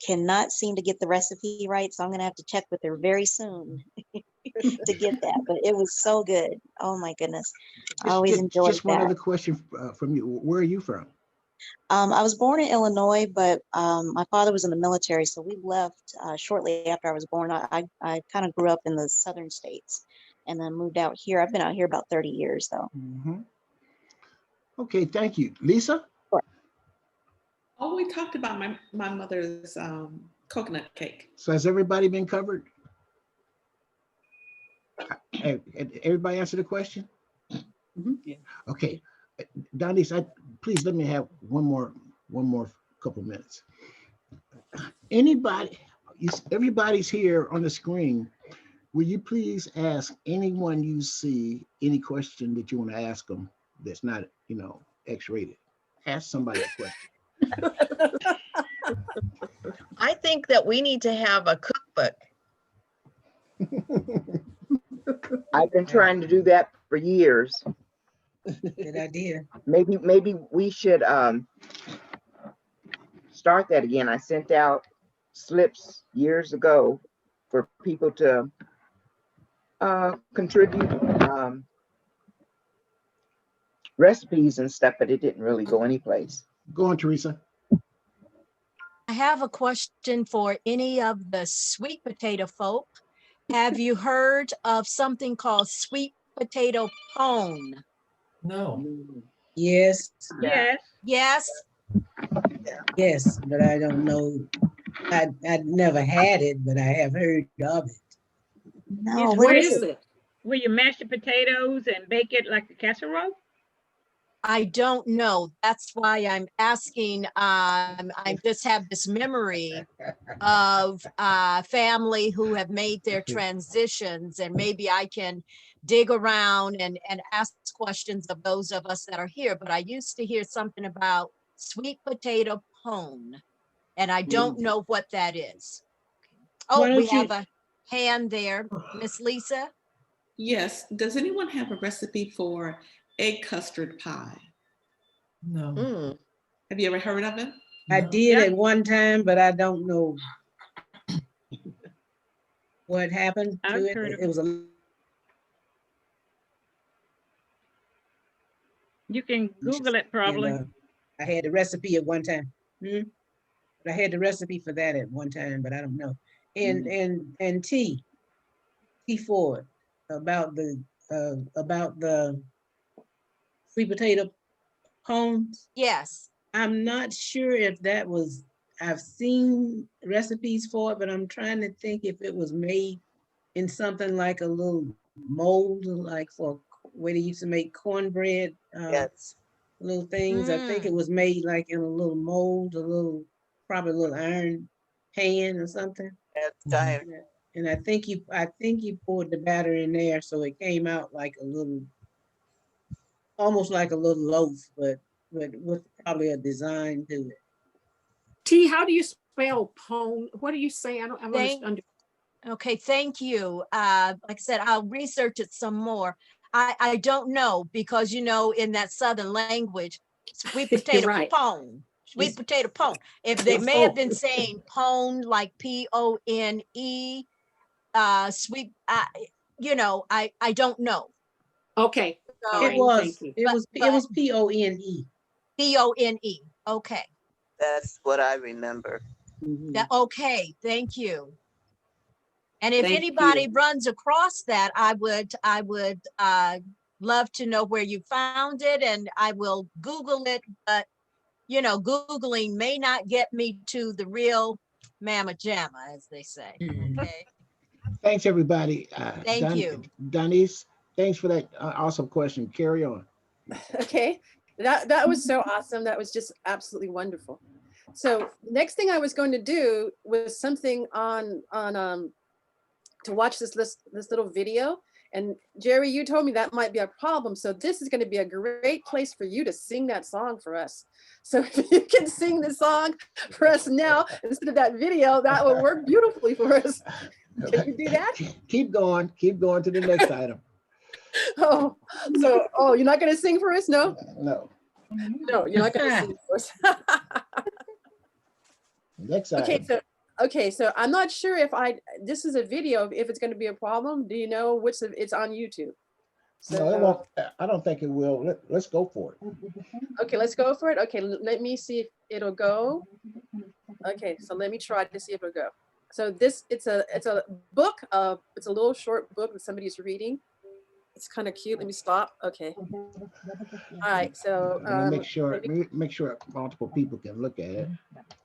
[SPEAKER 10] cannot seem to get the recipe right, so I'm gonna have to check with her very soon to get that. But it was so good. Oh my goodness, I always enjoyed
[SPEAKER 1] Just one
[SPEAKER 10] that.
[SPEAKER 1] other question from you. Where are you from?
[SPEAKER 10] I was born in Illinois, but my father was in the military, so we left shortly after I was born. I kind of grew up in the southern states and then moved out here. I've been out here about 30 years, though.
[SPEAKER 1] Mm-hmm. Okay, thank you. Lisa?
[SPEAKER 10] Sure.
[SPEAKER 15] Oh, we talked about my mother's coconut cake.
[SPEAKER 1] So has everybody been covered? Everybody answer the question?
[SPEAKER 12] Mm-hmm. Yeah.
[SPEAKER 1] Okay. Donise, please let me have one more couple minutes. Everybody's here on the screen will you please ask anyone you see any question that you want to ask them that's not, X-rated? Ask somebody a question.
[SPEAKER 2] I think that we need to have a cookbook.
[SPEAKER 11] I've been trying to do that for years.
[SPEAKER 9] Good idea.
[SPEAKER 11] Maybe we should start that again. I sent out slips years ago for people to contribute recipes and stuff, but it didn't really go anyplace.
[SPEAKER 1] Go on, Teresa.
[SPEAKER 14] I have a question for any of the sweet potato folk. Have you heard of something called sweet potato pone?
[SPEAKER 8] No.
[SPEAKER 9] Yes,
[SPEAKER 4] Yes.
[SPEAKER 14] Yes?
[SPEAKER 9] yes, but I don't know. I'd never had it, but I have heard of it.
[SPEAKER 10] No,
[SPEAKER 4] It's
[SPEAKER 10] what
[SPEAKER 4] where
[SPEAKER 10] is
[SPEAKER 4] you-
[SPEAKER 10] it?
[SPEAKER 4] Where you mash the potatoes and bake it like a casserole?
[SPEAKER 14] I don't know. That's why I'm asking. I just have this memory of family who have made their transitions, and maybe I can dig around and ask questions of those of us that are here. But I used to hear something about sweet potato pone, and I don't know what that is.
[SPEAKER 9] Why
[SPEAKER 14] Oh, we
[SPEAKER 9] don't you-
[SPEAKER 14] have a hand there, Miss Lisa.
[SPEAKER 15] Yes. Does anyone have a recipe for egg custard pie?
[SPEAKER 8] No.
[SPEAKER 2] Mm.
[SPEAKER 15] Have you ever heard of it?
[SPEAKER 9] I
[SPEAKER 8] No.
[SPEAKER 9] did at one time, but I don't know what happened to
[SPEAKER 4] I've
[SPEAKER 9] it.
[SPEAKER 4] heard of
[SPEAKER 9] It was a
[SPEAKER 4] You can Google it probably.
[SPEAKER 9] and, I had the recipe at one time. I had the recipe for that at one time, but I don't know. And T Ford about the sweet potato pones.
[SPEAKER 14] Yes.
[SPEAKER 9] I'm not sure if that was, I've seen recipes for it, but I'm trying to think if it was made in something like a little mold, like for where they used to make cornbread.
[SPEAKER 3] Yes.
[SPEAKER 9] Little things. I think it was made like in a little mold, probably a little iron pan or something.
[SPEAKER 3] That's
[SPEAKER 9] And I think you poured the batter in there, so it came out like a little, almost like a little loaf, but with probably a design to it.
[SPEAKER 6] T, how do you spell pone? What do you say? I don't
[SPEAKER 14] Thank-
[SPEAKER 6] understand.
[SPEAKER 14] Okay, thank you. Like I said, I'll research it some more. I don't know because, in that Southern language, sweet potato
[SPEAKER 6] right.
[SPEAKER 14] pone, sweet
[SPEAKER 6] It's-
[SPEAKER 14] potato pone. If they
[SPEAKER 6] it's
[SPEAKER 14] may have
[SPEAKER 6] pone.
[SPEAKER 14] been saying pone like Pone, sweet, I don't know.
[SPEAKER 6] Okay.
[SPEAKER 14] So-
[SPEAKER 9] It was,
[SPEAKER 6] Thank you.
[SPEAKER 9] it was PONE.
[SPEAKER 14] Pone, okay.
[SPEAKER 3] That's what I remember.
[SPEAKER 14] Okay, thank you. And if
[SPEAKER 6] Thank
[SPEAKER 14] anybody
[SPEAKER 6] you.
[SPEAKER 14] runs across that, I would love to know where you found it, and I will Google it, but Googling may not get me to the real mamma jamma, as they say. Okay.
[SPEAKER 1] Thanks, everybody.
[SPEAKER 14] Thank you.
[SPEAKER 1] Donise, thanks for that awesome question. Carry on.
[SPEAKER 12] Okay, that was so awesome. That was just absolutely wonderful. So next thing I was going to do was something on to watch this little video. And Jerry, you told me that might be a problem. So this is going to be a great place for you to sing that song for us. So if you can sing the song for us now instead of that video, that will work beautifully for us. Can you do that?
[SPEAKER 1] Keep going to the next item.
[SPEAKER 12] Oh, you're not going to sing for us? No?
[SPEAKER 1] No,
[SPEAKER 12] No, you're not going to sing for us.
[SPEAKER 1] next item.
[SPEAKER 12] Okay, so I'm not sure if this is a video, if it's going to be a problem. Do you know it's on YouTube?
[SPEAKER 1] No, it won't. I don't think it will. Let's go for it.
[SPEAKER 12] Okay, let's go for it. Okay, let me see if it'll go. Okay, so let me try to see if it'll go. So it's a book. It's a little short book that somebody's reading. It's kind of cute. Let me stop. Okay. All right. So
[SPEAKER 1] Let me make sure multiple people can look at it.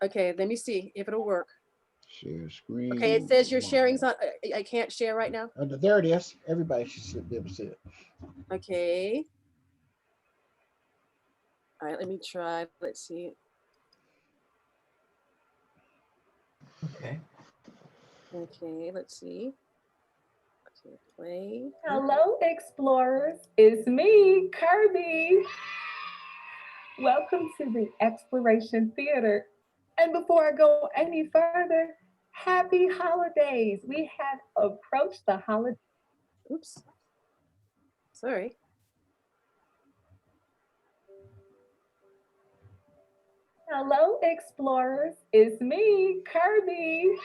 [SPEAKER 12] okay, let me see if it'll work.
[SPEAKER 1] Share screen.
[SPEAKER 12] Okay, it says your sharing's not. I can't share right now.
[SPEAKER 1] There it is. Everybody should be able to see it.
[SPEAKER 12] Okay. All right, let me try. Let's see.
[SPEAKER 8] Okay.
[SPEAKER 12] Okay, let's see.
[SPEAKER 7] Play.
[SPEAKER 18] Hello, explorers. It's me, Kirby. Welcome to the Exploration Theater. And before I go any further, happy holidays. We have approached the holiday.
[SPEAKER 7] Oops. Sorry.
[SPEAKER 18] Hello, explorers. It's me, Kirby.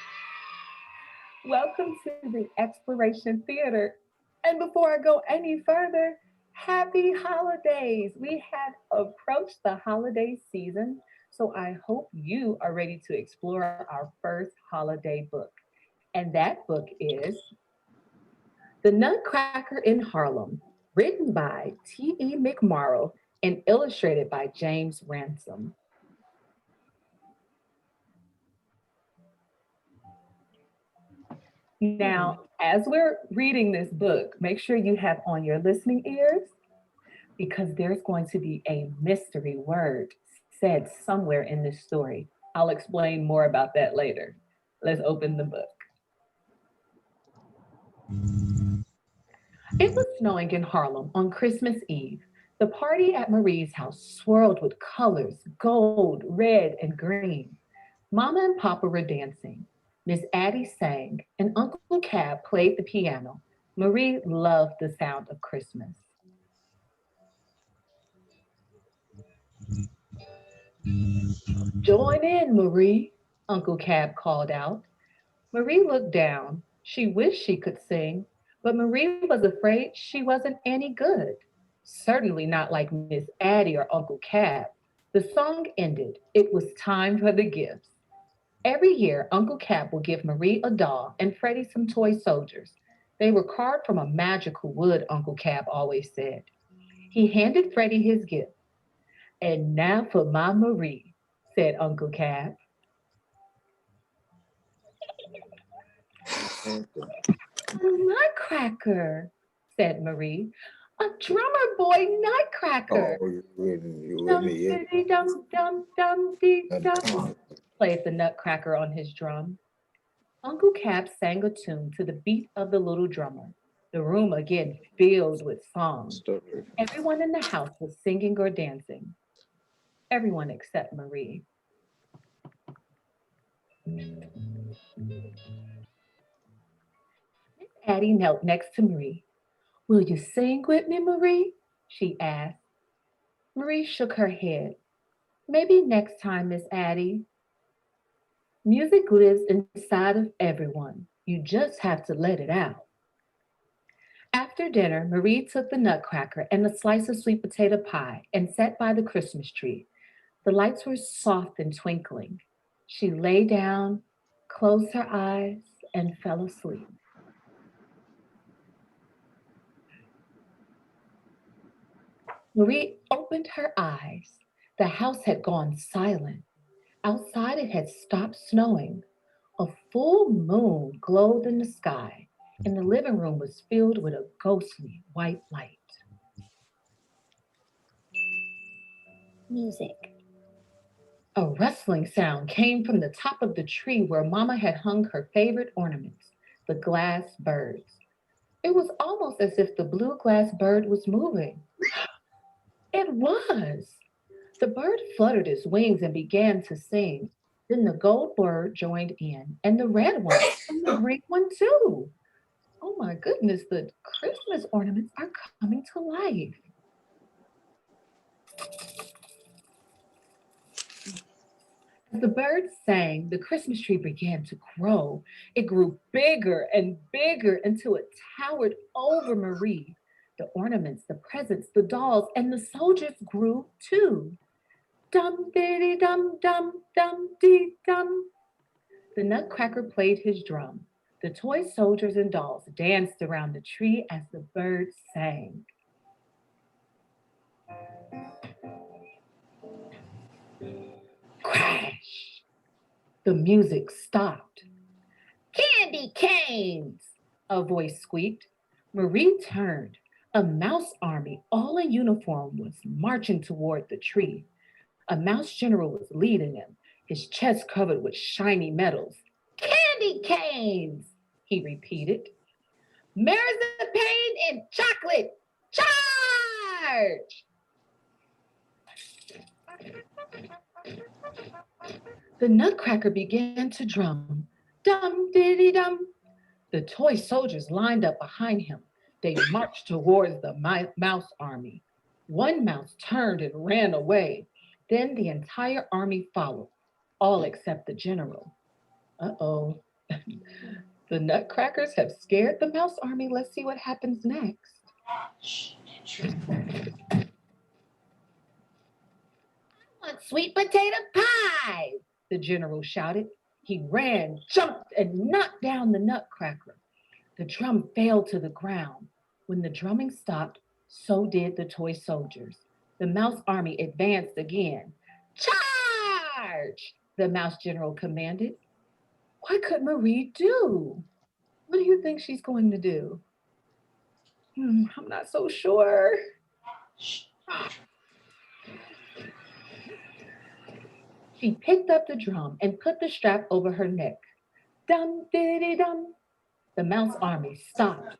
[SPEAKER 18] Welcome to the Exploration Theater. And before I go any further, happy holidays. We have approached the holiday season, so I hope you are ready to explore our first holiday book. And that book is The Nutcracker in Harlem, written by T.E. McMorrow and illustrated by James Ransom. Now, as we're reading this book, make sure you have on your listening ears because there's going to be a mystery word said somewhere in this story. I'll explain more about that later. Let's open the book. It was snowing in Harlem on Christmas Eve. The party at Marie's house swirled with colors, gold, red, and green. Mama and Papa were dancing. Miss Addie sang, and Uncle Cab played the piano. Marie loved the sound of Christmas. Join in, Marie, Uncle Cab called out. Marie looked down. She wished she could sing, but Marie was afraid she wasn't any good. Certainly not like Miss Addie or Uncle Cab. The song ended. It was time for the gifts. Every year, Uncle Cap will give Marie a doll and Freddie some toy soldiers. They were carved from a magical wood, Uncle Cap always said. He handed Freddie his gift. And now for my Marie, said Uncle Cap. A nutcracker, said Marie. A drummer boy nutcracker.
[SPEAKER 17] Oh, you
[SPEAKER 18] Dum
[SPEAKER 17] wouldn't,
[SPEAKER 18] diddy dum dum dum dee dum. Played the nutcracker on his drum. Uncle Cap sang a tune to the beat of the little drummer. The room again filled with songs. Everyone in the house was singing or dancing. Everyone except Marie. Miss Addie knelt next to Marie. Will you sing with me, Marie? She asked. Marie shook her head. Maybe next time, Miss Addie. Music lives inside of everyone. You just have to let it out. After dinner, Marie took the nutcracker and a slice of sweet potato pie and sat by the Christmas tree. The lights were soft and twinkling. She lay down, closed her eyes, and fell asleep. Marie opened her eyes. The house had gone silent. Outside it had stopped snowing. A full moon glowed in the sky, and the living room was filled with a ghostly white light. Music. A rustling sound came from the top of the tree where Mama had hung her favorite ornaments, the glass birds. It was almost as if the blue glass bird was moving. It was. The bird fluttered its wings and began to sing. Then the gold bird joined in, and the red one, and the green one too. Oh my goodness, the Christmas ornaments are coming to life. As the birds sang, the Christmas tree began to grow. It grew bigger and bigger until it towered over Marie. The ornaments, the presents, the dolls, and the soldiers grew too. Dum diddy dum dum dum dee dum. The nutcracker played his drum. The toy soldiers and dolls danced around the tree as the birds sang. Crash! The music stopped. Candy canes! A voice squeaked. Marie turned. A mouse army, all in uniform, was marching toward the tree. A mouse general was leading them, his chest covered with shiny medals. Candy canes, he repeated. Marzipan and chocolate, charge! The Nutcracker began to drum. Dum diddy dum. The toy soldiers lined up behind him. They marched towards the mouse army. One mouse turned and ran away. Then the entire army followed, all except the general. Uh-oh. The Nutcrackers have scared the mouse army. Let's see what happens next. I want sweet potato pie, the general shouted. He ran, jumped, and knocked down the Nutcracker. The drum fell to the ground. When the drumming stopped, so did the toy soldiers. The mouse army advanced again. Charge! The mouse general commanded. What could Marie do? What do you think she's going to do? I'm not so sure. She picked up the drum and put the strap over her neck. Dum diddy dum. The mouse army stopped,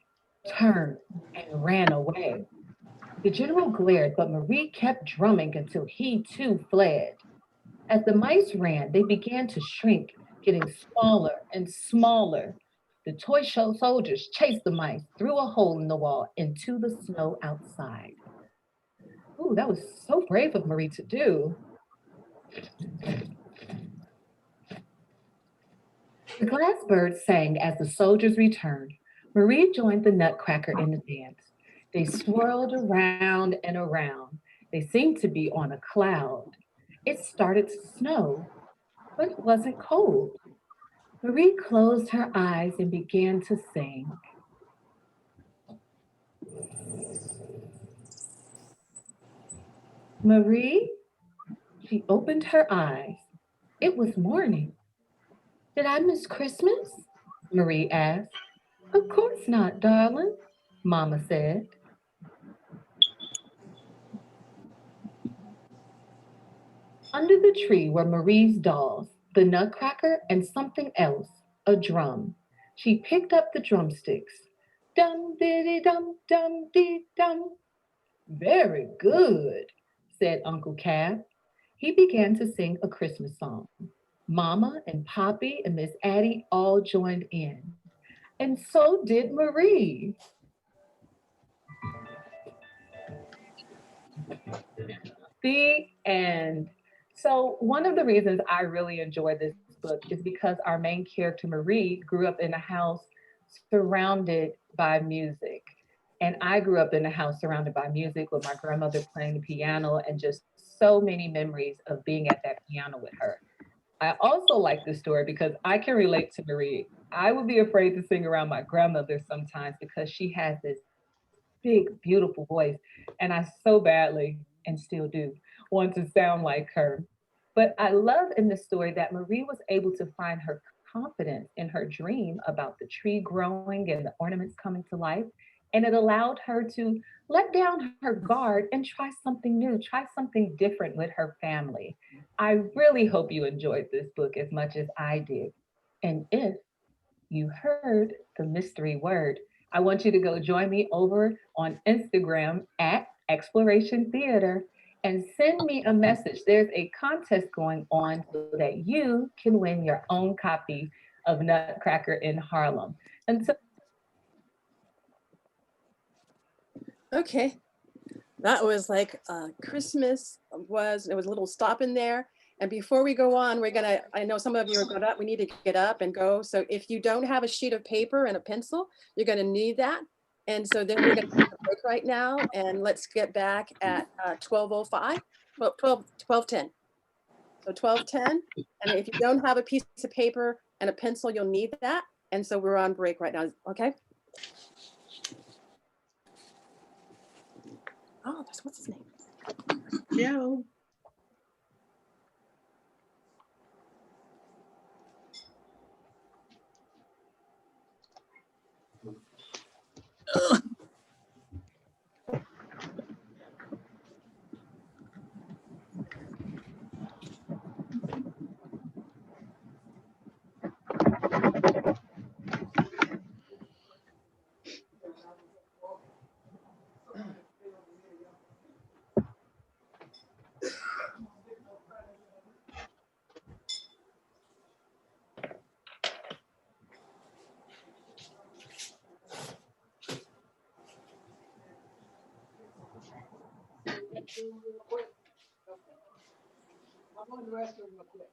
[SPEAKER 18] turned, and ran away. The general glared, but Marie kept drumming until he too fled. As the mice ran, they began to shrink, getting smaller and smaller. The toy show soldiers chased the mice through a hole in the wall into the snow outside. Ooh, that was so brave of Marie to do. The glass birds sang as the soldiers returned. Marie joined the Nutcracker in the dance. They swirled around and around. They seemed to be on a cloud. It started to snow, but it wasn't cold. Marie closed her eyes and began to sing. Marie, she opened her eyes. It was morning. Did I miss Christmas? Marie asked. Of course not, darling, Mama said. Under the tree were Marie's dolls, the Nutcracker and something else, a drum. She picked up the drumsticks. Dum diddy dum dum dee dum. Very good, said Uncle Cab. He began to sing a Christmas song. Mama and Poppy and Miss Addie all joined in. And so did Marie. The end. So one of the reasons I really enjoy this book is because our main character, Marie, grew up in a house surrounded by music. And I grew up in a house surrounded by music with my grandmother playing the piano and just so many memories of being at that piano with her. I also like this story because I can relate to Marie. I would be afraid to sing around my grandmother sometimes because she has this big, beautiful voice. And I so badly, and still do, want to sound like her. But I love in this story that Marie was able to find her confidence in her dream about the tree growing and the ornaments coming to life. And it allowed her to let down her guard and try something new, try something different with her family. I really hope you enjoyed this book as much as I did. And if you heard the mystery word, I want you to go join me over on Instagram at Exploration Theater and send me a message. There's a contest going on so that you can win your own copy of Nutcracker in Harlem. And so
[SPEAKER 12] Okay, that was like Christmas there was a little stop in there. And before we go on, I know some of you are got up, we need to get up and go. So if you don't have a sheet of paper and a pencil, you're gonna need that. And so then we're gonna take a break right now and let's get back at 12:05, 12:10. So 12:10, and if you don't have a piece of paper and a pencil, you'll need that. And so we're on break right now, okay? Oh, that's what's his name?
[SPEAKER 5] Joe.
[SPEAKER 1] I'm on the restroom real quick.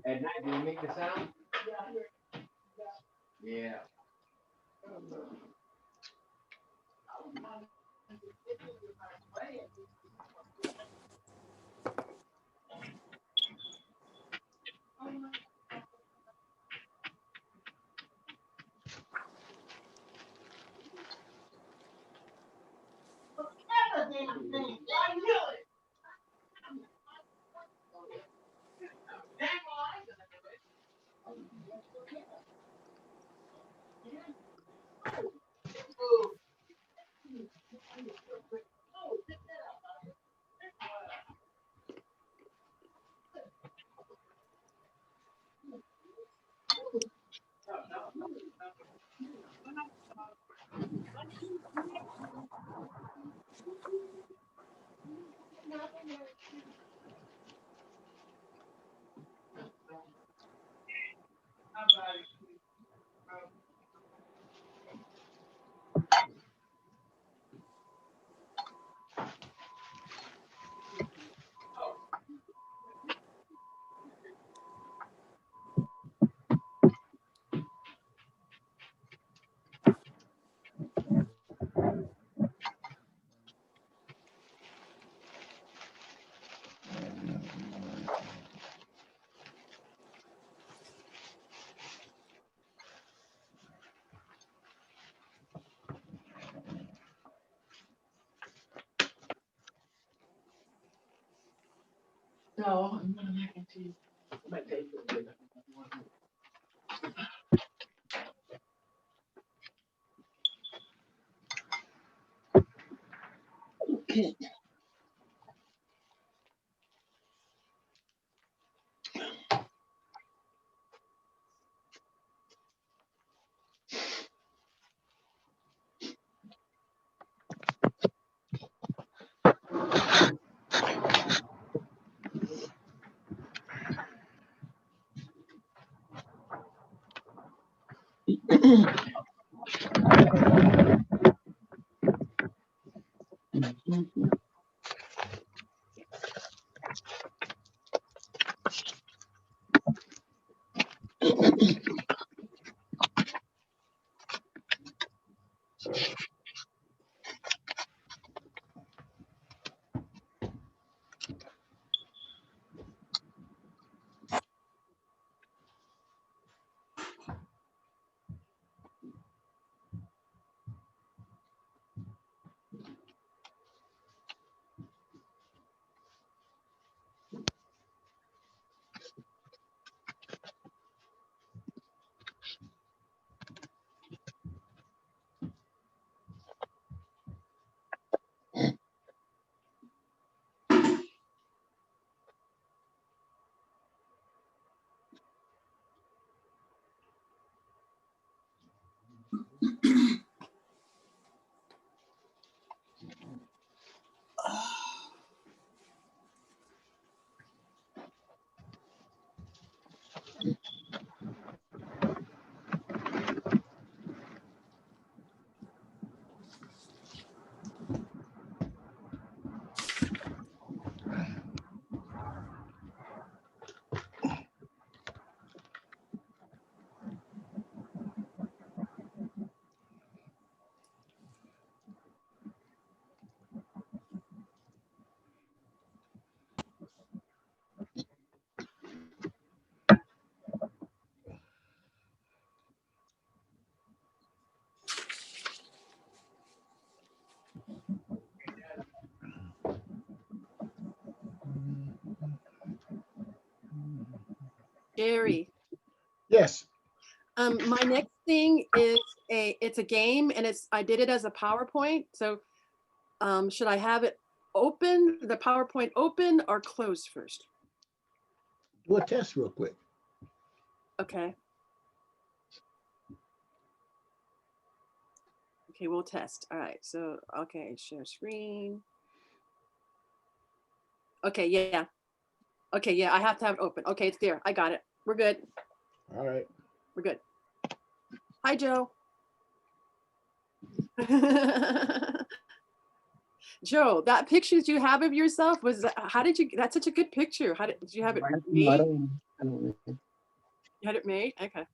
[SPEAKER 19] At night, do you make the sound? Yeah.
[SPEAKER 1] No, I'm not mac and cheese. I might take it with it. Okay.
[SPEAKER 12] Jerry,
[SPEAKER 1] Yes.
[SPEAKER 12] my next thing is it's a game, and I did it as a PowerPoint. So should I have it open, the PowerPoint open or closed first?
[SPEAKER 1] Do a test real quick.
[SPEAKER 12] Okay. Okay, we'll test. All right. So, okay, share screen. Okay, yeah. Okay, yeah, I have to have it open. Okay, it's there. I got it. We're good.
[SPEAKER 1] All right.
[SPEAKER 12] We're good. Hi, Joe. Joe, that picture you have of yourself how did you, that's such a good picture. How did you have it made?
[SPEAKER 11] I don't know.
[SPEAKER 12] You had it made? Okay.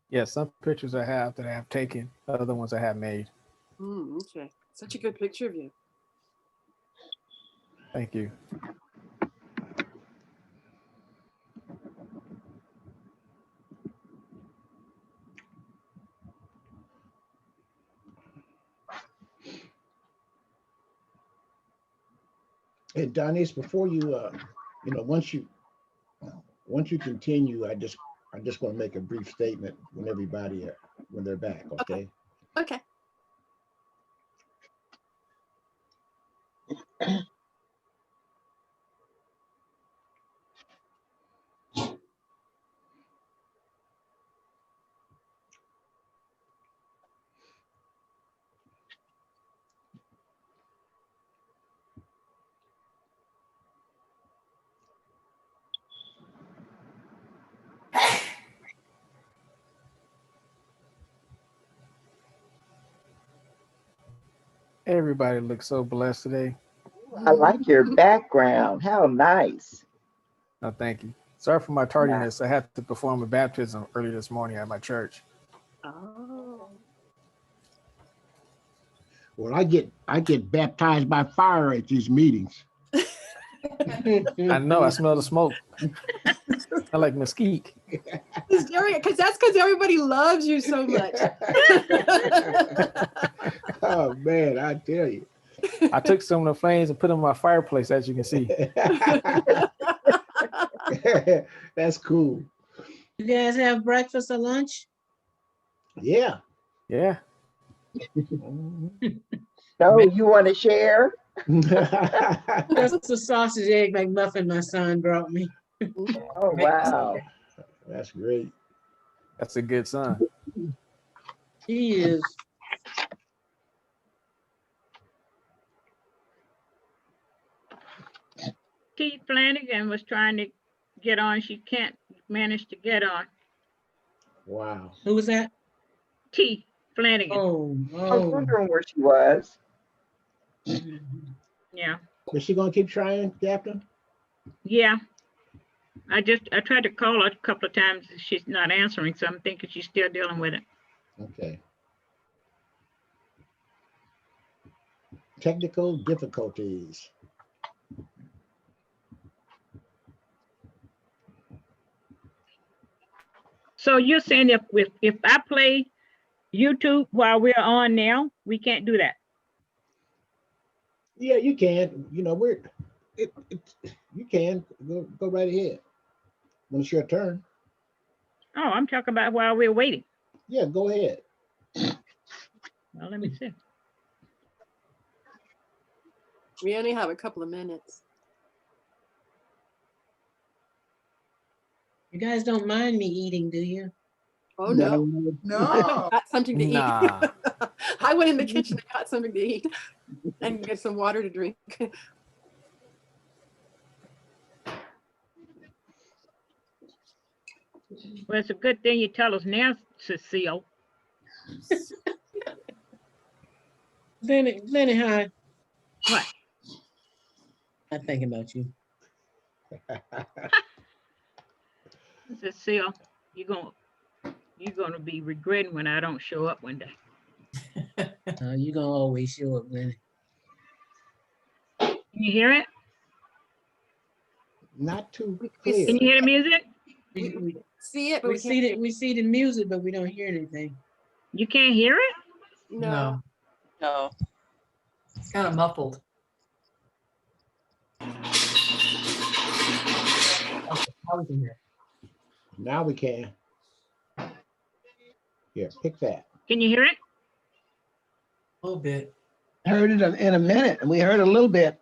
[SPEAKER 20] Yeah, some pictures I have that I have taken, other ones I have made.
[SPEAKER 12] Okay. Such a good picture of you.
[SPEAKER 20] Thank you.
[SPEAKER 1] Hey, Donise, before you, once you continue, I just want to make a brief statement when when they're back. Okay.
[SPEAKER 12] Okay.
[SPEAKER 20] Everybody looks so blessed today.
[SPEAKER 11] I like your background. How nice.
[SPEAKER 20] Oh, thank you. Sorry for my tardiness. I had to perform a baptism early this morning at my church.
[SPEAKER 12] Oh.
[SPEAKER 1] Well, I get baptized by fire at these meetings.
[SPEAKER 20] I know. I smell the smoke. I like mesquite.
[SPEAKER 12] Because everybody loves you so much.
[SPEAKER 1] Oh man, I tell you.
[SPEAKER 20] I took some of the flames and put them in my fireplace, as you can see.
[SPEAKER 1] That's cool.
[SPEAKER 9] You guys have breakfast or lunch?
[SPEAKER 1] Yeah.
[SPEAKER 20] Yeah.
[SPEAKER 11] So you want to share?
[SPEAKER 9] That's a sausage egg McMuffin my son brought me.
[SPEAKER 11] Oh, wow.
[SPEAKER 1] That's great.
[SPEAKER 20] That's a good son.
[SPEAKER 9] He is.
[SPEAKER 4] T. Flanagan was trying to get on. She can't manage to get on.
[SPEAKER 1] Wow.
[SPEAKER 9] Who was that?
[SPEAKER 4] T. Flanagan.
[SPEAKER 11] I was wondering where she was.
[SPEAKER 4] Yeah.
[SPEAKER 1] Is she gonna keep trying, Captain?
[SPEAKER 4] Yeah. I tried to call her a couple of times. She's not answering, so I'm thinking she's still dealing with it.
[SPEAKER 1] Okay. Technical difficulties.
[SPEAKER 4] So you're saying if I play YouTube while we're on now, we can't do that?
[SPEAKER 1] Yeah, you can. You know, you can go right ahead when it's your turn.
[SPEAKER 4] Oh, I'm talking about while we're waiting.
[SPEAKER 1] Yeah, go ahead.
[SPEAKER 4] Well, let me see.
[SPEAKER 12] We only have a couple of minutes.
[SPEAKER 9] You guys don't mind me eating, do you?
[SPEAKER 12] Oh, no.
[SPEAKER 5] No.
[SPEAKER 12] Got something to
[SPEAKER 20] Nah.
[SPEAKER 12] eat. I went in the kitchen and got something to eat and get some water to drink.
[SPEAKER 4] Well, it's a good thing you tell us now, Cecile.
[SPEAKER 9] Glennie, hi.
[SPEAKER 4] What?
[SPEAKER 9] I'm thinking about you.
[SPEAKER 4] Cecile, you're gonna be regretting when I don't show up one day.
[SPEAKER 9] You're gonna always show up, Glennie.
[SPEAKER 4] Can you hear it?
[SPEAKER 1] Not too
[SPEAKER 4] clear. Can you hear the music?
[SPEAKER 9] We
[SPEAKER 12] see it, but
[SPEAKER 9] we see the music, but we don't hear anything.
[SPEAKER 4] You can't hear it?
[SPEAKER 12] No.
[SPEAKER 8] No. It's kind of muffled. Now we can hear.
[SPEAKER 1] Now we can. Here, pick that.
[SPEAKER 4] Can you hear it?
[SPEAKER 8] A little bit.
[SPEAKER 16] Heard it in a minute, and we heard a little bit.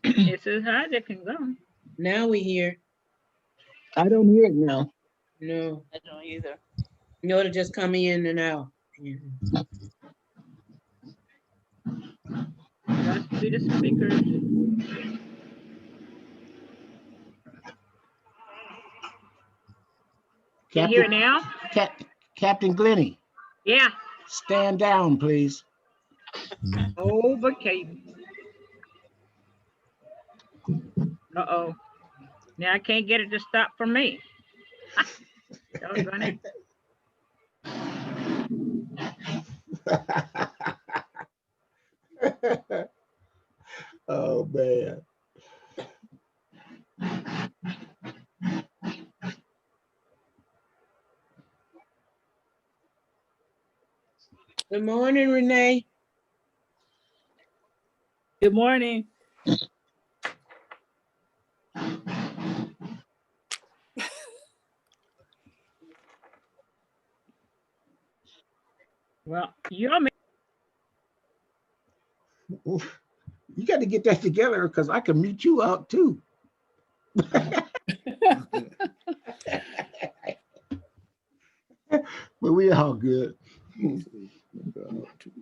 [SPEAKER 4] It's as high as it can go.
[SPEAKER 9] Now we hear.
[SPEAKER 16] I don't hear it now.
[SPEAKER 9] No,
[SPEAKER 3] I don't either.
[SPEAKER 9] no, to just come in and out.
[SPEAKER 4] Must be the speakers. Can you hear it now?
[SPEAKER 1] Captain Glennie,
[SPEAKER 4] Yeah.
[SPEAKER 1] stand down, please.
[SPEAKER 4] Okay. Uh-oh. Now I can't get it to stop for me. Doggone it.
[SPEAKER 1] Oh, man.
[SPEAKER 9] Good morning, Renee.
[SPEAKER 4] Good morning. Well, you're
[SPEAKER 1] Oof. You got to get that together because I can meet you out too. But we all good.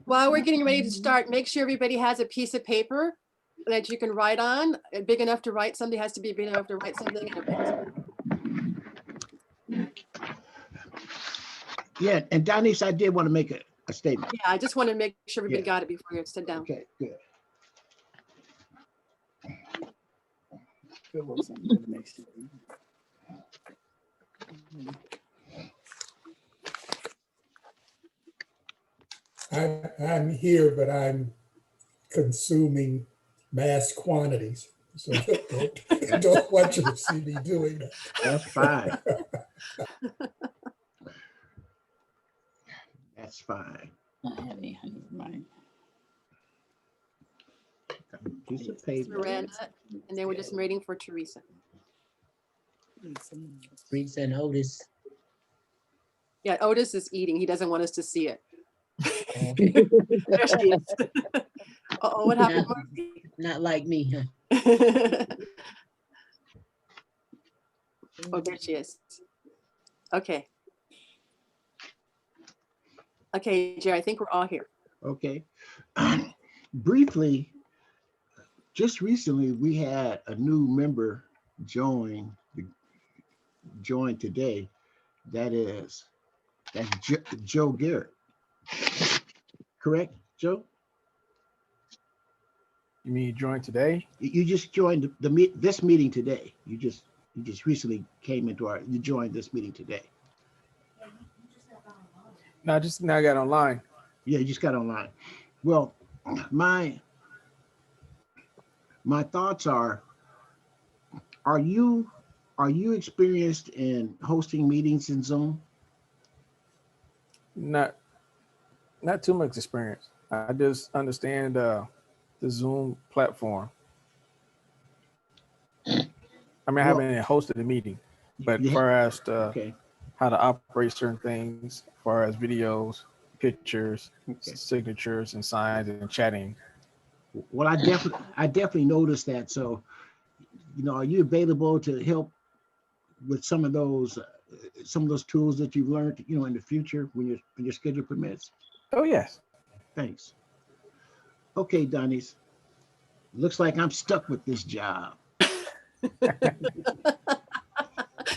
[SPEAKER 12] While we're getting ready to start, make sure everybody has a piece of paper that you can write on. Big enough to write something, has to be big enough to write something.
[SPEAKER 1] Yeah, and Donise, I did want to make a statement.
[SPEAKER 12] Yeah, I just want to make sure everybody got it before you sit down.
[SPEAKER 1] Okay, good.
[SPEAKER 13] I'm here, but I'm consuming mass quantities. So don't want you to see me doing that.
[SPEAKER 1] That's fine. That's fine.
[SPEAKER 3] Never mind.
[SPEAKER 1] Piece of paper.
[SPEAKER 12] Miranda, and then we're just waiting for Teresa.
[SPEAKER 9] Teresa and Otis.
[SPEAKER 12] Yeah, Otis is eating. He doesn't want us to see it.
[SPEAKER 9] Oh.
[SPEAKER 12] There she is. Uh-oh, what happened, Marti?
[SPEAKER 9] Not like me, huh?
[SPEAKER 12] Oh, there she is. Okay. Okay, Jerry, I think we're all here.
[SPEAKER 1] Okay. Briefly, just recently, we had a new member join today. That's Joe Garrett. Correct, Joe?
[SPEAKER 20] You mean you joined today?
[SPEAKER 1] You just joined this meeting today. You just recently came you joined this meeting today.
[SPEAKER 20] No, I just now got online.
[SPEAKER 1] Yeah, you just got online. Well, my thoughts are you experienced in hosting meetings in Zoom?
[SPEAKER 20] Not too much experience. I just understand the Zoom platform. I mean, I haven't hosted a meeting, but as far as how to operate certain things, as far as videos, pictures, signatures, and signs, and chatting.
[SPEAKER 1] Well, I definitely noticed that. So, are you available to help with some of those tools that you've learned, in the future when your schedule permits?
[SPEAKER 20] Oh, yes.
[SPEAKER 1] Thanks. Okay, Donise. Looks like I'm stuck with this job.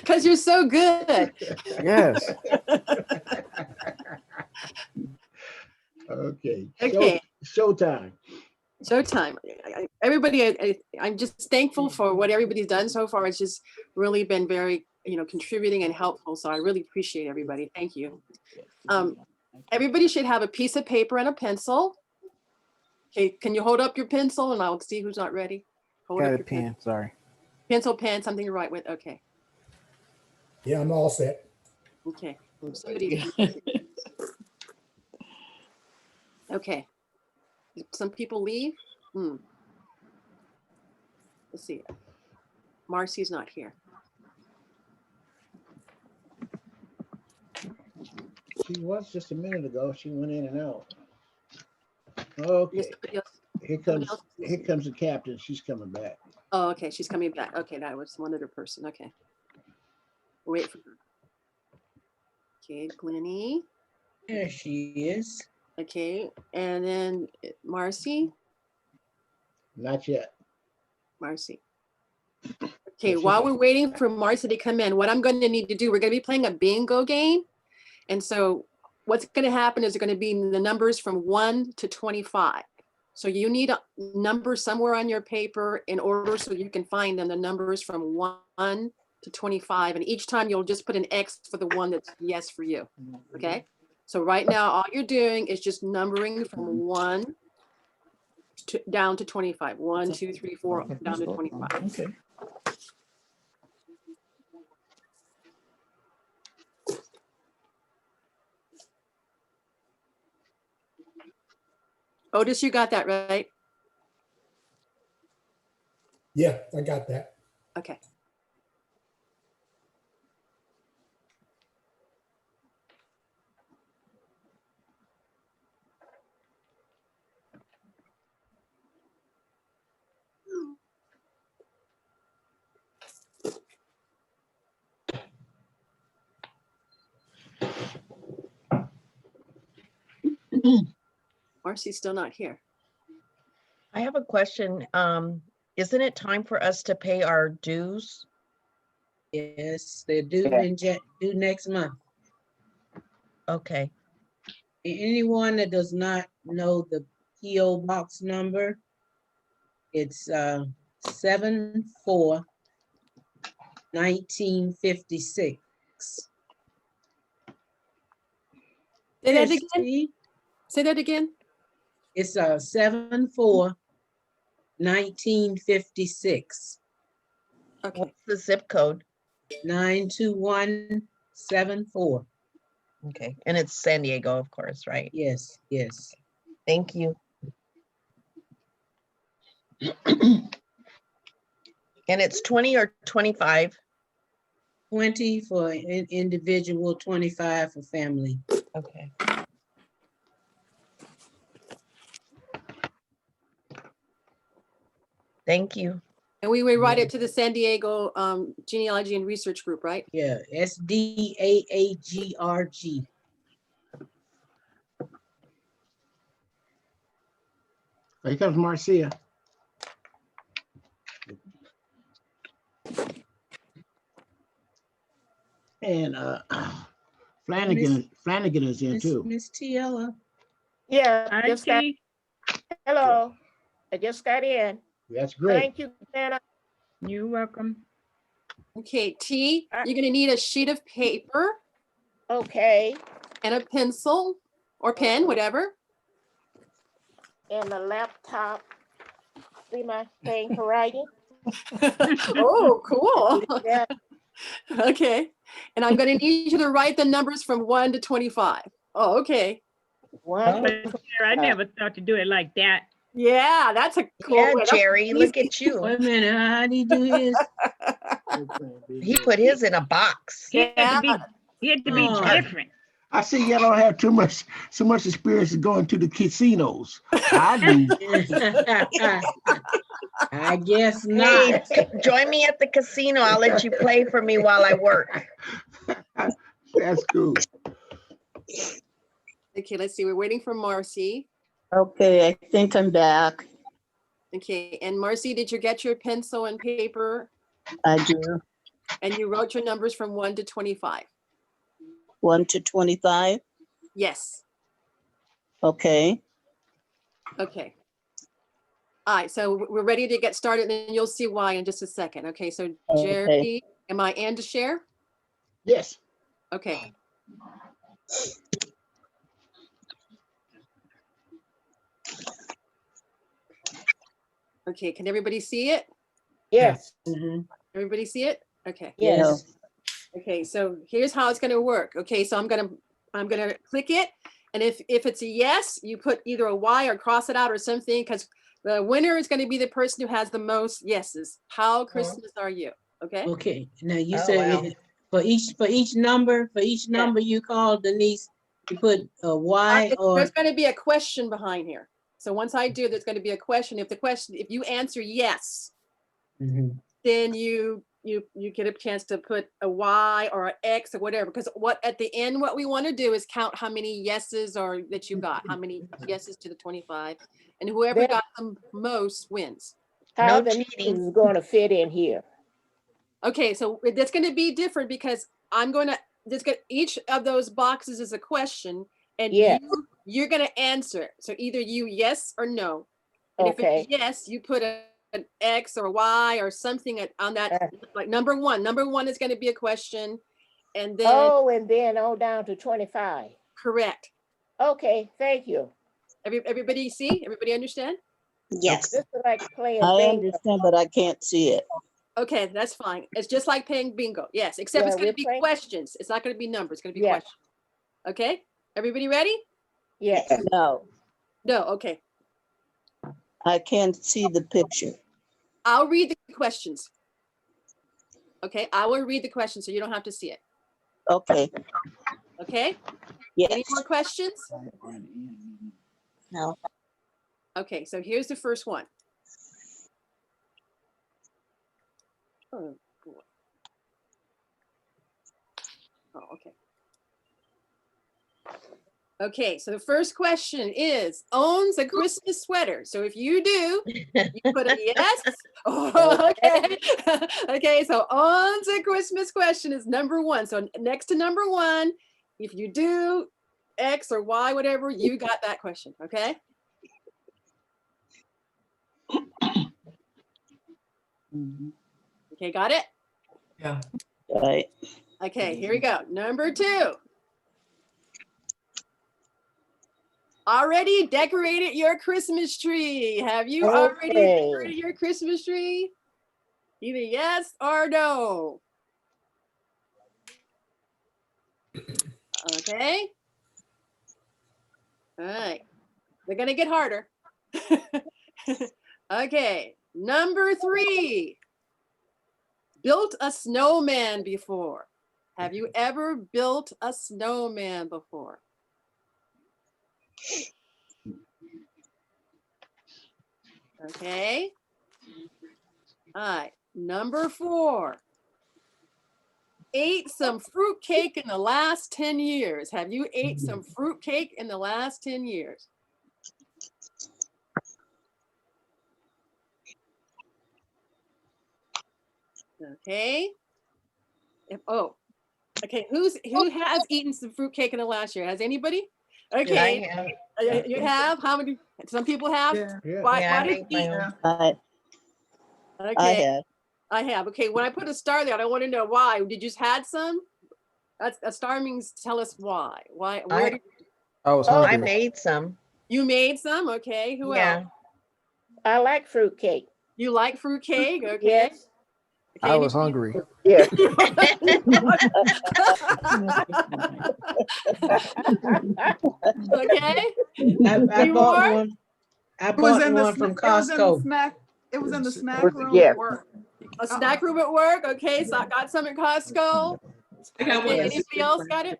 [SPEAKER 12] Because you're so good.
[SPEAKER 20] Yes.
[SPEAKER 1] Okay.
[SPEAKER 12] Okay.
[SPEAKER 1] Showtime.
[SPEAKER 12] Showtime. Everybody, I'm just thankful for what everybody's done so far. It's just really been very, contributing and helpful. So I really appreciate everybody. Thank you. Everybody should have a piece of paper and a pencil. Okay, can you hold up your pencil and I'll see who's not ready? Hold
[SPEAKER 20] Got
[SPEAKER 12] up
[SPEAKER 20] a
[SPEAKER 12] your
[SPEAKER 20] pen, sorry.
[SPEAKER 12] Pencil, pen, something to write with. Okay.
[SPEAKER 13] Yeah, I'm all set.
[SPEAKER 12] Okay. Okay. Some people leave. Let's see. Marcy's not here.
[SPEAKER 1] She was just a minute ago. She went in and out. Okay. Here comes the captain. She's coming back.
[SPEAKER 12] Oh, okay. She's coming back. Okay, that was one other person. Okay. Wait for her. Okay, Glennie.
[SPEAKER 9] There she is.
[SPEAKER 12] Okay, and then Marcy.
[SPEAKER 1] Not yet.
[SPEAKER 12] Marcy. Okay, while we're waiting for Marcy to come in, what I'm going to need to do, we're going to be playing a bingo game. And so what's going to happen is going to be the numbers from 1 to 25. So you need a number somewhere on your paper in order so you can find them, the numbers from 1 to 25. And each time you'll just put an X for the one that's yes for you. Okay. So right now, all you're doing is just numbering from 1 to, down to 25. 1, 2, 3, 4, down to 25.
[SPEAKER 1] Okay.
[SPEAKER 12] Otis, you got that right?
[SPEAKER 13] Yeah, I got that.
[SPEAKER 12] Okay. Marcy's still not here.
[SPEAKER 2] I have a question. Isn't it time for us to pay our dues?
[SPEAKER 9] Yes, they're due next month.
[SPEAKER 2] Okay.
[SPEAKER 9] Anyone that does not know the PO box number, it's 74-1956.
[SPEAKER 12] Say that again. Say that again.
[SPEAKER 9] It's 74-1956.
[SPEAKER 12] Okay.
[SPEAKER 2] What's the zip code?
[SPEAKER 9] 92174.
[SPEAKER 2] Okay. And it's San Diego, of course, right?
[SPEAKER 9] Yes, yes.
[SPEAKER 2] Thank you. And it's 20 or 25?
[SPEAKER 9] 20 for individual, 25 for family.
[SPEAKER 2] Okay. Thank you.
[SPEAKER 12] And we will write it to the San Diego Genealogy and Research Group, right?
[SPEAKER 9] Yeah, SDAAGRG.
[SPEAKER 1] Here comes Marcia. And Flanagan is in too.
[SPEAKER 9] Miss Tiella.
[SPEAKER 21] Yeah,
[SPEAKER 9] Hi,
[SPEAKER 21] just got,
[SPEAKER 9] T.
[SPEAKER 21] hello. I just got in.
[SPEAKER 1] That's great.
[SPEAKER 21] Thank you, Anna.
[SPEAKER 4] You're welcome.
[SPEAKER 12] Okay, T, you're gonna need a sheet of paper.
[SPEAKER 21] Okay.
[SPEAKER 12] And a pencil or pen, whatever.
[SPEAKER 21] And a laptop. See my thing for writing?
[SPEAKER 12] Oh, cool.
[SPEAKER 21] Yeah.
[SPEAKER 12] Okay. And I'm gonna need you to write the numbers from 1 to 25. Oh, okay.
[SPEAKER 4] I never thought to do it like that.
[SPEAKER 12] Yeah, that's a cool
[SPEAKER 2] Yeah,
[SPEAKER 12] way.
[SPEAKER 2] Jerry, look at you.
[SPEAKER 9] Wait a minute, how did he do his?
[SPEAKER 2] He put his in a box.
[SPEAKER 4] He had to be different.
[SPEAKER 1] I see y'all don't have so much experience going to the casinos. I do.
[SPEAKER 9] I guess not.
[SPEAKER 2] Hey, join me at the casino. I'll let you play for me while I work.
[SPEAKER 1] That's cool.
[SPEAKER 12] Okay, let's see. We're waiting for Marcy.
[SPEAKER 3] Okay, I think I'm back.
[SPEAKER 12] Okay, and Marcy, did you get your pencil and paper?
[SPEAKER 3] I do.
[SPEAKER 12] And you wrote your numbers from 1 to 25?
[SPEAKER 3] 1 to 25?
[SPEAKER 12] Yes.
[SPEAKER 3] Okay.
[SPEAKER 12] Okay. All right, so we're ready to get started and you'll see why in just a second. Okay, so Jerry,
[SPEAKER 3] Okay.
[SPEAKER 12] am I in to share?
[SPEAKER 1] Yes.
[SPEAKER 12] Okay. Okay, can everybody see it?
[SPEAKER 21] Yes.
[SPEAKER 12] Everybody see it? Okay.
[SPEAKER 21] Yes.
[SPEAKER 12] Okay, so here's how it's gonna work. Okay, so I'm gonna click it, and if it's a yes, you put either a Y or cross it out or something, because The winner is going to be the person who has the most yeses. How Christmas are you? Okay.
[SPEAKER 9] Okay, now you
[SPEAKER 2] Oh,
[SPEAKER 9] said
[SPEAKER 2] wow.
[SPEAKER 9] for each number you call, Denise, you put a Y or
[SPEAKER 12] There's going to be a question behind here. So once I do, there's going to be a question. If you answer yes, then you get a chance to put a Y or an X or whatever. Because at the end, what we want to do is count how many yeses or that you got, how many yeses to the 25, and whoever got the most wins.
[SPEAKER 21] How the cheating is going to fit in here?
[SPEAKER 12] Okay, so that's going to be different because each of those boxes is a question, and you're going to answer it. So either you yes or no. And if it's yes, you put an X or a Y or something on that, like number one. Number one is going to be a question, and then
[SPEAKER 21] and then on down to 25.
[SPEAKER 12] Correct.
[SPEAKER 21] Okay, thank you.
[SPEAKER 12] Everybody see? Everybody understand?
[SPEAKER 3] Yes.
[SPEAKER 21] This is like playing
[SPEAKER 3] I
[SPEAKER 21] bingo.
[SPEAKER 3] understand, but I can't see it.
[SPEAKER 12] Okay, that's fine. It's just like playing bingo. Yes, except it's going to be questions. It's not going to be numbers. It's going to be questions. Okay, everybody ready?
[SPEAKER 21] Yes.
[SPEAKER 3] No,
[SPEAKER 12] No. Okay.
[SPEAKER 3] I can't see the picture.
[SPEAKER 12] I'll read the questions. Okay, I will read the questions so you don't have to see it.
[SPEAKER 3] Okay.
[SPEAKER 12] Okay?
[SPEAKER 3] Yes.
[SPEAKER 12] Any more questions?
[SPEAKER 3] No.
[SPEAKER 12] Okay, so here's the first one. Oh, boy. Oh, okay. Okay, so the first question is, owns a Christmas sweater? So if you do, you put a yes. Oh, okay. Okay, so owns a Christmas question is number one. So next to number one, if you do X or Y, whatever, you got that question, okay? Okay, got it?
[SPEAKER 8] Yeah.
[SPEAKER 3] Right.
[SPEAKER 12] Okay, here we go. Number two. Already decorated your Christmas tree. Have you already decorated your Christmas tree? Either yes or no. Okay. All right. They're going to get harder. Okay. Number three. Built a snowman before. Have you ever built a snowman before? Okay. All right. Number four. Ate some fruit cake in the last 10 years. Have you ate some fruit cake in the last 10 years? Okay. Okay. Who has eaten some fruit cake in the last year? Has anybody? Okay.
[SPEAKER 2] I have.
[SPEAKER 12] You have? How many? Some people have.
[SPEAKER 2] Yeah.
[SPEAKER 12] Why
[SPEAKER 2] I
[SPEAKER 12] did
[SPEAKER 2] make
[SPEAKER 12] you
[SPEAKER 2] my
[SPEAKER 12] eat?
[SPEAKER 2] own.
[SPEAKER 12] Okay.
[SPEAKER 3] I have.
[SPEAKER 12] I have. Okay. When I put a star there, I want to know why. Did you just had some? That's a star means tell us why. Why? Where did
[SPEAKER 20] I was
[SPEAKER 2] I
[SPEAKER 20] hungry.
[SPEAKER 2] made some.
[SPEAKER 12] you made some? Okay. Who else?
[SPEAKER 21] I like fruit cake.
[SPEAKER 12] You like fruit cake? Okay.
[SPEAKER 21] Yes.
[SPEAKER 20] I was hungry.
[SPEAKER 11] Yeah.
[SPEAKER 12] Okay.
[SPEAKER 9] I
[SPEAKER 12] You
[SPEAKER 9] bought
[SPEAKER 12] more?
[SPEAKER 9] one. I
[SPEAKER 5] It was
[SPEAKER 9] bought
[SPEAKER 5] in the
[SPEAKER 9] one from
[SPEAKER 5] it was in the
[SPEAKER 9] Costco.
[SPEAKER 5] snack. It was in the snack
[SPEAKER 11] Was it-
[SPEAKER 5] room
[SPEAKER 11] yeah.
[SPEAKER 5] at work.
[SPEAKER 12] A snack room at work. Okay. So I got some at Costco.
[SPEAKER 15] I got one
[SPEAKER 12] Okay.
[SPEAKER 15] that's
[SPEAKER 12] Anybody else got it?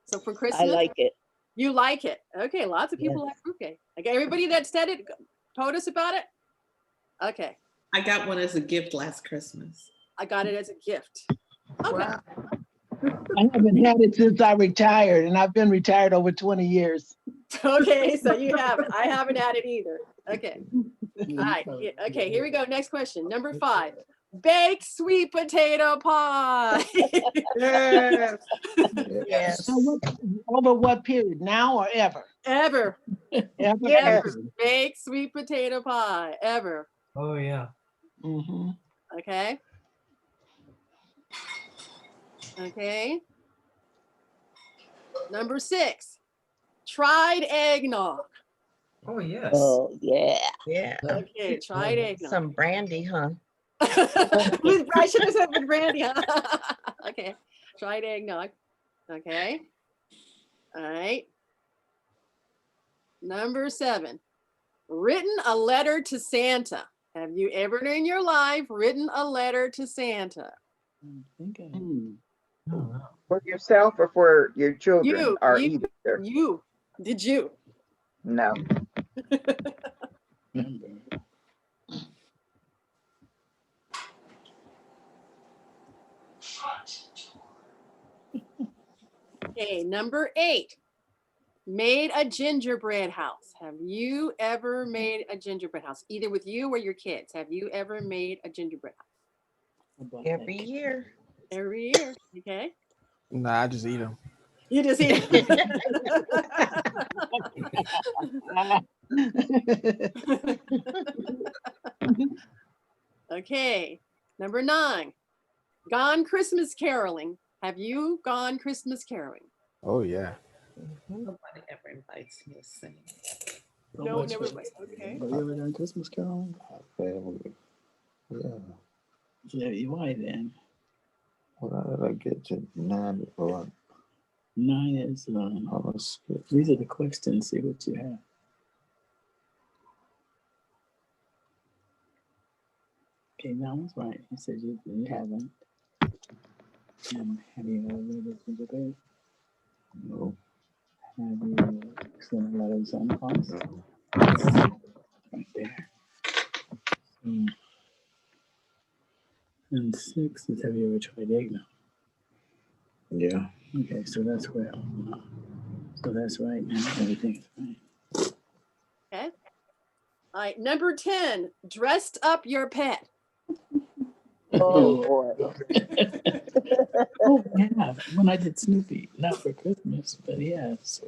[SPEAKER 12] So for Christmas?
[SPEAKER 3] I like it.
[SPEAKER 12] You like it. Okay. Lots of people like fruitcake. Okay. Everybody that said it told us about it. Okay.
[SPEAKER 15] I got one as a gift last Christmas.
[SPEAKER 12] I got it as a gift. Okay.
[SPEAKER 5] Wow.
[SPEAKER 16] I haven't had it since I retired, and I've been retired over 20 years.
[SPEAKER 12] Okay. So you have it. I haven't had it either. Okay. All right. Okay. Here we go. Next question. Number 5. Baked sweet potato pie.
[SPEAKER 5] Yes.
[SPEAKER 2] Yes.
[SPEAKER 16] Over what period? Now or ever?
[SPEAKER 12] Ever.
[SPEAKER 16] Ever.
[SPEAKER 12] Ever. Baked sweet potato pie. Ever.
[SPEAKER 8] Oh, yeah.
[SPEAKER 16] Mm-hmm.
[SPEAKER 12] Okay. Okay. Number 6. Tried eggnog.
[SPEAKER 8] Oh, yes.
[SPEAKER 3] Oh, yeah.
[SPEAKER 2] Yeah.
[SPEAKER 12] Okay. Tried eggnog.
[SPEAKER 2] Some brandy, huh?
[SPEAKER 12] I should have said with brandy. Huh? Okay. Tried eggnog. Okay. All right. Number 7. Written a letter to Santa. Have you ever in your life written a letter to Santa?
[SPEAKER 11] For yourself or for your children
[SPEAKER 12] You,
[SPEAKER 11] or
[SPEAKER 12] you,
[SPEAKER 11] either?
[SPEAKER 12] you. Did you?
[SPEAKER 11] No.
[SPEAKER 12] Okay, number 8. Made a gingerbread house. Have you ever made a gingerbread house? Either with you or your kids. Have you ever made a gingerbread house?
[SPEAKER 2] Every year.
[SPEAKER 12] Every year. Okay.
[SPEAKER 20] Nah, I just eat them.
[SPEAKER 12] You just eat Okay. Number 9. Gone Christmas caroling. Have you gone Christmas caroling?
[SPEAKER 20] Oh yeah.
[SPEAKER 15] Nobody ever invites me to sing.
[SPEAKER 12] No, never mind. Okay.
[SPEAKER 10] Have you ever done Christmas caroling?
[SPEAKER 17] Yeah.
[SPEAKER 10] Yeah, you might then.
[SPEAKER 17] Well, how did I get to 9 before?
[SPEAKER 10] 9 is, these are the questions, see what you have. Okay, that was right. You said you haven't. And have you ever read a gingerbread?
[SPEAKER 17] No.
[SPEAKER 10] Have you sent a letter to Santa Claus? Right there. And 6 is, have you ever tried eggnog?
[SPEAKER 17] Yeah.
[SPEAKER 10] Okay, so that's where. So that's right now. Everything's right.
[SPEAKER 12] Okay. All right. Number 10. Dressed up your pet.
[SPEAKER 10] Oh, boy. Oh, yeah. When I did Snoopy, not for Christmas, but yes.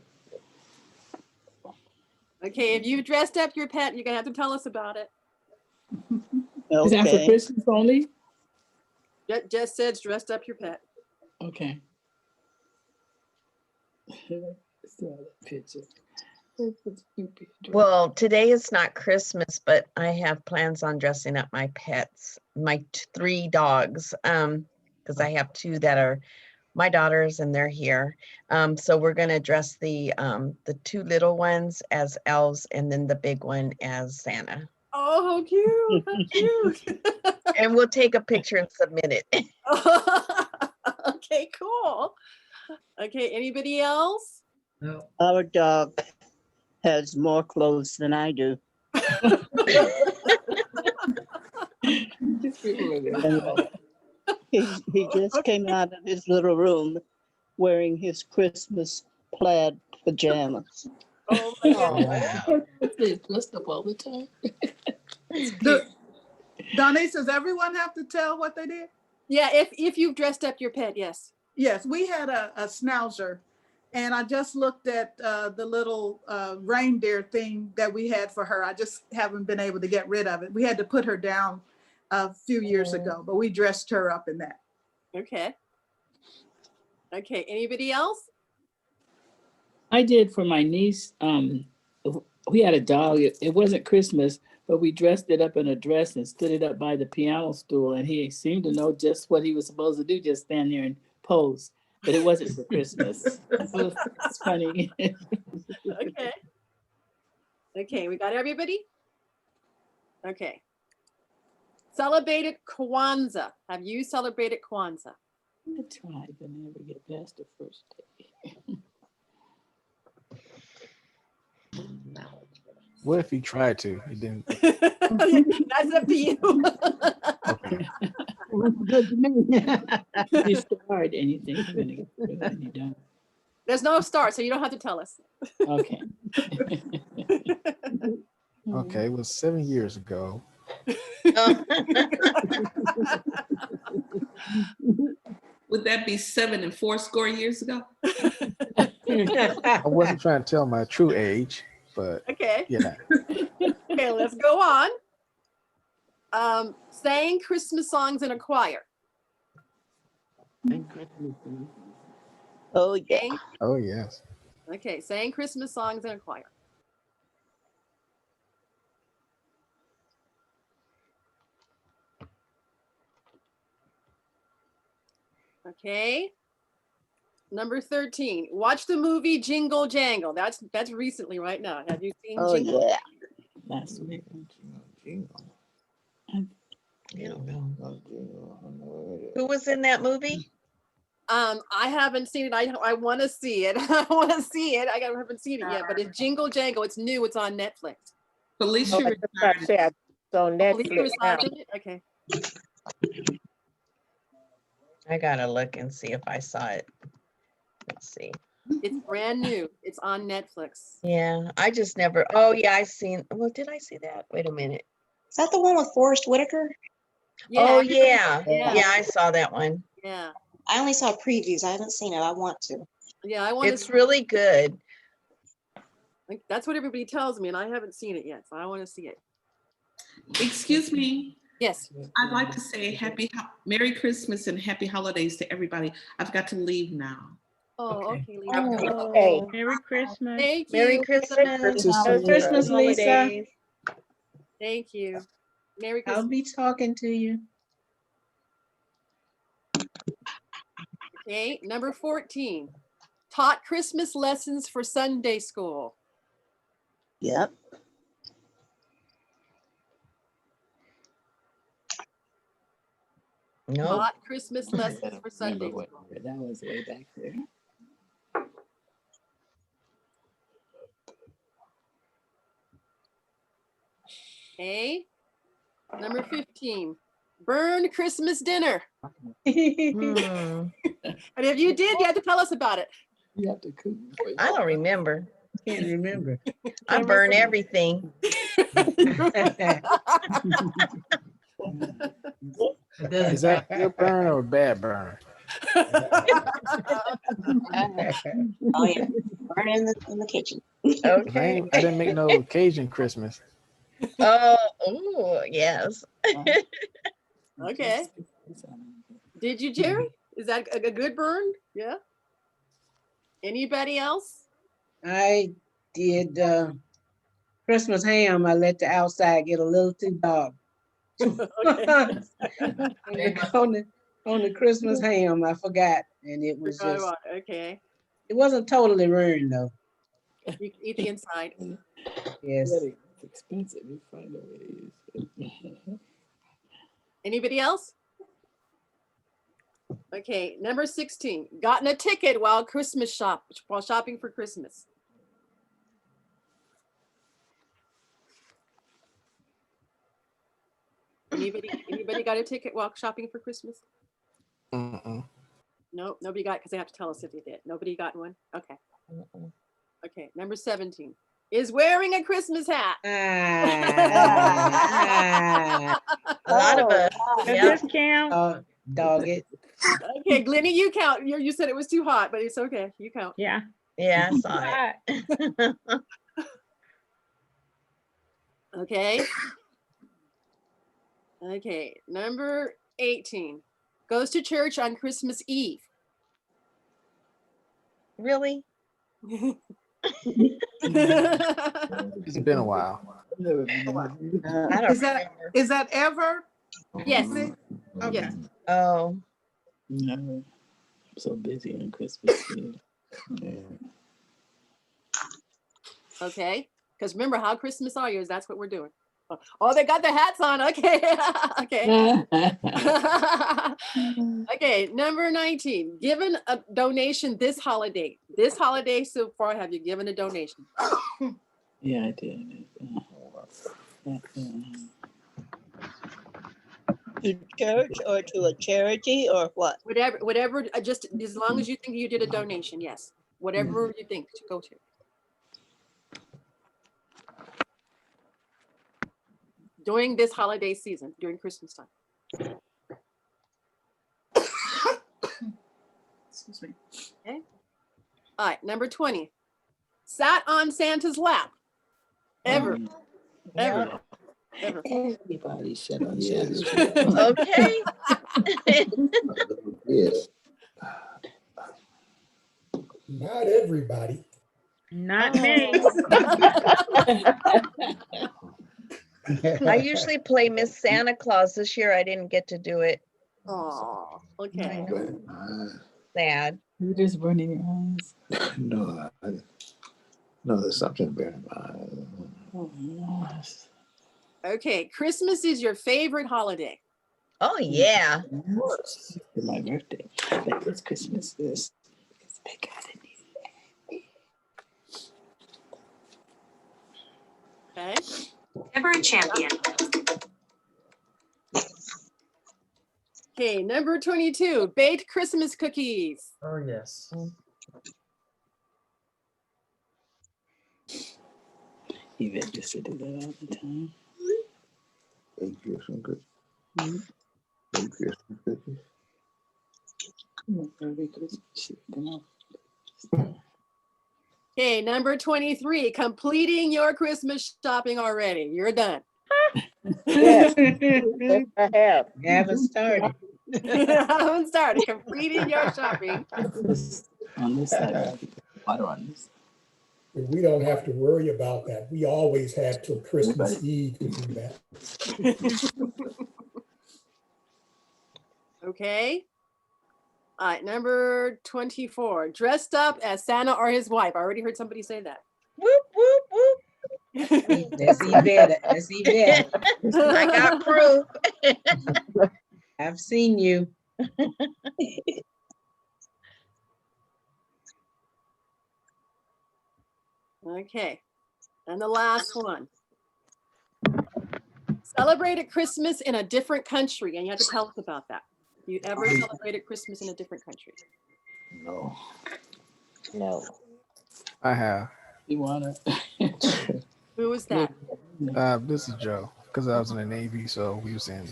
[SPEAKER 12] Okay. If you dressed up your pet, you're going to have to tell us about it.
[SPEAKER 10] Is that for Christmas only?
[SPEAKER 12] Just says dressed up your pet.
[SPEAKER 10] Okay. Still have that picture.
[SPEAKER 2] Well, today is not Christmas, but I have plans on dressing up my pets, my 3 dogs, because I have 2 that are my daughters and they're here. So we're gonna dress the 2 little ones as elves and then the big one as Santa.
[SPEAKER 12] Oh, how cute! How cute!
[SPEAKER 2] And we'll take a picture and submit it.
[SPEAKER 12] Okay, cool. Okay, anybody else?
[SPEAKER 8] No.
[SPEAKER 3] Our dog has more clothes than I do. He just came out of his little room wearing his Christmas plaid pajamas.
[SPEAKER 12] Oh my
[SPEAKER 10] It's dressed up all the time.
[SPEAKER 5] Donise, does everyone have to tell what they did?
[SPEAKER 12] Yeah, if you've dressed up your pet, yes.
[SPEAKER 5] Yes, we had a schnauzer, and I just looked at the little reindeer thing that we had for her. I just haven't been able to get rid of it. We had to put her down a few years ago, but we dressed her up in that.
[SPEAKER 12] Okay. Okay, anybody else?
[SPEAKER 10] I did for my niece. We had a dog. It wasn't Christmas, but we dressed it up in a dress and stood it up by the piano stool, and he seemed to know just what he was supposed to do, just stand there and pose. But it wasn't for Christmas. So it's funny.
[SPEAKER 12] Okay. Okay, we got everybody? Okay. Celebrated Kwanzaa. Have you celebrated Kwanzaa?
[SPEAKER 10] I tried, but never get past the first day.
[SPEAKER 20] What if he tried to? He didn't.
[SPEAKER 12] That's up to you.
[SPEAKER 10] Good to me. You start anything, you're gonna get through it, and you don't.
[SPEAKER 12] There's no start, so you don't have to tell us.
[SPEAKER 10] Okay.
[SPEAKER 20] Okay, it was 7 years ago.
[SPEAKER 15] Would that be 7 and 80 years ago?
[SPEAKER 20] I wasn't trying to tell my true age, but
[SPEAKER 12] Okay.
[SPEAKER 20] yeah.
[SPEAKER 12] Okay, let's go on. Sang Christmas songs in a choir.
[SPEAKER 3] Oh, yeah.
[SPEAKER 12] Sang-
[SPEAKER 20] Oh yes.
[SPEAKER 12] Okay, sang Christmas songs in a choir. Okay. Number 13. Watch the movie Jingle Jangle. That's recently right now. Have you seen
[SPEAKER 3] Oh,
[SPEAKER 12] Jingle?
[SPEAKER 3] yeah.
[SPEAKER 10] last week.
[SPEAKER 2] I don't know. Who was in that movie?
[SPEAKER 12] I haven't seen it. I want to see it. I want to see it. I haven't seen it yet, but it's Jingle Jangle. It's new. It's on Netflix.
[SPEAKER 15] Felicia
[SPEAKER 21] Oh, I just about to say it's on
[SPEAKER 12] Felicia
[SPEAKER 21] Netflix now.
[SPEAKER 12] Rashad in it? Okay.
[SPEAKER 2] I gotta look and see if I saw it. Let's see.
[SPEAKER 12] It's brand new. It's on Netflix.
[SPEAKER 2] Yeah, I just never. Oh yeah, I seen. Well, did I see that? Wait a minute.
[SPEAKER 6] Is that the one with Forrest Whitaker?
[SPEAKER 2] Oh yeah,
[SPEAKER 12] Yeah.
[SPEAKER 2] yeah, I saw that one.
[SPEAKER 12] Yeah.
[SPEAKER 6] I only saw previews. I haven't seen it. I want to.
[SPEAKER 12] Yeah, I want
[SPEAKER 2] It's
[SPEAKER 12] to.
[SPEAKER 2] really good.
[SPEAKER 12] That's what everybody tells me, and I haven't seen it yet, so I want to see it.
[SPEAKER 15] Excuse me.
[SPEAKER 12] Yes.
[SPEAKER 15] I'd like to say Merry Christmas and Happy Holidays to everybody. I've got to leave now.
[SPEAKER 12] Oh, okay.
[SPEAKER 21] Okay.
[SPEAKER 4] Merry Christmas.
[SPEAKER 12] Thank you.
[SPEAKER 2] Merry Christmas.
[SPEAKER 9] Merry Christmas, Lisa.
[SPEAKER 2] Holidays.
[SPEAKER 12] Thank you. Merry
[SPEAKER 9] I'll
[SPEAKER 12] Christmas.
[SPEAKER 9] be talking to you.
[SPEAKER 12] Okay, number 14. Taught Christmas lessons for Sunday school.
[SPEAKER 3] Yep.
[SPEAKER 2] No.
[SPEAKER 12] Taught Christmas lessons for Sunday school.
[SPEAKER 10] That was way back there.
[SPEAKER 12] Okay. Number 15. Burn Christmas dinner.
[SPEAKER 2] Hmm.
[SPEAKER 12] And if you did, you have to tell us about it.
[SPEAKER 10] You have to cook.
[SPEAKER 2] I don't remember.
[SPEAKER 9] Can't remember.
[SPEAKER 2] I burn everything.
[SPEAKER 20] Is that a good burn or a bad burn?
[SPEAKER 6] Oh yeah, burn in the kitchen.
[SPEAKER 2] Okay.
[SPEAKER 20] I didn't make no Cajun Christmas.
[SPEAKER 2] Oh, yes.
[SPEAKER 12] Okay. Did you, Jerry? Is that a good burn? Yeah. Anybody else?
[SPEAKER 9] I did Christmas ham. I let the outside get a little too dark. on the Christmas ham, I forgot, and it was just.
[SPEAKER 12] Okay.
[SPEAKER 9] It wasn't totally ruined though.
[SPEAKER 12] You can eat the inside.
[SPEAKER 9] Yes.
[SPEAKER 10] It's expensive. You find out what it is.
[SPEAKER 12] Anybody else? Okay, number 16. Gotten a ticket while shopping for Christmas. Anybody got a ticket while shopping for Christmas? Nope, nobody got it because they have to tell us if they did. Nobody got one? Okay. Okay, number 17. Is wearing a Christmas hat.
[SPEAKER 2] A lot of us.
[SPEAKER 4] Does this count?
[SPEAKER 9] Dog it.
[SPEAKER 12] Okay, Glennie, you count. You said it was too hot, but it's okay. You count.
[SPEAKER 4] Yeah.
[SPEAKER 2] Yeah, I saw it.
[SPEAKER 12] Okay. Okay, number 18. Goes to church on Christmas Eve.
[SPEAKER 2] Really?
[SPEAKER 20] It's been a while.
[SPEAKER 5] Is that ever?
[SPEAKER 12] Yes.
[SPEAKER 5] Okay.
[SPEAKER 12] Yes.
[SPEAKER 2] Oh.
[SPEAKER 10] No, I'm so busy on Christmas Eve.
[SPEAKER 12] Okay. Because remember how Christmas are you is that's what we're doing. Oh, they got their hats on. Okay. Okay. Okay. Number 19. Given a donation this holiday. This holiday so far, have you given a donation?
[SPEAKER 10] Yeah, I did.
[SPEAKER 3] To church or to a charity or what?
[SPEAKER 12] Whatever, just as long as you think you did a donation, yes. Whatever you think to go to. During this holiday season, during Christmas time.
[SPEAKER 5] Excuse me.
[SPEAKER 12] Okay. All right, number 20. Sat on Santa's lap. Ever. Ever. Ever.
[SPEAKER 10] Everybody shut on
[SPEAKER 20] Yes.
[SPEAKER 2] Okay.
[SPEAKER 17] Yes.
[SPEAKER 13] Not everybody.
[SPEAKER 4] Not me.
[SPEAKER 2] I usually play Miss Santa Claus. This year I didn't get to do it.
[SPEAKER 12] Oh, okay.
[SPEAKER 2] Sad.
[SPEAKER 10] You just burning your eyes.
[SPEAKER 17] No, No, there's something very
[SPEAKER 12] Okay, Christmas is your favorite holiday.
[SPEAKER 2] Oh, yeah.
[SPEAKER 10] My birthday. But this Christmas is big.
[SPEAKER 12] Okay.
[SPEAKER 14] Ever a champion.
[SPEAKER 12] Okay, number 22, baked Christmas cookies.
[SPEAKER 8] Oh, yes.
[SPEAKER 10] Yvette used to do that all the time.
[SPEAKER 17] Baked Christmas cookies. Baked Christmas cookies.
[SPEAKER 12] Okay, number 23, completing your Christmas shopping already. You're done.
[SPEAKER 6] Yes, yes, I have.
[SPEAKER 9] Haven't started.
[SPEAKER 12] Haven't started. Completing your shopping.
[SPEAKER 10] On this side, water on this.
[SPEAKER 13] We don't have to worry about that. We always have till Christmas Eve to do that.
[SPEAKER 12] Okay. All right, number 24, dressed up as Santa or his wife. I already heard somebody say that.
[SPEAKER 2] Whoop, whoop, whoop.
[SPEAKER 9] That's Yvette. That's Yvette.
[SPEAKER 2] I got proof.
[SPEAKER 9] I've seen you.
[SPEAKER 12] Okay, and the last one. Celebrated Christmas in a different country, and you have to tell us about that. You ever celebrated Christmas in a different country?
[SPEAKER 17] No.
[SPEAKER 6] No.
[SPEAKER 10] I have. You wanna?
[SPEAKER 12] Who was that?
[SPEAKER 20] This is Joe, because I was in the Navy, so we was in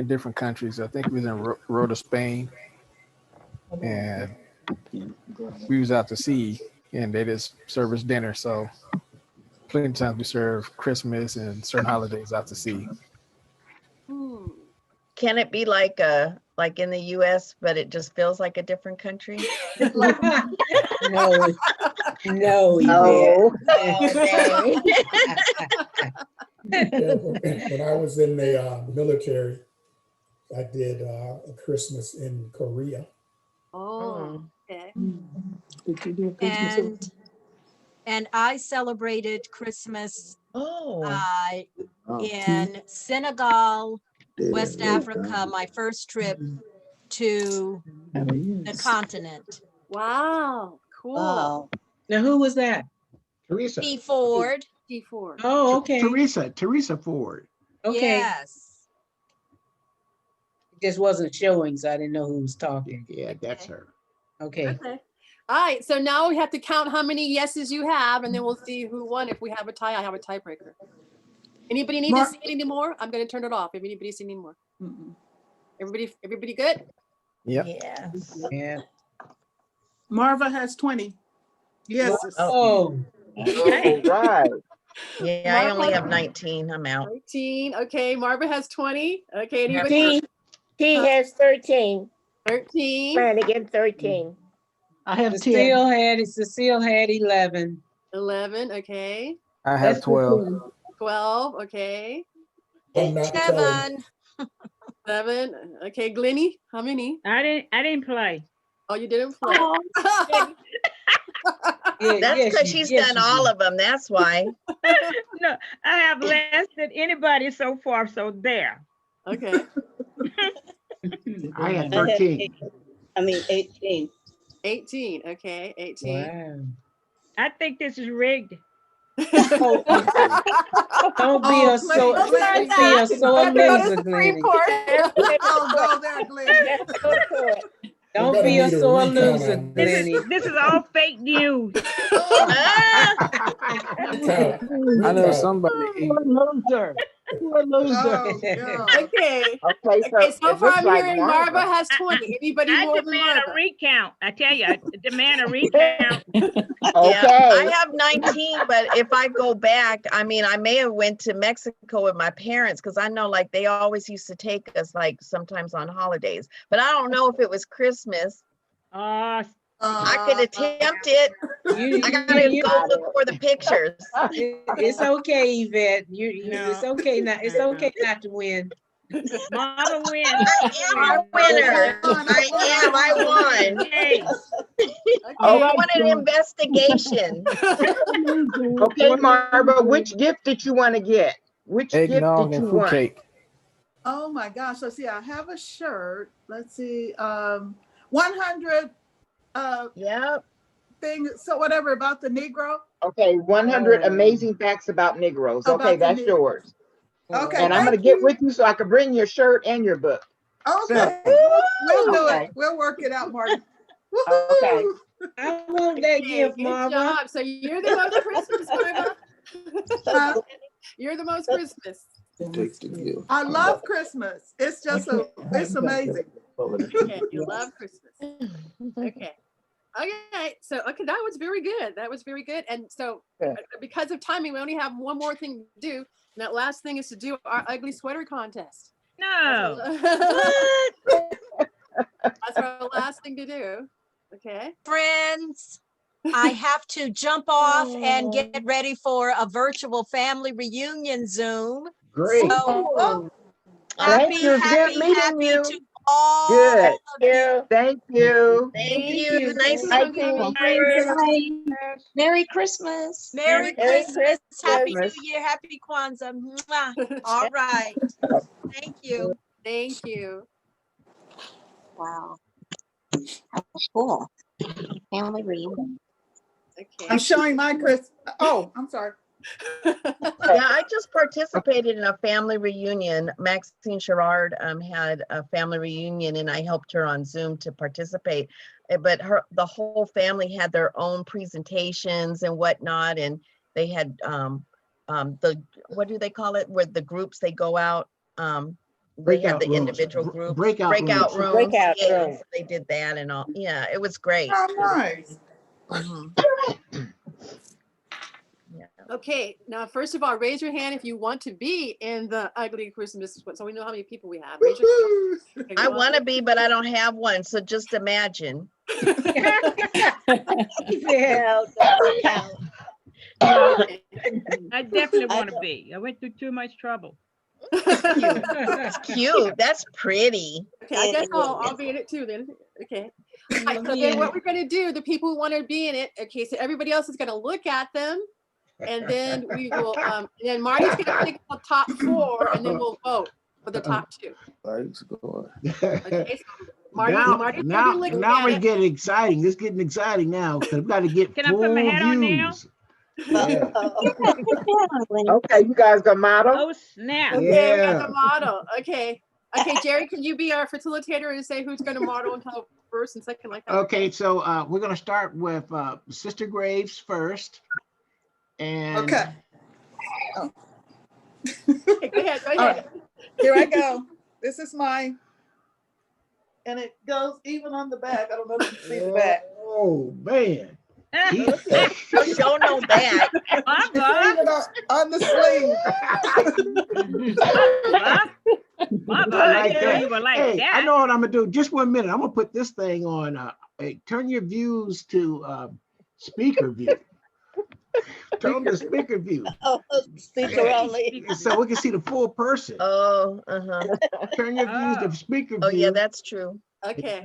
[SPEAKER 20] different countries. I think we was in Rota, Spain, and we was out to sea, and they just serve us dinner. So plenty of times we serve Christmas and certain holidays out to sea.
[SPEAKER 2] Can it be like in the US, but it just feels like a different country?
[SPEAKER 9] No, no,
[SPEAKER 6] Oh.
[SPEAKER 9] Yvette.
[SPEAKER 13] When I was in the military, I did a Christmas in Korea.
[SPEAKER 12] Oh, okay.
[SPEAKER 10] Did you do a Christmas?
[SPEAKER 14] And I celebrated Christmas in Senegal, West Africa, my first trip to the continent.
[SPEAKER 12] Wow, cool.
[SPEAKER 9] Wow. Now, who was that?
[SPEAKER 1] Teresa.
[SPEAKER 14] P. Ford.
[SPEAKER 12] P. Ford.
[SPEAKER 9] Oh, okay.
[SPEAKER 1] Teresa Ford.
[SPEAKER 9] Okay.
[SPEAKER 14] Yes.
[SPEAKER 9] It just wasn't showing, so I didn't know who was talking.
[SPEAKER 1] Yeah, that's her.
[SPEAKER 9] Okay.
[SPEAKER 12] Okay. All right, so now we have to count how many yeses you have, and then we'll see who won. If we have a tie, I have a tiebreaker. Anybody need to see any more? I'm going to turn it off if anybody see any more. Everybody good?
[SPEAKER 20] Yep.
[SPEAKER 2] Yeah.
[SPEAKER 9] Yeah.
[SPEAKER 5] Marva has 20. Yes.
[SPEAKER 9] Oh.
[SPEAKER 2] Okay.
[SPEAKER 11] Right.
[SPEAKER 2] Yeah, I only have 19. I'm out.
[SPEAKER 12] 19. Okay, Marva has 20. Okay, anybody?
[SPEAKER 6] He has 13.
[SPEAKER 12] 13.
[SPEAKER 6] Flanagan, 13.
[SPEAKER 16] I have 10.
[SPEAKER 9] Cecile had 11.
[SPEAKER 12] 11. Okay.
[SPEAKER 20] I have 12.
[SPEAKER 12] 12. Okay.
[SPEAKER 13] I'm not telling.
[SPEAKER 12] 7. Okay, Glennie, how many?
[SPEAKER 4] I didn't play.
[SPEAKER 12] Oh, you didn't play.
[SPEAKER 2] That's because she's done all of them. That's why.
[SPEAKER 4] No, I have less than anybody so far. So there.
[SPEAKER 12] Okay.
[SPEAKER 1] I had 13.
[SPEAKER 3] 18.
[SPEAKER 12] 18. Okay, 18.
[SPEAKER 9] Wow.
[SPEAKER 4] I think this is rigged.
[SPEAKER 9] Don't be a sore loser, Glennie.
[SPEAKER 5] Go there, Glennie.
[SPEAKER 9] Don't be a sore loser, Glennie.
[SPEAKER 4] This is all fake news.
[SPEAKER 20] I know somebody.
[SPEAKER 16] Loser. Poor loser.
[SPEAKER 12] Okay.
[SPEAKER 11] Okay,
[SPEAKER 12] So far I'm hearing Marva has 20. Anybody
[SPEAKER 4] I
[SPEAKER 12] more than
[SPEAKER 4] demand
[SPEAKER 12] Marva?
[SPEAKER 4] a recount. I tell you, I demand a recount.
[SPEAKER 2] Yeah, I have 19, but if I go back, I mean, I may have went to Mexico with my parents because I know like they always used to take us like sometimes on holidays, but I don't know if it was Christmas.
[SPEAKER 4] I
[SPEAKER 2] could attempt it. I gotta go look for the pictures.
[SPEAKER 9] It's okay, Yvette. It's okay not. It's okay not to win.
[SPEAKER 4] Mama wins.
[SPEAKER 2] I am a winner. I won.
[SPEAKER 4] Hey,
[SPEAKER 2] I want an investigation.
[SPEAKER 11] Okay, Marva, which gift did you want to get? Which gift
[SPEAKER 20] Eggnog
[SPEAKER 11] did
[SPEAKER 20] and
[SPEAKER 11] you
[SPEAKER 20] fruit
[SPEAKER 11] want?
[SPEAKER 20] cake.
[SPEAKER 5] Oh my gosh, let's see, I have a shirt. Let's see, 100
[SPEAKER 2] Yep.
[SPEAKER 5] thing, so whatever about the Negro.
[SPEAKER 11] Okay, 100 amazing facts about Negroes.
[SPEAKER 5] About
[SPEAKER 11] Okay,
[SPEAKER 5] the
[SPEAKER 11] that's
[SPEAKER 5] Negroes.
[SPEAKER 11] yours.
[SPEAKER 5] Okay,
[SPEAKER 11] And I'm going to get with you so I can bring your shirt and your book.
[SPEAKER 5] Okay, we'll do it. We'll work it out, Marty.
[SPEAKER 11] Okay.
[SPEAKER 9] I want that gift,
[SPEAKER 12] Good
[SPEAKER 9] Marva.
[SPEAKER 12] job. So you're the most Christmas, Marva. You're the most Christmas.
[SPEAKER 5] I love Christmas. It's just it's amazing.
[SPEAKER 12] Okay, you love Christmas. Okay. Okay, so that was very good. That was very good. And so because of timing, we only have one more thing to do. And that last thing is to do our ugly sweater contest.
[SPEAKER 4] No.
[SPEAKER 12] That's our last thing to do. Okay.
[SPEAKER 14] Friends, I have to jump off and get ready for a virtual family reunion Zoom.
[SPEAKER 11] Great.
[SPEAKER 14] So
[SPEAKER 11] Thank you. Good meeting you.
[SPEAKER 14] to all
[SPEAKER 11] Good.
[SPEAKER 14] of you.
[SPEAKER 11] Thank you.
[SPEAKER 2] Thank you. Nice
[SPEAKER 11] Thank
[SPEAKER 2] talking
[SPEAKER 11] you.
[SPEAKER 2] to you.
[SPEAKER 6] Merry Christmas.
[SPEAKER 14] Merry Christmas. Happy New
[SPEAKER 11] Christmas.
[SPEAKER 14] Year. Happy Kwanzaa. Mwah. All right. Thank you.
[SPEAKER 12] Thank you.
[SPEAKER 6] Wow. How cool. Family reunion.
[SPEAKER 12] Okay.
[SPEAKER 5] I'm showing my Chris. Oh, I'm sorry.
[SPEAKER 2] Yeah, I just participated in a family reunion. Maxine Sherrard had a family reunion and I helped her on Zoom to participate. But the whole family had their own presentations and whatnot. And they had the, what do they call it? Where the groups, they go out. They had the individual groups.
[SPEAKER 1] Breakout rooms.
[SPEAKER 6] Breakout
[SPEAKER 2] Yeah,
[SPEAKER 6] room.
[SPEAKER 2] so they did that and all. Yeah, it was great.
[SPEAKER 5] Oh, nice.
[SPEAKER 12] Okay, now first of all, raise your hand if you want to be in the ugly Christmas, so we know how many people we have. Raise your hand.
[SPEAKER 2] I want to be, but I don't have one. So just imagine.
[SPEAKER 4] I definitely want to be. I went through too much trouble.
[SPEAKER 2] That's cute. That's pretty.
[SPEAKER 12] Okay, I guess I'll be in it too then. Okay. All right, so then what we're going to do, the people who want to be in it, okay, so everybody else is going to look at them. And then we will, then Marty's going to pick the top 4 and then we'll vote for the top 2. Okay, so Marty's
[SPEAKER 1] now
[SPEAKER 12] at
[SPEAKER 1] we
[SPEAKER 12] it.
[SPEAKER 1] get exciting. It's getting exciting now because we've got to get
[SPEAKER 4] Can I
[SPEAKER 1] full
[SPEAKER 4] put my hat on now?
[SPEAKER 1] views.
[SPEAKER 11] Okay, you guys got model?
[SPEAKER 4] Oh, snap.
[SPEAKER 12] Okay, we got the model. Okay. Okay, Jerry, can you be our facilitator and say who's going to model and tell first and second like that?
[SPEAKER 1] Okay, so we're going to start with Sister Graves first. And
[SPEAKER 5] Okay.
[SPEAKER 12] Oh. Okay, go ahead.
[SPEAKER 5] All right. Here I go. This is mine. And it goes even on the back. I don't know if you can see the back.
[SPEAKER 1] Oh, man.
[SPEAKER 2] Don't know that.
[SPEAKER 5] It's even on the sleeve.
[SPEAKER 1] Hey, I know what I'm going to do. Just 1 minute. I'm going to put this thing on. Hey, turn your views to speaker view. Turn on the speaker view.
[SPEAKER 3] Oh, speaker only.
[SPEAKER 1] So we can see the full person.
[SPEAKER 2] Oh,
[SPEAKER 1] Turn your views to speaker view.
[SPEAKER 2] Oh, yeah, that's true.
[SPEAKER 12] Okay.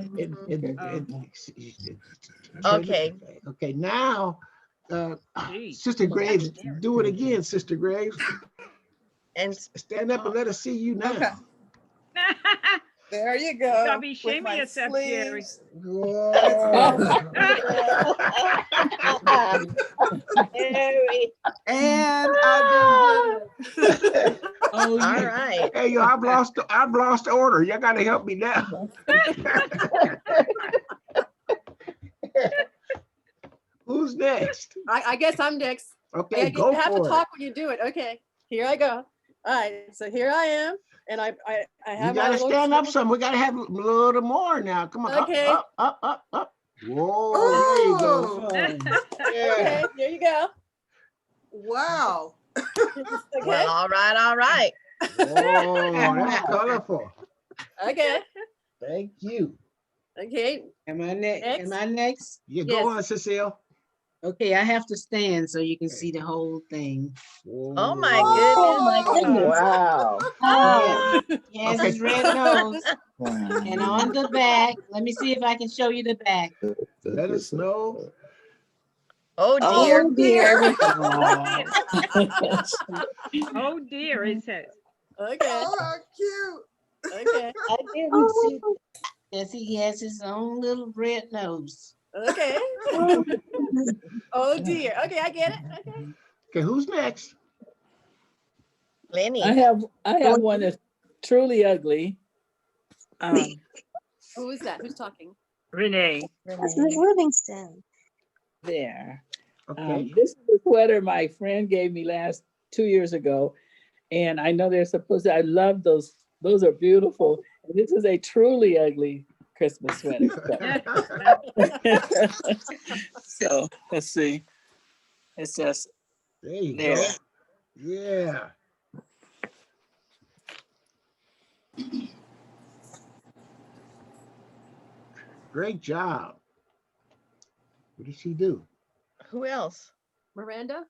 [SPEAKER 2] Okay.
[SPEAKER 1] Okay, now, Sister Graves, do it again, Sister Graves.
[SPEAKER 2] And
[SPEAKER 1] stand up and let us see you now.
[SPEAKER 5] Okay. There you go.
[SPEAKER 4] Don't be shaming yourself, Jerry.
[SPEAKER 5] And I did.
[SPEAKER 2] All right.
[SPEAKER 1] Hey, yo, I've lost order. Y'all gotta help me now. Who's next?
[SPEAKER 12] I guess I'm next.
[SPEAKER 1] Okay,
[SPEAKER 12] you have to talk when you do it. Okay, here I go. All right, so here I am, and I have.
[SPEAKER 1] You gotta stand up some. We gotta have a little more now. Come on.
[SPEAKER 12] Okay.
[SPEAKER 1] Up. Whoa, there you go.
[SPEAKER 12] Okay, there you go.
[SPEAKER 5] Wow.
[SPEAKER 12] Okay.
[SPEAKER 2] Well, all right.
[SPEAKER 1] Oh, that's colorful.
[SPEAKER 12] Okay.
[SPEAKER 1] Thank you.
[SPEAKER 12] Okay.
[SPEAKER 9] Am I next? Am I next?
[SPEAKER 1] Yeah, go on, Cecile.
[SPEAKER 9] Okay, I have to stand so you can see the whole thing.
[SPEAKER 2] Oh my
[SPEAKER 9] Oh my
[SPEAKER 2] goodness.
[SPEAKER 9] goodness.
[SPEAKER 11] Wow.
[SPEAKER 9] Oh, he has
[SPEAKER 1] Okay.
[SPEAKER 9] his red nose. And on the back, let me see if I can show you the back.
[SPEAKER 1] Let us know.
[SPEAKER 2] Oh dear.
[SPEAKER 9] Oh dear.
[SPEAKER 4] Oh dear, it says.
[SPEAKER 12] Okay.
[SPEAKER 5] Oh, cute.
[SPEAKER 12] Okay.
[SPEAKER 9] I didn't see. Yes, he has his own little red nose.
[SPEAKER 12] Okay. Oh dear. Okay, I get it. Okay.
[SPEAKER 1] Okay, who's next?
[SPEAKER 2] Lenny.
[SPEAKER 10] I have one that's truly ugly.
[SPEAKER 12] Who is that? Who's talking?
[SPEAKER 4] Renee.
[SPEAKER 14] That's Miss Livingston.
[SPEAKER 10] There.
[SPEAKER 1] Okay.
[SPEAKER 10] This is the sweater my friend gave me 2 years ago. And I know they're supposed to, I love those. Those are beautiful. And this is a truly ugly Christmas sweater. So let's see. It's just
[SPEAKER 1] There you
[SPEAKER 10] there.
[SPEAKER 1] go. Yeah. Great job. What did she do?
[SPEAKER 2] Who else?
[SPEAKER 12] Miranda?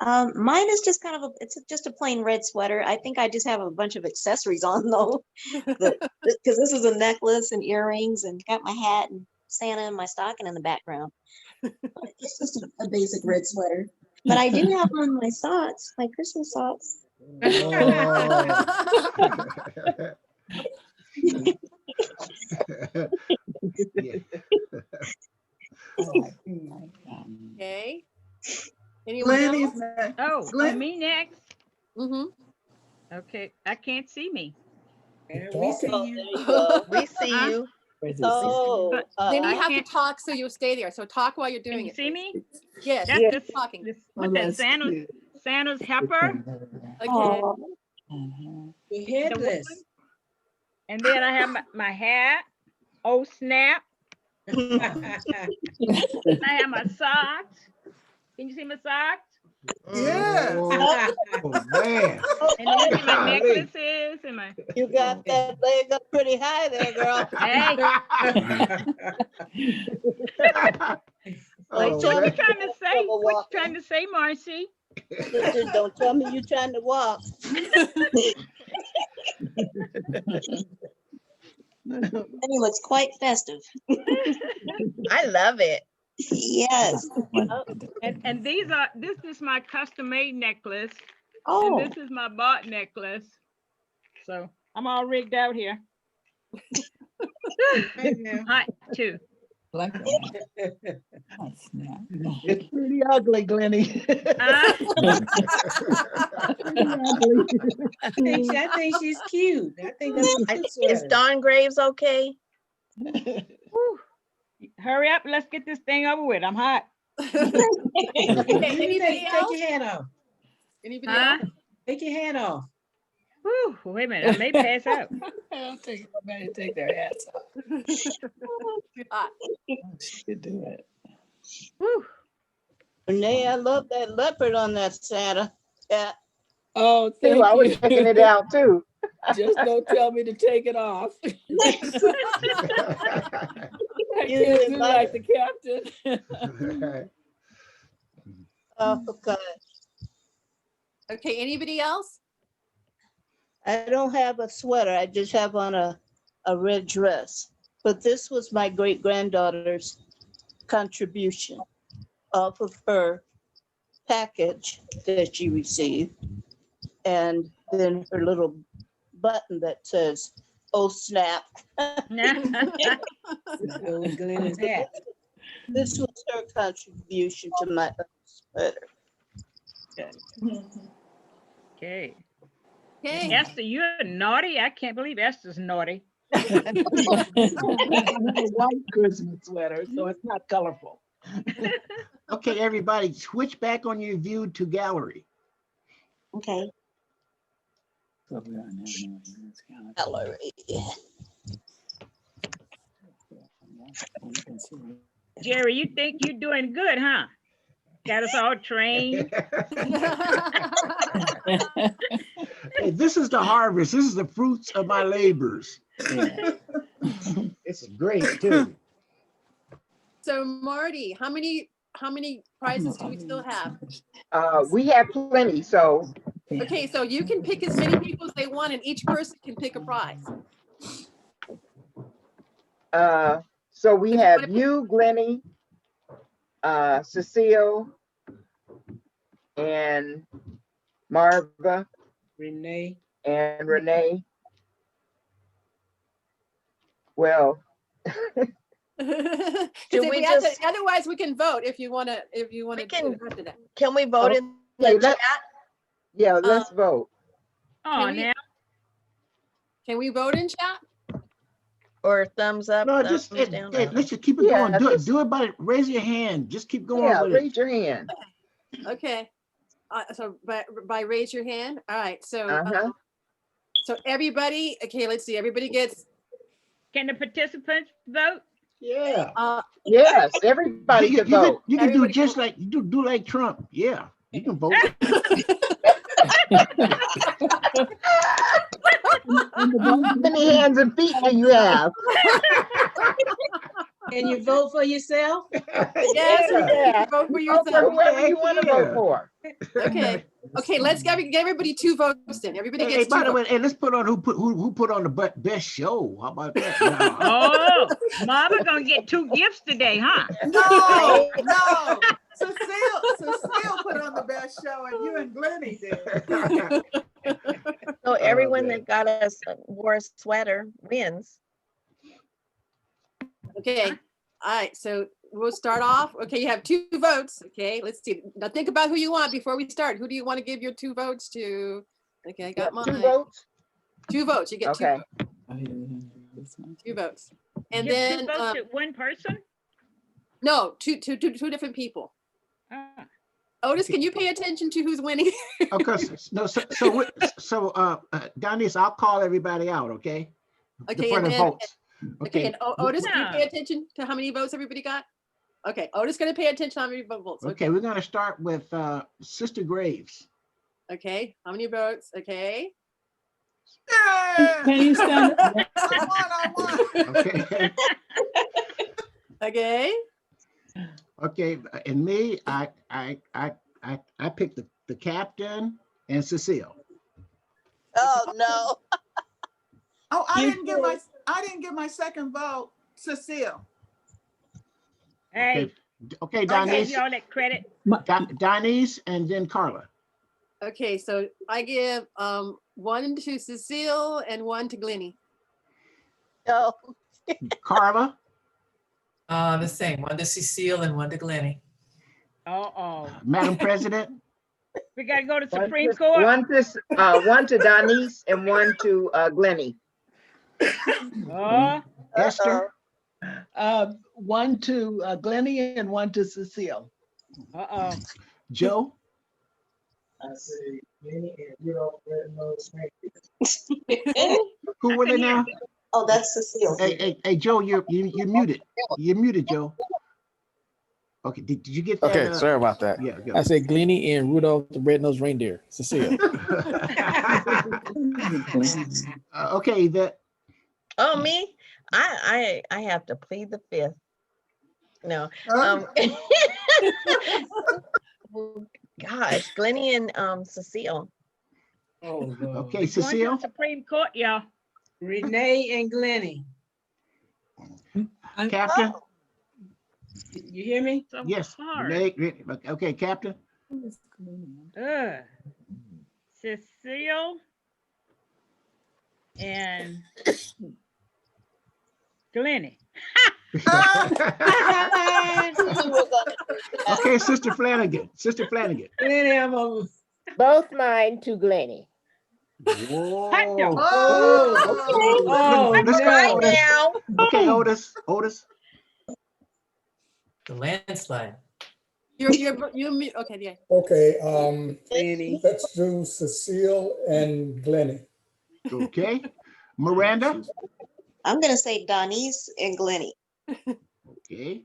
[SPEAKER 14] Mine is just kind of it's just a plain red sweater. I think I just have a bunch of accessories on though, because this is a necklace and earrings and got my hat and Santa and my stocking in the background. It's just a basic red sweater, but I do have on my socks, my Christmas socks.
[SPEAKER 12] Okay. Anyone
[SPEAKER 5] Glennie's
[SPEAKER 12] else?
[SPEAKER 5] next.
[SPEAKER 4] Oh,
[SPEAKER 5] Glenn?
[SPEAKER 4] me next.
[SPEAKER 12] Mm-hmm.
[SPEAKER 4] Okay, I can't see me.
[SPEAKER 9] We see
[SPEAKER 3] Oh,
[SPEAKER 9] you.
[SPEAKER 3] there you go.
[SPEAKER 2] We see
[SPEAKER 4] Huh?
[SPEAKER 2] you.
[SPEAKER 3] Oh,
[SPEAKER 4] But
[SPEAKER 12] Then you
[SPEAKER 4] I
[SPEAKER 12] have to
[SPEAKER 4] can't-
[SPEAKER 12] talk so you'll stay there. So talk while you're
[SPEAKER 4] Can
[SPEAKER 12] doing
[SPEAKER 4] you
[SPEAKER 12] it.
[SPEAKER 4] see
[SPEAKER 12] please.
[SPEAKER 4] me?
[SPEAKER 12] Yes.
[SPEAKER 4] That's
[SPEAKER 12] Yes.
[SPEAKER 4] just
[SPEAKER 12] Talking.
[SPEAKER 4] what's that? Santa's helper.
[SPEAKER 12] Okay.
[SPEAKER 9] You're
[SPEAKER 4] The
[SPEAKER 9] headless.
[SPEAKER 4] one. And then I have my hat. Oh snap! I have my socks. Can you see my socks?
[SPEAKER 5] Yes.
[SPEAKER 1] Oh, man.
[SPEAKER 4] And then you see my
[SPEAKER 1] Golly.
[SPEAKER 4] necklaces and my.
[SPEAKER 3] you got that leg up pretty high there, girl.
[SPEAKER 4] Hey,
[SPEAKER 1] Oh,
[SPEAKER 4] what you
[SPEAKER 1] man.
[SPEAKER 4] trying to say? What you trying to say, Marcy?
[SPEAKER 3] Sister, don't tell me you're trying to walk.
[SPEAKER 14] And he looks quite festive.
[SPEAKER 2] I love it.
[SPEAKER 14] Yes.
[SPEAKER 4] And this is my custom made necklace.
[SPEAKER 14] Oh.
[SPEAKER 4] And this is my bought necklace. So I'm all rigged out here. Hot too.
[SPEAKER 16] It's pretty ugly, Glennie.
[SPEAKER 4] Uh,
[SPEAKER 9] I think she's cute. I think that's a cute
[SPEAKER 2] Is
[SPEAKER 9] sweater.
[SPEAKER 2] Dawn Graves okay?
[SPEAKER 4] whew. Hurry up, let's get this thing over with. I'm hot.
[SPEAKER 12] Okay. Anybody
[SPEAKER 9] Take
[SPEAKER 12] else?
[SPEAKER 9] your hat off.
[SPEAKER 12] Anybody
[SPEAKER 4] Huh?
[SPEAKER 12] else?
[SPEAKER 9] Take your hat off.
[SPEAKER 4] Whew, wait a minute, I may pass out.
[SPEAKER 10] Everybody take their hats off.
[SPEAKER 12] Too hot.
[SPEAKER 10] She do it.
[SPEAKER 4] Whew.
[SPEAKER 3] Renee, I love that leopard on that Santa hat.
[SPEAKER 10] Oh,
[SPEAKER 11] Too,
[SPEAKER 10] thank
[SPEAKER 11] I was
[SPEAKER 10] you.
[SPEAKER 11] checking it out too.
[SPEAKER 10] Just don't tell me to take it off. I
[SPEAKER 3] You
[SPEAKER 10] can't
[SPEAKER 3] didn't
[SPEAKER 10] do
[SPEAKER 3] like
[SPEAKER 10] like the captain.
[SPEAKER 3] Oh, God.
[SPEAKER 12] Okay. Anybody else?
[SPEAKER 3] I don't have a sweater. I just have on a red dress. But this was my great granddaughter's contribution off of her package that she received. And then her little button that says, "Oh, snap."
[SPEAKER 9] Glennie's hat.
[SPEAKER 3] This was her contribution to my sweater.
[SPEAKER 4] Okay.
[SPEAKER 12] Okay.
[SPEAKER 4] Esther, you're naughty. I can't believe Esther's naughty.
[SPEAKER 16] It's a white Christmas sweater, so it's not colorful.
[SPEAKER 1] Okay, everybody, switch back on your view to gallery.
[SPEAKER 14] Okay.
[SPEAKER 3] Gallery.
[SPEAKER 4] Jerry, you think you're doing good, huh? Got us all trained.
[SPEAKER 1] Hey, this is the harvest. This is the fruits of my labors. It's great too.
[SPEAKER 12] So Marty, how many how many prizes do we still have?
[SPEAKER 11] We have plenty, so.
[SPEAKER 12] Okay, so you can pick as many people as they want and each person can pick a prize.
[SPEAKER 11] So we have you, Glennie, Cecile, and Marva,
[SPEAKER 9] Renee.
[SPEAKER 11] and Renee. Well.
[SPEAKER 12] Otherwise we can vote if you want to do it after that.
[SPEAKER 2] Can we vote in
[SPEAKER 11] Okay,
[SPEAKER 2] the chat?
[SPEAKER 11] Yeah, let's vote.
[SPEAKER 4] Oh, now.
[SPEAKER 12] Can we vote in chat?
[SPEAKER 2] Or thumbs up?
[SPEAKER 1] No,
[SPEAKER 2] thumbs
[SPEAKER 1] just
[SPEAKER 2] down?
[SPEAKER 1] let's just keep it going. Do it by raise your hand. Just keep going.
[SPEAKER 11] Yeah,
[SPEAKER 1] with
[SPEAKER 11] raise
[SPEAKER 1] it.
[SPEAKER 11] your hand.
[SPEAKER 12] Okay. So by raise your hand. All right. So so everybody. Okay. Let's see. Everybody gets.
[SPEAKER 4] Can the participants vote?
[SPEAKER 1] Yeah.
[SPEAKER 11] Yes, everybody can vote.
[SPEAKER 1] You can do just like you do like Trump. Yeah, you can vote.
[SPEAKER 11] How many hands and feet do you have?
[SPEAKER 9] Can you vote for yourself?
[SPEAKER 12] Yes, you can vote for yourself.
[SPEAKER 11] For whoever you want to vote for.
[SPEAKER 12] Okay. Okay. Let's get everybody 2 votes then. Everybody
[SPEAKER 1] Hey,
[SPEAKER 12] gets 2
[SPEAKER 1] by the way,
[SPEAKER 12] votes.
[SPEAKER 1] hey, let's put on who put on the best show. How about that?
[SPEAKER 4] Oh, Mama gonna get 2 gifts today, huh?
[SPEAKER 5] No, no. Cecile put on the best show, and you and Glennie did.
[SPEAKER 2] So everyone that got us wore a sweater wins.
[SPEAKER 12] Okay. All right. So we'll start off. Okay. You have 2 votes. Okay. Let's see. Now think about who you want before we start. Who do you want to give your 2 votes to? Okay. I got mine.
[SPEAKER 11] 2 votes?
[SPEAKER 12] 2 votes. You get 2
[SPEAKER 11] Okay.
[SPEAKER 12] votes. 2 votes. And
[SPEAKER 4] Give
[SPEAKER 12] then
[SPEAKER 4] 2 votes to one person?
[SPEAKER 12] no, two different people.
[SPEAKER 4] Ah.
[SPEAKER 12] Otis, can you pay attention to who's winning?
[SPEAKER 1] Okay, no, so Donise, I'll call everybody out, okay?
[SPEAKER 12] Okay,
[SPEAKER 1] For
[SPEAKER 12] and
[SPEAKER 1] the
[SPEAKER 12] then,
[SPEAKER 1] votes.
[SPEAKER 12] okay, and Otis, can you pay attention to how many votes everybody got? Okay, Otis gonna pay attention to how many votes.
[SPEAKER 1] Okay, we're gonna start with Sister Graves.
[SPEAKER 12] Okay, how many votes? Okay.
[SPEAKER 10] Can you stand up?
[SPEAKER 5] I won.
[SPEAKER 1] Okay.
[SPEAKER 12] Okay.
[SPEAKER 1] Okay, and me, I picked the captain and Cecile.
[SPEAKER 21] Oh, no.
[SPEAKER 5] Oh, I didn't give my second vote, Cecile.
[SPEAKER 4] Hey.
[SPEAKER 1] Okay,
[SPEAKER 4] I give
[SPEAKER 1] Donise.
[SPEAKER 4] y'all that credit.
[SPEAKER 1] Donise and then Carla.
[SPEAKER 12] Okay, so I give 1 to Cecile and 1 to Glennie.
[SPEAKER 21] No.
[SPEAKER 1] Carla.
[SPEAKER 8] The same, 1 to Cecile and 1 to Glennie.
[SPEAKER 1] Madam President.
[SPEAKER 4] We gotta go to Supreme Court.
[SPEAKER 11] 1 to Donise and 1 to Glennie.
[SPEAKER 1] Esther.
[SPEAKER 16] 1 to Glennie and 1 to Cecile.
[SPEAKER 1] Joe.
[SPEAKER 19] I say Glennie and Rudolph Red-Nosed
[SPEAKER 1] Who were they now?
[SPEAKER 14] Oh, that's Cecile.
[SPEAKER 1] Hey, Joe, you're muted. You're muted, Joe. Okay, did you get that?
[SPEAKER 20] Okay, sorry about that.
[SPEAKER 1] Yeah, go.
[SPEAKER 20] I said Glennie and Rudolph the Red-Nosed Reindeer. Cecile.
[SPEAKER 1] Okay, that.
[SPEAKER 2] Oh, me? I have to plead the 5th. No. Gosh, Glennie and Cecile.
[SPEAKER 16] Oh,
[SPEAKER 1] okay, Cecile.
[SPEAKER 4] Supreme Court, y'all.
[SPEAKER 9] Renee and Glennie.
[SPEAKER 1] Captain.
[SPEAKER 9] You hear me?
[SPEAKER 4] So
[SPEAKER 1] Yes.
[SPEAKER 4] hard.
[SPEAKER 1] Okay, Captain.
[SPEAKER 4] Cecile and Glennie.
[SPEAKER 1] Okay, Sister Flanagan. Sister Flanagan.
[SPEAKER 9] Glennie, I'm over.
[SPEAKER 21] Both mine to Glennie.
[SPEAKER 1] Whoa.
[SPEAKER 2] Let's go now.
[SPEAKER 1] Okay, Otis.
[SPEAKER 8] The landslide.
[SPEAKER 12] You're okay, yeah.
[SPEAKER 13] Okay, let's do Cecile and Glennie.
[SPEAKER 1] Okay. Miranda.
[SPEAKER 14] I'm gonna say Donise and Glennie.
[SPEAKER 1] Okay.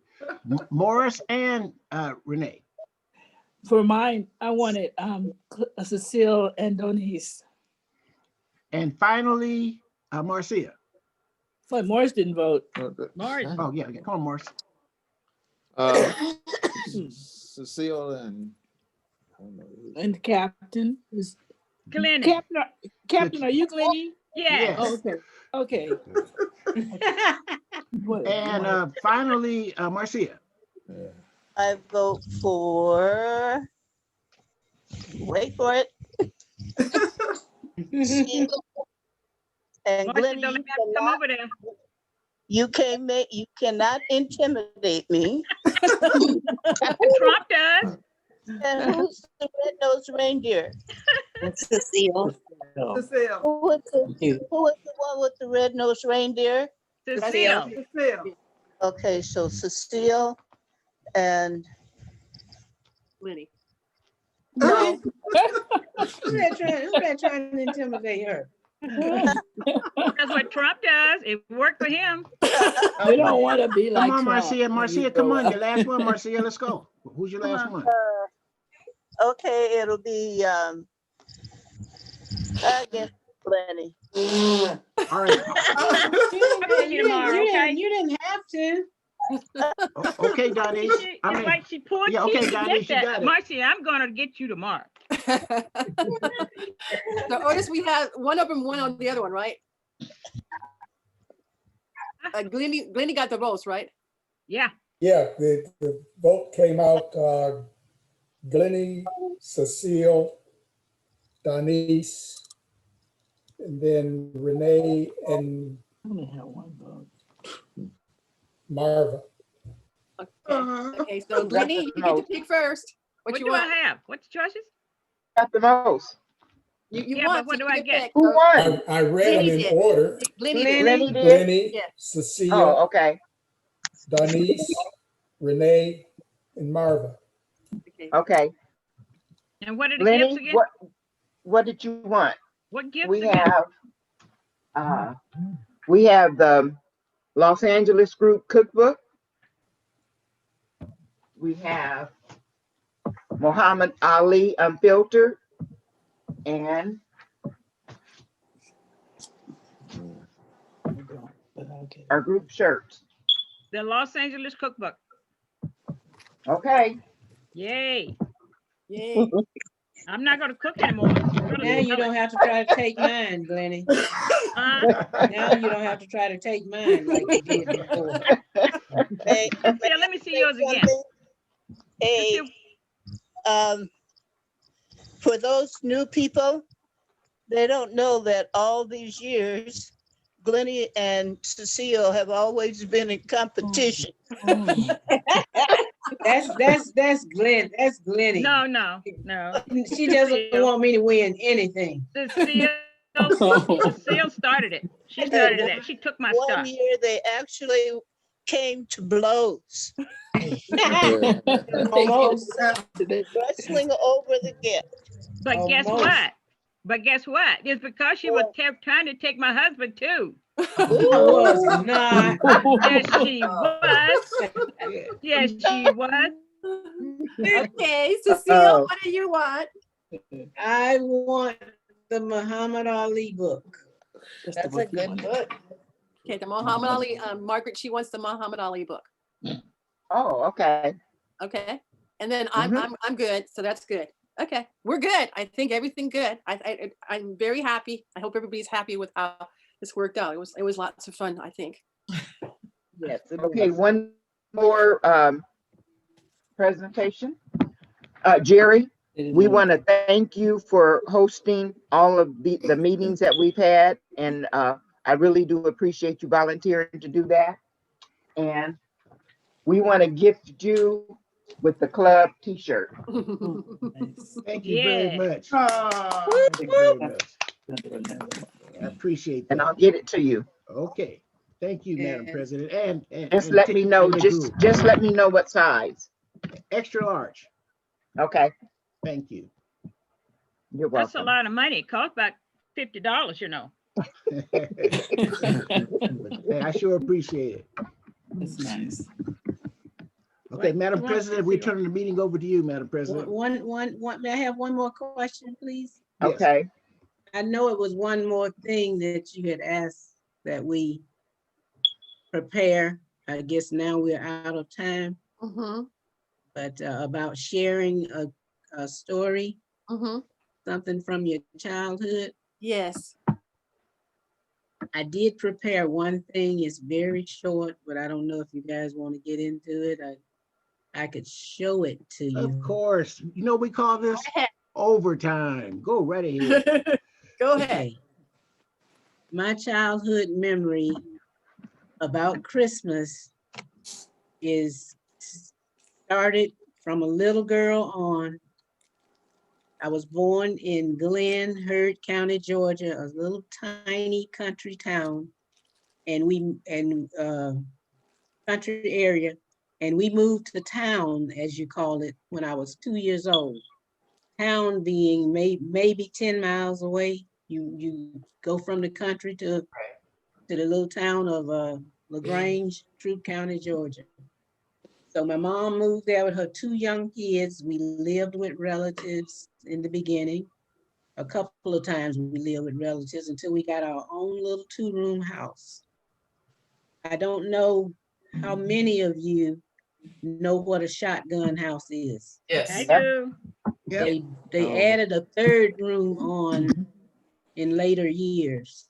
[SPEAKER 1] Morris and Renee.
[SPEAKER 10] For mine, I wanted Cecile and Donise.
[SPEAKER 1] And finally, Marcia.
[SPEAKER 10] But Morris didn't vote.
[SPEAKER 4] Morris.
[SPEAKER 1] Oh, yeah. Come on, Morris.
[SPEAKER 17] Cecile and I don't know.
[SPEAKER 10] And the captain is
[SPEAKER 4] Glennie.
[SPEAKER 10] Captain, are you Glennie?
[SPEAKER 4] Yes.
[SPEAKER 10] Oh, okay.
[SPEAKER 1] And finally, Marcia.
[SPEAKER 3] I vote for, wait for it. And
[SPEAKER 4] Marcia,
[SPEAKER 3] Glennie,
[SPEAKER 4] don't let me come over there.
[SPEAKER 3] you cannot intimidate me.
[SPEAKER 4] Trump does.
[SPEAKER 3] And who's the red-nosed reindeer?
[SPEAKER 14] Cecile.
[SPEAKER 5] Cecile.
[SPEAKER 3] Who was the one with the red-nosed reindeer?
[SPEAKER 4] Cecile.
[SPEAKER 5] Cecile.
[SPEAKER 3] Okay, so Cecile and
[SPEAKER 12] Glennie.
[SPEAKER 3] no.
[SPEAKER 9] Who that trying to intimidate her?
[SPEAKER 4] That's what Trump does. It worked for him.
[SPEAKER 10] You don't want to be like
[SPEAKER 1] Come on,
[SPEAKER 10] Trump
[SPEAKER 1] Marcia.
[SPEAKER 10] when
[SPEAKER 1] Marcia,
[SPEAKER 10] you
[SPEAKER 1] come
[SPEAKER 10] grow
[SPEAKER 1] on.
[SPEAKER 10] up.
[SPEAKER 1] Your last one, Marcia. Let's go. Who's your last one?
[SPEAKER 3] Okay, it'll be I guess Glennie.
[SPEAKER 1] All right.
[SPEAKER 9] You didn't have to.
[SPEAKER 1] Okay, Donise.
[SPEAKER 4] It's like she pulled
[SPEAKER 1] yeah,
[SPEAKER 4] teeth
[SPEAKER 1] okay,
[SPEAKER 4] to
[SPEAKER 1] Donise,
[SPEAKER 4] get
[SPEAKER 1] you got
[SPEAKER 4] that.
[SPEAKER 1] it.
[SPEAKER 4] Marcia, I'm gonna get you tomorrow.
[SPEAKER 12] So Otis, we have one of them, one on the other one, right? Glennie got the votes, right?
[SPEAKER 4] Yeah.
[SPEAKER 13] Yeah, the vote came out, Glennie, Cecile, Donise, and then Renee and
[SPEAKER 10] only have one vote.
[SPEAKER 13] Marva.
[SPEAKER 12] Okay, so Glennie, you get to pick first. What you
[SPEAKER 4] do
[SPEAKER 12] want?
[SPEAKER 4] I have? What's the choices?
[SPEAKER 11] Got the most.
[SPEAKER 12] You
[SPEAKER 4] Yeah,
[SPEAKER 12] want,
[SPEAKER 4] but what
[SPEAKER 12] so
[SPEAKER 4] do
[SPEAKER 12] you
[SPEAKER 4] I
[SPEAKER 12] can
[SPEAKER 4] get?
[SPEAKER 12] pick.
[SPEAKER 11] Who won?
[SPEAKER 13] I read them
[SPEAKER 12] Glennie
[SPEAKER 13] in
[SPEAKER 12] did.
[SPEAKER 13] order.
[SPEAKER 12] Glennie did.
[SPEAKER 11] Glennie did?
[SPEAKER 13] Glennie,
[SPEAKER 12] Yeah.
[SPEAKER 13] Cecile,
[SPEAKER 11] Oh, okay.
[SPEAKER 13] Donise, Renee, and Marva.
[SPEAKER 11] Okay.
[SPEAKER 4] And what are the gifts
[SPEAKER 11] Glennie,
[SPEAKER 4] again?
[SPEAKER 11] what did you want?
[SPEAKER 4] What gifts
[SPEAKER 11] We
[SPEAKER 4] again?
[SPEAKER 11] have the Los Angeles Group Cookbook. We have Muhammad Ali Unfiltered and our group shirts.
[SPEAKER 4] The Los Angeles Cookbook.
[SPEAKER 11] Okay.
[SPEAKER 4] Yay.
[SPEAKER 12] Yay.
[SPEAKER 4] I'm not gonna cook anymore.
[SPEAKER 9] Now you don't have to try to take mine, Glennie. Now you don't have to try to take mine like you did before.
[SPEAKER 3] Hey,
[SPEAKER 4] yeah, let me see yours again.
[SPEAKER 3] Hey, for those new people, they don't know that all these years, Glennie and Cecile have always been in competition.
[SPEAKER 9] That's Glenn. That's Glennie.
[SPEAKER 4] No.
[SPEAKER 9] She doesn't want me to win anything.
[SPEAKER 4] Cecile started it. She started it. She took my
[SPEAKER 3] One
[SPEAKER 4] stuff.
[SPEAKER 3] year they actually came to blows.
[SPEAKER 9] Almost.
[SPEAKER 3] Wrestling over the gift.
[SPEAKER 4] But guess what? It's because she was trying to take my husband too.
[SPEAKER 9] I was not.
[SPEAKER 4] Yes, she was. Yes, she was.
[SPEAKER 12] Okay, Cecile, what do you want?
[SPEAKER 9] I want the Muhammad Ali book.
[SPEAKER 3] That's a good book.
[SPEAKER 12] Okay, the Muhammad Ali, Margaret, she wants the Muhammad Ali book.
[SPEAKER 11] Oh, okay.
[SPEAKER 12] Okay, and then I'm good, so that's good. Okay, we're good. I think everything good. I'm very happy. I hope everybody's happy with how this worked out. It was lots of fun, I think.
[SPEAKER 11] Yes. Okay, one more presentation. Jerry, we want to thank you for hosting all of the meetings that we've had, and I really do appreciate you volunteering to do that. And we want to gift you with the club t-shirt.
[SPEAKER 1] Thank you very much. Thank you very much. I appreciate that.
[SPEAKER 11] And I'll get it to you.
[SPEAKER 1] Okay. Thank you, Madam President. And
[SPEAKER 11] just let me know. Just let me know what size.
[SPEAKER 1] Extra large.
[SPEAKER 11] Okay.
[SPEAKER 1] Thank you.
[SPEAKER 11] You're welcome.
[SPEAKER 4] That's a lot of money. It costs about $50, you know.
[SPEAKER 1] Hey, I sure appreciate it.
[SPEAKER 10] That's nice.
[SPEAKER 1] Okay, Madam President, we turn the meeting over to you, Madam President.
[SPEAKER 9] May I have one more question, please?
[SPEAKER 11] Okay.
[SPEAKER 9] I know it was one more thing that you had asked that we prepare. I guess now we're out of time. but about sharing a story, something from your childhood.
[SPEAKER 12] Yes.
[SPEAKER 9] I did prepare one thing. It's very short, but I don't know if you guys want to get into it. I could show it to you.
[SPEAKER 1] Of course. You know, we call this overtime. Go right ahead.
[SPEAKER 12] Go ahead.
[SPEAKER 9] Okay. My childhood memory about Christmas is started from a little girl on. I was born in Glen, Hurd County, Georgia, a little tiny country town, country area, and we moved to town, as you call it, when I was 2 years old. Town being maybe 10 miles away. You go from the country to the little town of LaGrange, Troup County, Georgia. So my mom moved there with her 2 young kids. We lived with relatives in the beginning. A couple of times we lived with relatives until we got our own little 2-room house. I don't know how many of you know what a shotgun house is.
[SPEAKER 4] Yes. I do.
[SPEAKER 9] They added a 3rd room on in later years.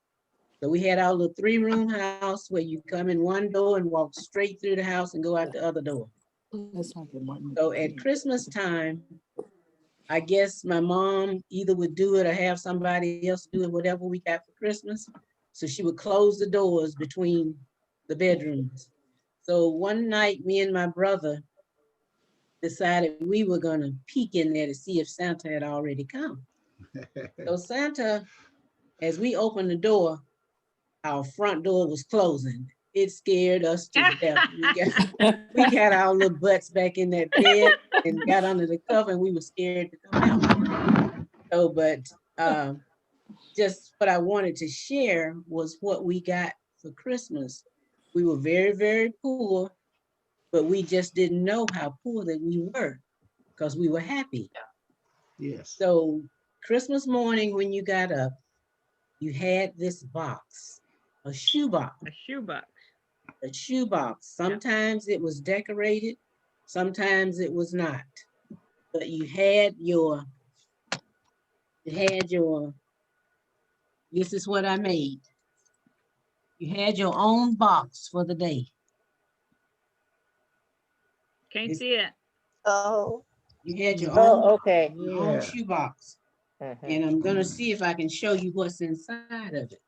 [SPEAKER 9] So we had our little 3-room house where you come in one door and walk straight through the house and go out the other door. So at Christmas time, I guess my mom either would do it or have somebody else do it, whatever we got for Christmas. So she would close the doors between the bedrooms. So one night, me and my brother decided we were gonna peek in there to see if Santa had already come. So Santa, as we opened the door, our front door was closing. It scared us to death. We got our little butts back in that bed and got under the cover, and we were scared to come out. So, but just what I wanted to share was what we got for Christmas. We were very, very poor, but we just didn't know how poor that we were because we were happy.
[SPEAKER 1] Yes.
[SPEAKER 9] So Christmas morning when you got up, you had this box, a shoebox.
[SPEAKER 4] A shoebox.
[SPEAKER 9] A shoebox. Sometimes it was decorated, sometimes it was not. But you had your, this is what I made. You had your own box for the day.
[SPEAKER 4] Can't see it.
[SPEAKER 3] Oh.
[SPEAKER 9] You had your own,
[SPEAKER 3] okay.
[SPEAKER 9] your own shoebox. And I'm gonna see if I can show you what's inside of it.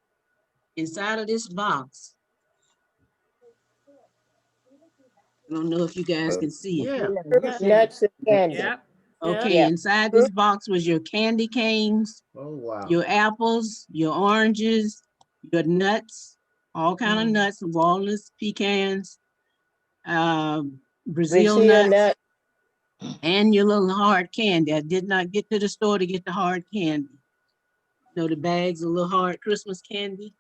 [SPEAKER 9] Inside of this box, I don't know if you guys can see it.
[SPEAKER 3] Nuts and candy.
[SPEAKER 4] Yep.
[SPEAKER 9] Okay, inside this box was your candy canes,
[SPEAKER 1] wow,
[SPEAKER 9] your apples, your oranges, your nuts, all kind of nuts, walnuts, pecans, Brazil nuts, and your little hard candy. I did not get to the store to get the hard candy. You know, the bags of little hard Christmas candy.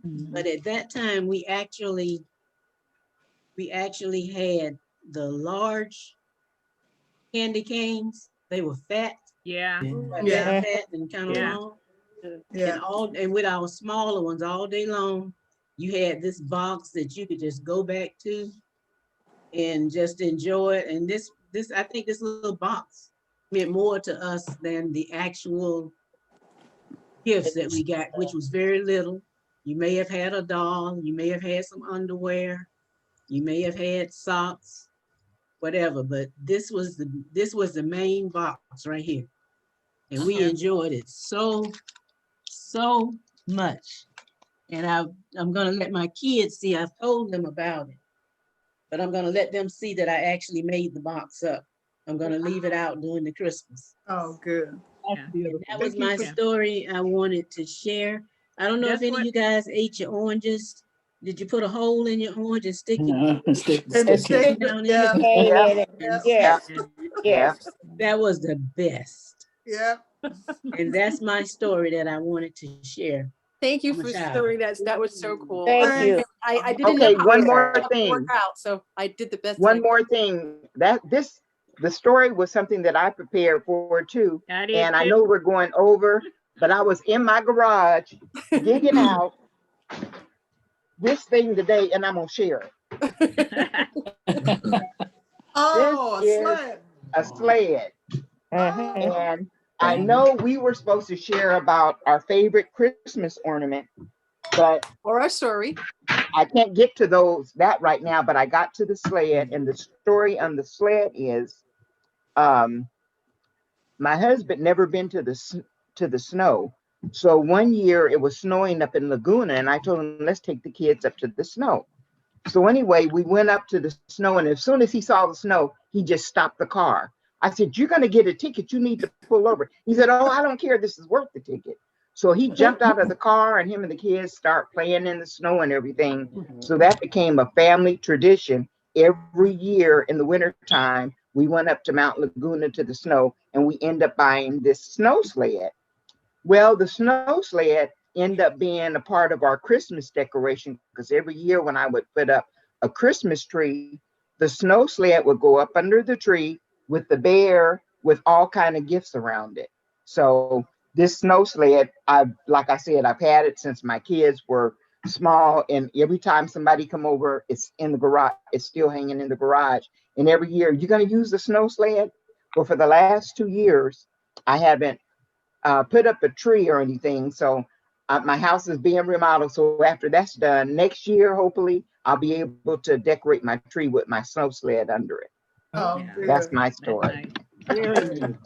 [SPEAKER 9] But at that time, we actually had the large candy canes. They were fat.
[SPEAKER 4] Yeah.
[SPEAKER 9] Fat and kind of long.
[SPEAKER 5] Yeah.
[SPEAKER 9] And with our smaller ones all day long, you had this box that you could just go back to and just enjoy it. And this I think this little box meant more to us than the actual gifts that we got, which was very little. You may have had a doll, you may have had some underwear, you may have had socks, whatever, but this was the main box right here. And we enjoyed it so much. And I'm gonna let my kids see, I've told them about it, but I'm gonna let them see that I actually made the box up. I'm gonna leave it out during the Christmas.
[SPEAKER 5] Oh, good.
[SPEAKER 9] That was my story I wanted to share. I don't know if any of you guys ate your oranges. Did you put a hole in your orange and stick it down in it?
[SPEAKER 3] Yes.
[SPEAKER 9] That was the best.
[SPEAKER 5] Yeah.
[SPEAKER 9] And that's my story that I wanted to share.
[SPEAKER 12] Thank you for sharing that. That was so cool.
[SPEAKER 11] Thank you.
[SPEAKER 12] I didn't
[SPEAKER 11] Okay,
[SPEAKER 12] know how
[SPEAKER 11] one
[SPEAKER 12] it
[SPEAKER 11] more
[SPEAKER 12] would
[SPEAKER 11] thing.
[SPEAKER 12] work out, so I did the best.
[SPEAKER 11] One more thing. The story was something that I prepared for too. And I know we're going over, but I was in my garage digging out this thing today, and I'm gonna share it.
[SPEAKER 5] Oh, a
[SPEAKER 11] This is
[SPEAKER 5] sled.
[SPEAKER 11] a sled.
[SPEAKER 21] Mhm.
[SPEAKER 11] And I know we were supposed to share about our favorite Christmas ornament, but
[SPEAKER 12] Or a story.
[SPEAKER 11] I can't get to that right now, but I got to the sled, and the story on the sled is my husband never been to the snow. So one year it was snowing up in Laguna, and I told him, let's take the kids up to the snow. So anyway, we went up to the snow, and as soon as he saw the snow, he just stopped the car. I said, you're going to get a ticket. You need to pull over. He said, oh, I don't care. This is worth the ticket. So he jumped out of the car, and him and the kids start playing in the snow and everything. So that became a family tradition. Every year in the wintertime, we went up to Mount Laguna to the snow, and we end up buying this snow sled. Well, the snow sled ended up being a part of our Christmas decoration, because every year when I would put up a Christmas tree, the snow sled would go up under the tree with the bear with all kind of gifts around it. So this snow sled, like I said, I've had it since my kids were small, and every time somebody come over, it's in the garage. It's still hanging in the garage. And every year, you're going to use the snow sled? Well, for the last 2 years, I haven't put up a tree or anything. So my house is being remodeled. So after that's done, next year, hopefully, I'll be able to decorate my tree with my snow sled under it.
[SPEAKER 5] Oh,
[SPEAKER 11] That's
[SPEAKER 5] good.
[SPEAKER 11] my story.
[SPEAKER 2] Can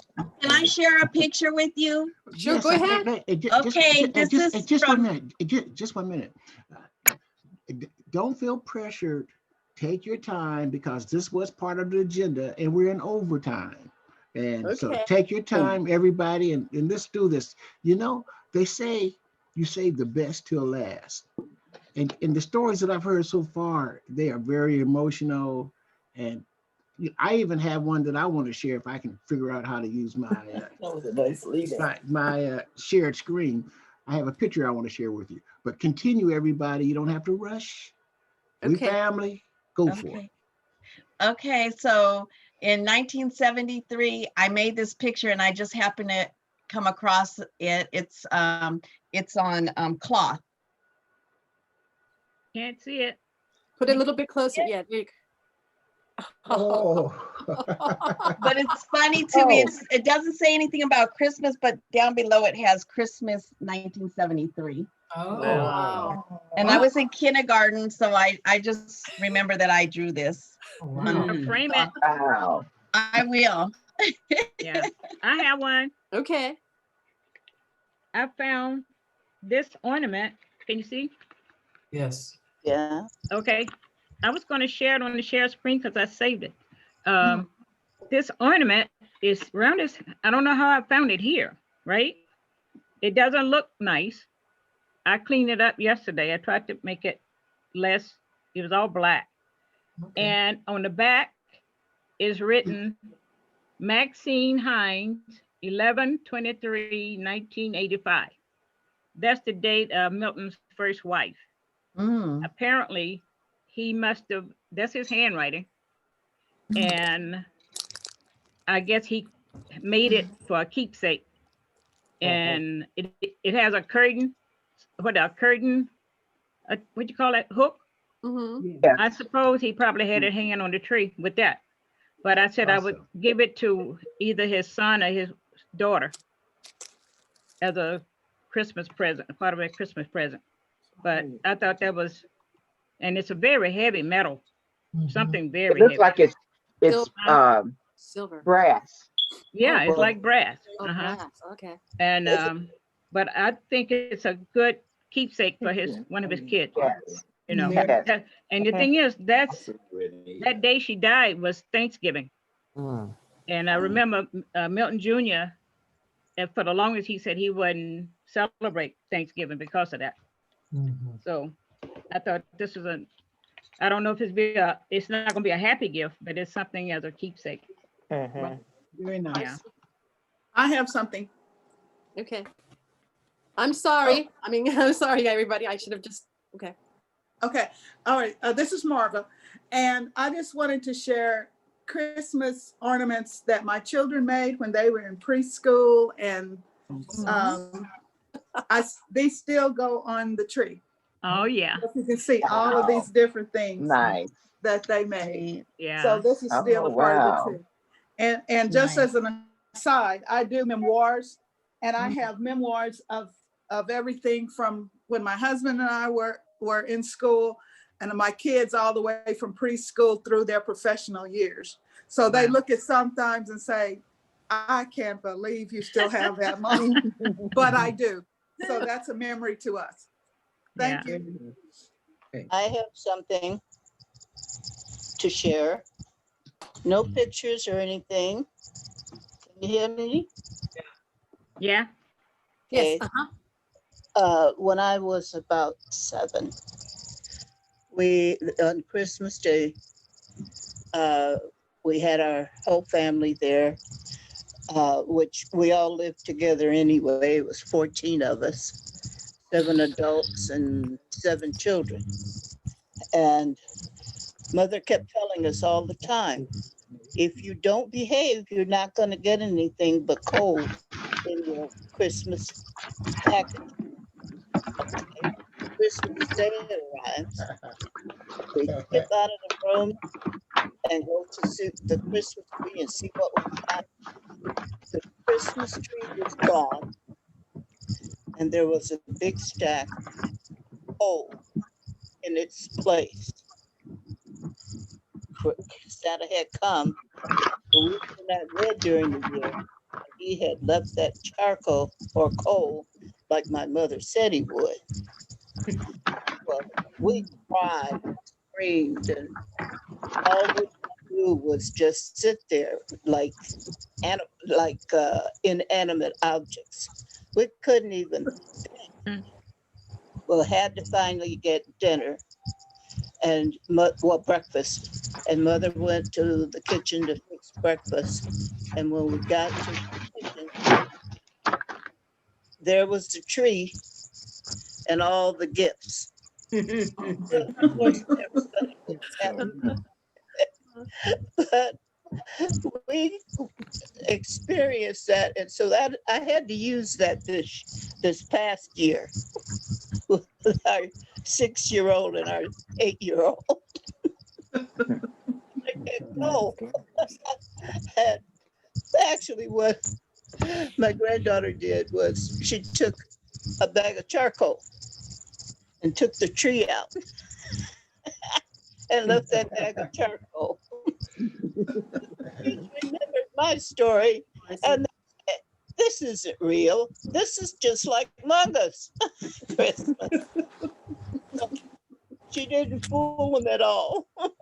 [SPEAKER 2] I share a picture with you?
[SPEAKER 12] Sure,
[SPEAKER 1] Yes,
[SPEAKER 12] go ahead.
[SPEAKER 2] Okay, this is
[SPEAKER 1] just
[SPEAKER 2] from
[SPEAKER 1] 1 minute. Just 1 minute. Don't feel pressured. Take your time, because this was part of the agenda, and we're in overtime. And so
[SPEAKER 12] Okay.
[SPEAKER 1] take your time, everybody, and let's do this. You know, they say you save the best till last. And the stories that I've heard so far, they are very emotional. And I even have one that I want to share if I can figure out how to use my shared screen. I have a picture I want to share with you. But continue, everybody. You don't have to rush. We family. Go for it.
[SPEAKER 2] Okay, so in 1973, I made this picture, and I just happened to come across it. It's on cloth.
[SPEAKER 4] Can't see it.
[SPEAKER 12] Put it a little bit closer. Yeah, Nick.
[SPEAKER 1] Oh.
[SPEAKER 2] But it's funny to me. It doesn't say anything about Christmas, but down below it has Christmas 1973.
[SPEAKER 8] Oh.
[SPEAKER 2] Wow. And I was in kindergarten, so I just remember that I drew this.
[SPEAKER 4] I'll frame it.
[SPEAKER 11] Wow.
[SPEAKER 2] I will.
[SPEAKER 4] Yeah, I have one.
[SPEAKER 12] Okay.
[SPEAKER 4] I found this ornament. Can you see?
[SPEAKER 8] Yes.
[SPEAKER 3] Yeah.
[SPEAKER 4] Okay. I was going to share it on the share screen because I saved it. This ornament is around this. I don't know how I found it here, right? It doesn't look nice. I cleaned it up yesterday. I tried to make it less, it was all black. Okay. And on the back is written Maxine Hines, 11/23/1985. That's the date of Milton's first wife. Apparently, he must have, that's his handwriting. And I guess he made it for a keepsake. And it has a curtain, what do you call that, hook?
[SPEAKER 11] Yeah.
[SPEAKER 4] I suppose he probably had it hanging on the tree with that. But I said I would give it to either his son or his daughter as a Christmas present, part of a Christmas present. But I thought that was, and it's a very heavy metal, something very
[SPEAKER 11] It looks
[SPEAKER 4] heavy.
[SPEAKER 11] like it's
[SPEAKER 12] silver,
[SPEAKER 11] brass.
[SPEAKER 4] Yeah, it's like brass.
[SPEAKER 12] Brass. Okay.
[SPEAKER 4] And but I think it's a good keepsake for one of his kids.
[SPEAKER 11] Yes.
[SPEAKER 4] You know,
[SPEAKER 11] Yes.
[SPEAKER 4] and the thing is, that day she died was Thanksgiving. And I remember Milton Jr., and for the longest, he said he wouldn't celebrate Thanksgiving because of that. So I thought this was I don't know if it's not gonna be a happy gift, but it's something as a keepsake.
[SPEAKER 1] Very nice.
[SPEAKER 4] Yeah.
[SPEAKER 5] I have something.
[SPEAKER 12] Okay. I'm sorry. I mean, I'm sorry, everybody. I should have just, okay.
[SPEAKER 5] Okay. All right. This is Marva. And I just wanted to share Christmas ornaments that my children made when they were in preschool. And they still go on the tree.
[SPEAKER 4] Oh, yeah.
[SPEAKER 5] You can see all of these different things.
[SPEAKER 11] Nice.
[SPEAKER 5] that they made.
[SPEAKER 4] Yeah.
[SPEAKER 5] So this is still
[SPEAKER 11] Oh,
[SPEAKER 5] a part of
[SPEAKER 11] wow.
[SPEAKER 5] it too. And just
[SPEAKER 9] Nice.
[SPEAKER 5] as an aside, I do memoirs, and I have memoirs of everything from when my husband and I were in school, and my kids all the way from preschool through their professional years. So they look at sometimes and say, I can't believe you still have that, Mom. But I do. So that's a memory to us. Thank you.
[SPEAKER 3] I have something to share. No pictures or anything. Can you hear me?
[SPEAKER 4] Yeah.
[SPEAKER 12] Yes.
[SPEAKER 3] Okay. When I was about 7, on Christmas Day, we had our whole family there, which we all lived together anyway. It was 14 of us, 7 adults and 7 children. And Mother kept telling us all the time, if you don't behave, you're not going to get anything but coal in your Christmas package. Okay. Christmas Day arrives. We skip out of the room and go to see the Christmas tree and see what we got. The Christmas tree was gone, and there was a big stack of coal in its place. Santa had come, but we were not there during the year. He had left that charcoal or coal like my mother said he would. Well, we cried, screamed, and all we could do was just sit there like inanimate objects. We couldn't even think. Well, had to finally get dinner and breakfast. And Mother went to the kitchen to fix breakfast. And when we got to the kitchen, there was the tree and all the gifts. But we experienced that, and so that I had to use that this past year with our 6-year-old and our 8-year-old. No, and actually, what my granddaughter did was she took a bag of charcoal and took the tree out and left that bag of charcoal. She remembered my story, and this isn't real. This is just like Mungus Christmas. She didn't fool them at all. But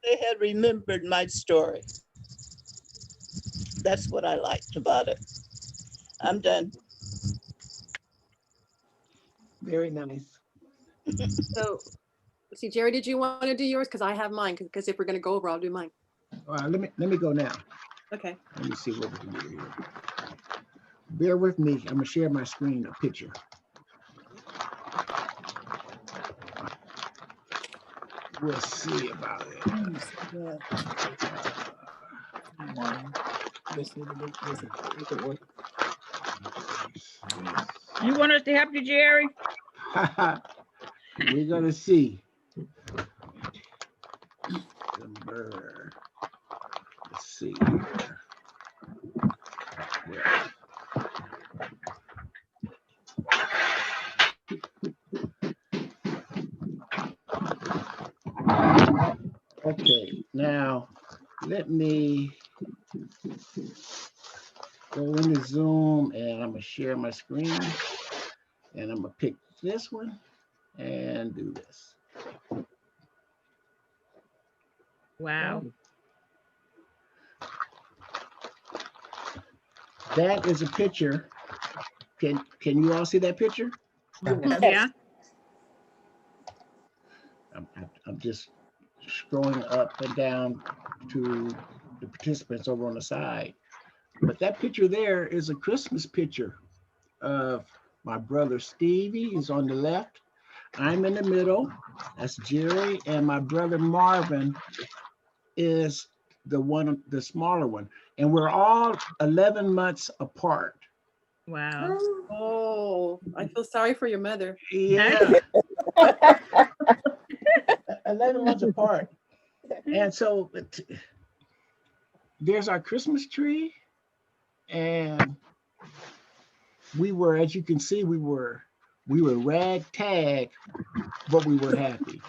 [SPEAKER 3] they had remembered my story. That's what I liked about it. I'm done.
[SPEAKER 16] Very nice.
[SPEAKER 12] So, see, Jerry, did you want to do yours? Because I have mine. Because if we're going to go over, I'll do mine.
[SPEAKER 1] Let me go now.
[SPEAKER 12] Okay.
[SPEAKER 1] Let me see what we can do here. Bear with me. I'm gonna share my screen, a picture. We'll see about it.
[SPEAKER 4] You want us to help you, Jerry?
[SPEAKER 1] We're gonna see. Let's see here. Yeah. Okay, now let me go into Zoom and I'm gonna share my screen and I'm gonna pick this one and do this.
[SPEAKER 4] Wow.
[SPEAKER 1] That is a picture. Can you all see that picture?
[SPEAKER 4] Yeah.
[SPEAKER 1] I'm just scrolling up and down to the participants over on the side. But that picture there is a Christmas picture of my brother Stevie is on the left. I'm in the middle. That's Jerry. And my brother Marvin is the smaller one. And we're all 11 months apart.
[SPEAKER 4] Wow.
[SPEAKER 12] Oh, I feel sorry for your mother.
[SPEAKER 1] Yeah. 11 months apart. And so there's our Christmas tree. And we were, as you can see, we were ragtag, but we were happy.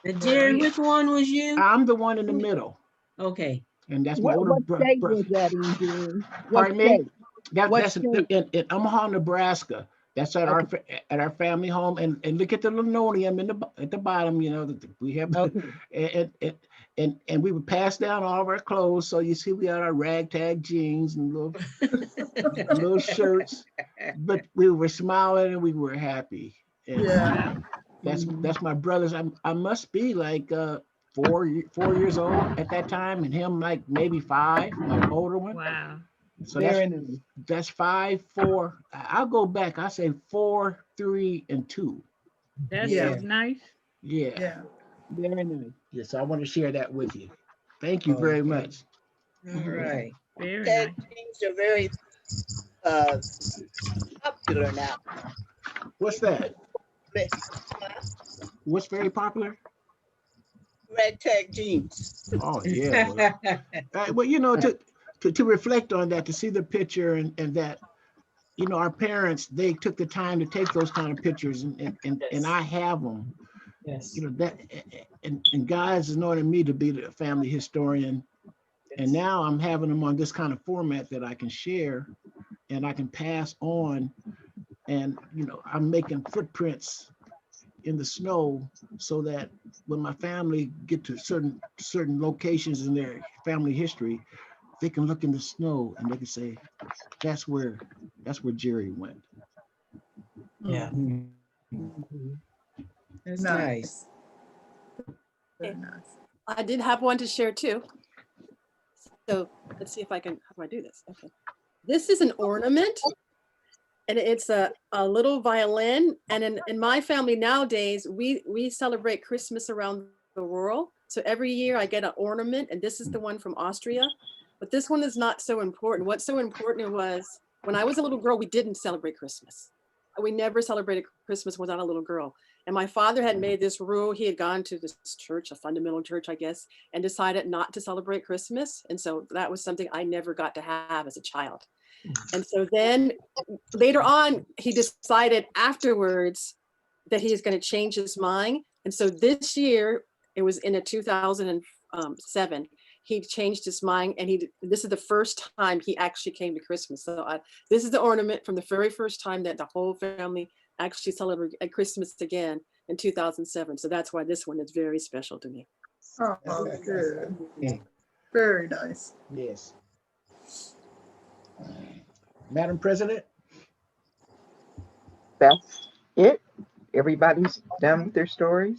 [SPEAKER 9] And Jerry, which one was you?
[SPEAKER 1] I'm the one in the middle.
[SPEAKER 9] Okay.
[SPEAKER 1] And that's my older
[SPEAKER 16] What
[SPEAKER 1] brother.
[SPEAKER 16] state was that in, Jerry? What
[SPEAKER 1] Pardon me?
[SPEAKER 16] state?
[SPEAKER 1] That's in Omaha, Nebraska. That's at our family home. And look at the linoleum at the bottom. You know that we have, and we would pass down all of our clothes. So you see, we had our ragtag jeans and little shirts, but we were smiling and we were happy. And
[SPEAKER 16] Yeah.
[SPEAKER 1] That's my brothers. I must be like 4 years old at that time, and him like maybe 5, my older one.
[SPEAKER 4] Wow.
[SPEAKER 1] So that's 5, 4. I'll go back. I say 4, 3, and 2.
[SPEAKER 4] That's so nice.
[SPEAKER 1] Yeah.
[SPEAKER 16] Very nice.
[SPEAKER 1] Yeah. So I want to share that with you. Thank you very much.
[SPEAKER 9] All right.
[SPEAKER 4] Very
[SPEAKER 3] Tag
[SPEAKER 4] nice.
[SPEAKER 3] teams are very popular now.
[SPEAKER 1] What's that? What's very popular?
[SPEAKER 3] Ragtag jeans.
[SPEAKER 1] Oh yeah. Well, you know, to reflect on that, to see the picture and that, you know, our parents, they took the time to take those kind of pictures, and I have them.
[SPEAKER 8] Yes.
[SPEAKER 1] You know that, and guys anointed me to be the family historian, and now I'm having them on this kind of format that I can share, and I can pass on, and you know, I'm making footprints in the snow so that when my family get to certain locations in their family history, they can look in the snow and they can say, that's where Jerry went.
[SPEAKER 8] Yeah.
[SPEAKER 9] That's nice.
[SPEAKER 5] Very nice.
[SPEAKER 12] I did have one to share too. So let's see if I can, how do I do this? Okay. This is an ornament, and it's a little violin. And in my family nowadays, we celebrate Christmas around the world. So every year I get an ornament, and this is the one from Austria. But this one is not so important. What's so important was when I was a little girl, we didn't celebrate Christmas. We never celebrated Christmas without a little girl. And my father had made this rule. He had gone to this church, a fundamental church, I guess, and decided not to celebrate Christmas. And so that was something I never got to have as a child. And so then later on, he decided afterwards that he's going to change his mind. And so this year, it was in 2007, he changed his mind, and this is the first time he actually came to Christmas. So this is the ornament from the very first time that the whole family actually celebrated Christmas again in 2007. So that's why this one is very special to me.
[SPEAKER 5] Oh, good. Very nice.
[SPEAKER 1] Yes. Madam President?
[SPEAKER 11] That's it. Everybody's done with their stories.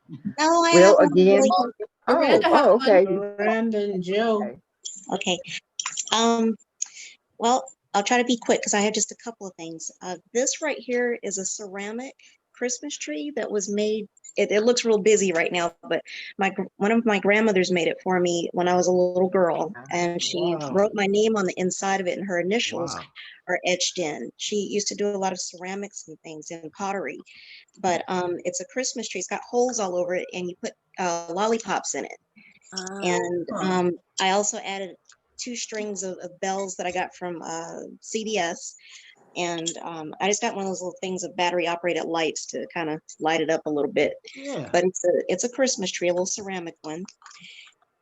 [SPEAKER 14] No, I
[SPEAKER 11] Well,
[SPEAKER 14] have
[SPEAKER 11] again, okay.
[SPEAKER 9] Brandon, Joe.
[SPEAKER 14] Okay. Well, I'll try to be quick because I have just a couple of things. This right here is a ceramic Christmas tree that was made. It looks real busy right now, but one of my grandmothers made it for me when I was a little girl, and she wrote my name on the inside of it, and her initials are etched in. She used to do a lot of ceramics and things in pottery, but it's a Christmas tree. It's got holes all over it, and you put lollipops in it. And I also added 2 strings of bells that I got from CDS. And I just got one of those little things of battery operated lights to kind of light it up a little bit.
[SPEAKER 1] Yeah.
[SPEAKER 14] But it's a Christmas tree, a little ceramic one.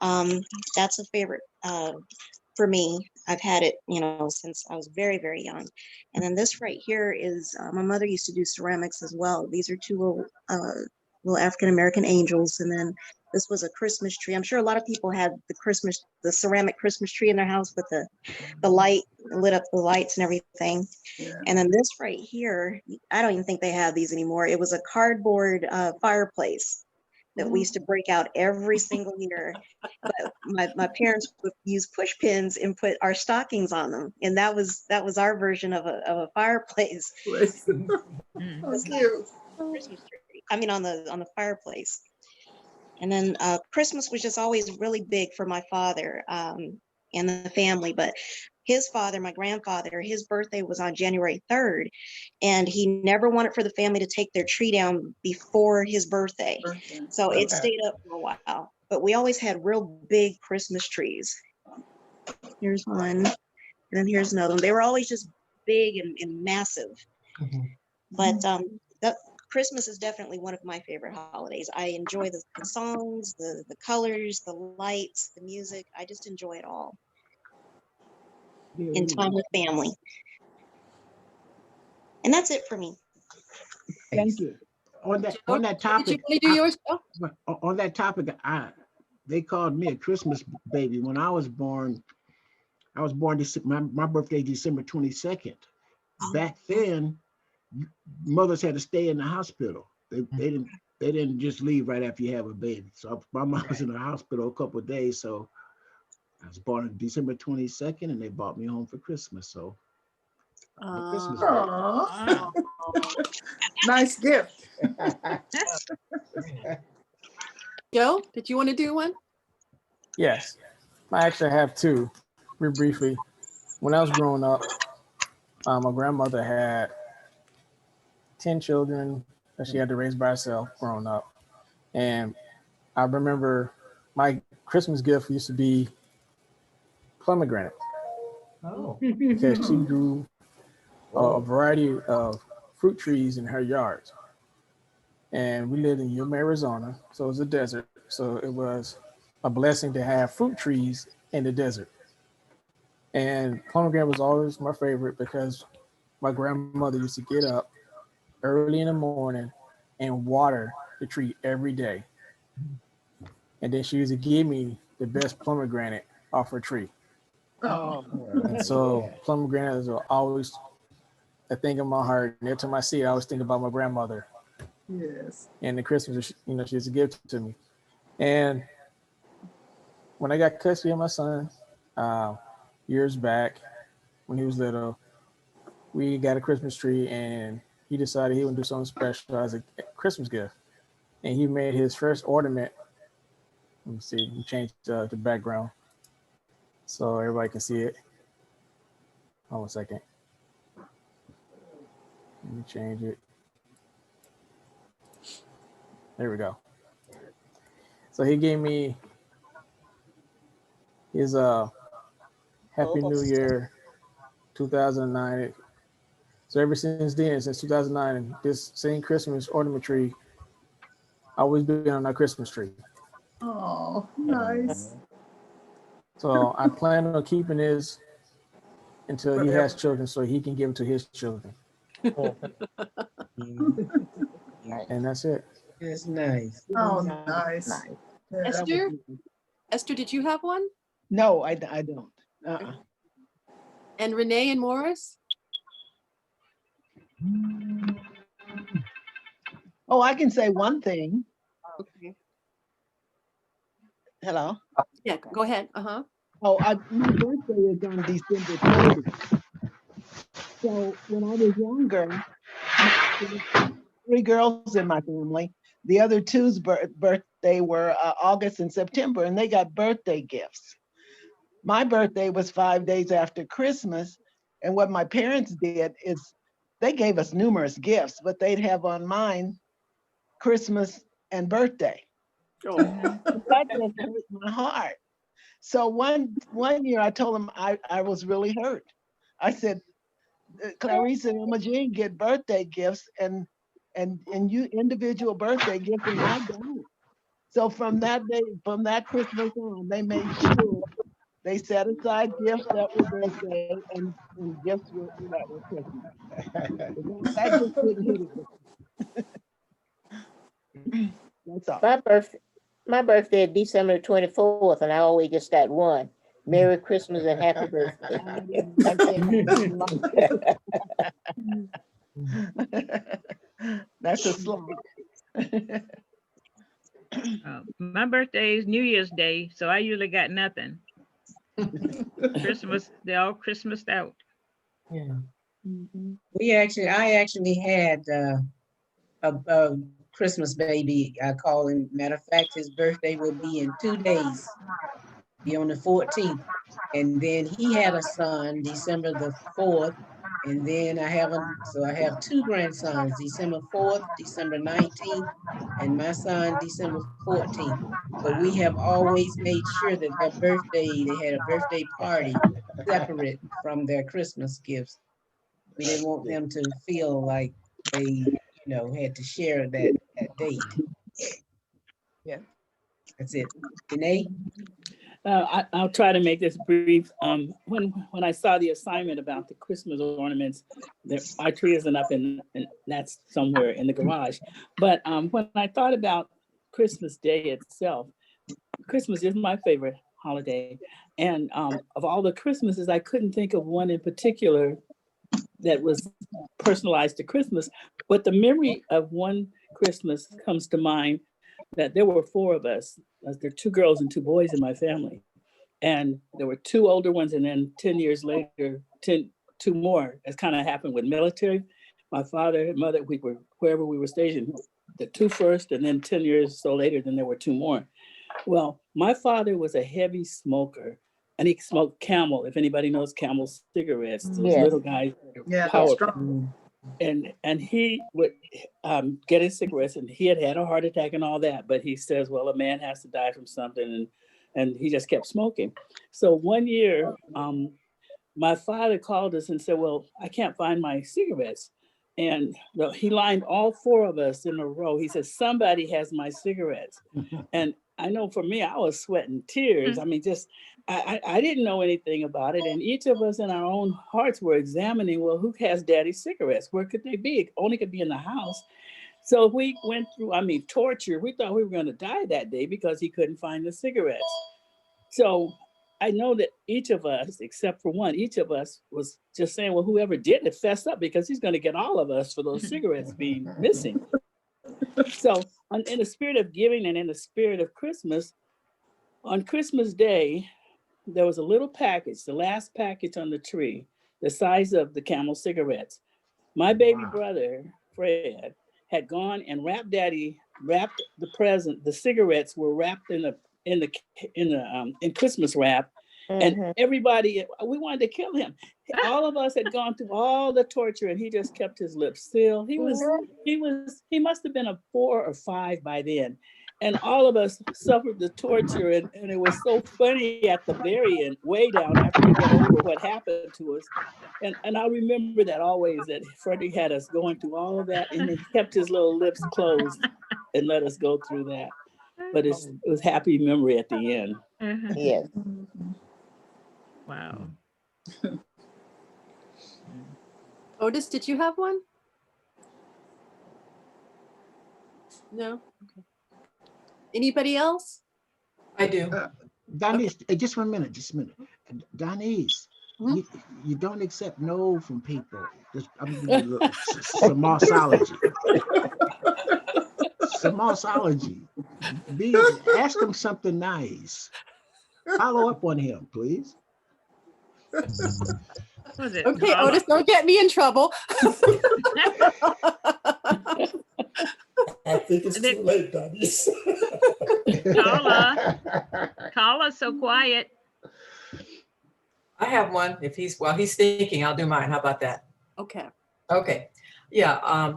[SPEAKER 14] That's a favorite for me. I've had it, you know, since I was very, very young. And then this right here is, my mother used to do ceramics as well. These are 2 little African-American angels. And then this was a Christmas tree. I'm sure a lot of people had the ceramic Christmas tree in their house with the light, lit up the lights and everything. Yeah. And then this right here, I don't even think they have these anymore. It was a cardboard fireplace that we used to break out every single year. But my parents would use push pins and put our stockings on them. And that was our version of a fireplace.
[SPEAKER 5] That's cute.
[SPEAKER 14] Christmas tree. I mean, on the fireplace. And then Christmas was just always really big for my father and the family. But his father, my grandfather, his birthday was on January 3rd, and he never wanted for the family to take their tree down before his birthday. So it stayed up for a while, but we always had real big Christmas trees. Here's one, and then here's another one. They were always just big and massive. But Christmas is definitely one of my favorite holidays. I enjoy the songs, the colors, the lights, the music. I just enjoy it all. And time with family. And that's it for me.
[SPEAKER 1] Thank you. On that topic, on that topic, they called me a Christmas baby. When I was born my birthday December 22nd. Back then, mothers had to stay in the hospital. They didn't just leave right after you have a baby. So my mom was in the hospital a couple of days. So I was born on December 22nd, and they brought me home for Christmas. So I'm a Christmas baby.
[SPEAKER 5] Nice gift.
[SPEAKER 12] Joe, did you want to do one?
[SPEAKER 20] Yes, I actually have two. Real briefly, when I was growing up, my grandmother had 10 children that she had to raise by herself growing up. And I remember my Christmas gift used to be pomegranate.
[SPEAKER 8] Oh.
[SPEAKER 20] Because she grew a variety of fruit trees in her yards. And we lived in Yuma, Arizona, so it was a desert. So it was a blessing to have fruit trees in the desert. And pomegranate was always my favorite because my grandmother used to get up early in the morning and water the tree every day. And then she used to give me the best pomegranate off her tree.
[SPEAKER 16] Oh,
[SPEAKER 20] and so pomegranates are always a thing in my heart. And every time I see it, I always think about my grandmother.
[SPEAKER 5] Yes.
[SPEAKER 20] And the Christmas, she used to give it to me. And when I got custody of my son, years back when he was little, we got a Christmas tree, and he decided he would do something special as a Christmas gift. And he made his first ornament. Let me see, we changed the background so everybody can see it. Hold on a second. Let me change it. There we go. So he gave me his Happy New Year 2009. So ever since then, since 2009, this same Christmas ornament tree always been on our Christmas tree.
[SPEAKER 5] Oh, nice.
[SPEAKER 20] So I plan on keeping this until he has children, so he can give them to his children. And that's it.
[SPEAKER 9] That's nice.
[SPEAKER 5] Oh, nice.
[SPEAKER 12] Esther? Esther, did you have one?
[SPEAKER 16] No, I don't.
[SPEAKER 12] And Renee and Morris?
[SPEAKER 16] Oh, I can say one thing.
[SPEAKER 12] Okay.
[SPEAKER 16] Hello?
[SPEAKER 12] Yeah, go ahead. Uh-huh.
[SPEAKER 16] Oh, my birthday is on December 30th. So when I was younger, three girls in my family, the other two's birthday were August and September, and they got birthday gifts. My birthday was 5 days after Christmas, and what my parents did is they gave us numerous gifts, but they'd have on mine Christmas and birthday.
[SPEAKER 12] Oh.
[SPEAKER 16] That just hurt my heart. So one year I told them I was really hurt. I said, Clarice and Emma Jean get birthday gifts and you individual birthday gifts, and I don't. So from that day, from that Christmas on, they made sure they set aside gifts that were birthday and gifts that were Christmas. That just didn't hit it. That's all.
[SPEAKER 21] My birthday is December 24th, and I always just got one. Merry Christmas and Happy Birthday.
[SPEAKER 16] That's a slump.
[SPEAKER 4] My birthday is New Year's Day, so I usually got nothing. Christmas, they're all Christmased out.
[SPEAKER 8] Yeah.
[SPEAKER 9] I actually had a Christmas baby. I call him. Matter of fact, his birthday will be in 2 days. be on the 14th. And then he had a son, December the 4th. And then I have two grandsons, December 4th, December 19th, and my son, December 14th. But we have always made sure that they had a birthday party separate from their Christmas gifts. We didn't want them to feel like they, had to share that date.
[SPEAKER 2] Yeah.
[SPEAKER 9] That's it. Danae?
[SPEAKER 10] I'll try to make this brief. When I saw the assignment about the Christmas ornaments, our tree isn't up and that's somewhere in the garage. But when I thought about Christmas Day itself, Christmas is my favorite holiday. And of all the Christmases, I couldn't think of one in particular that was personalized to Christmas. But the memory of one Christmas comes to mind, that there were four of us. There are two girls and two boys in my family. And there were two older ones, and then 10 years later, two more. As kind of happened with military. My father and mother, we were wherever we were stationed, the two first, and then 10 years or so later, then there were two more. Well, my father was a heavy smoker, and he smoked Camel. If anybody knows Camel cigarettes, those little guys, powerful. And he would get his cigarettes, and he had a heart attack and all that. But he says, well, a man has to die from something, and he just kept smoking. So one year, my father called us and said, well, I can't find my cigarettes. And he lined all four of us in a row. He said, somebody has my cigarettes. And I know for me, I was sweating tears. I mean, I didn't know anything about it. And each of us in our own hearts were examining, well, who has daddy's cigarettes? Where could they be? It only could be in the house. So we went through, torture. We thought we were going to die that day because he couldn't find the cigarettes. So I know that each of us, except for one, each of us was just saying, well, whoever did it fessed up because he's going to get all of us for those cigarettes being missing. So in the spirit of giving and in the spirit of Christmas, on Christmas Day, there was a little package, the last package on the tree, the size of the Camel cigarettes. My baby brother, Fred, had gone and wrapped the present. The cigarettes were wrapped in Christmas wrap. And everybody, we wanted to kill him. All of us had gone through all the torture, and he just kept his lips still. He must have been a 4 or 5 by then. And all of us suffered the torture, and it was so funny at the very end, way down after we got over what happened to us. And I remember that always, that Freddie had us going through all of that, and he kept his little lips closed and let us go through that. But it was happy memory at the end.
[SPEAKER 21] Yes.
[SPEAKER 4] Wow.
[SPEAKER 12] Otis, did you have one? No? Okay. Anybody else?
[SPEAKER 8] I do.
[SPEAKER 1] Donise, just a minute. Donise, you don't accept no from people. I'm giving you a little Samosology. Samosology. Ask him something nice. Follow up on him, please.
[SPEAKER 12] Okay, Otis, don't get me in trouble.
[SPEAKER 13] I think it's too late, Donise.
[SPEAKER 4] Carla, so quiet.
[SPEAKER 8] I have one. While he's thinking, I'll do mine. How about that?
[SPEAKER 12] Okay.
[SPEAKER 8] Okay. Yeah.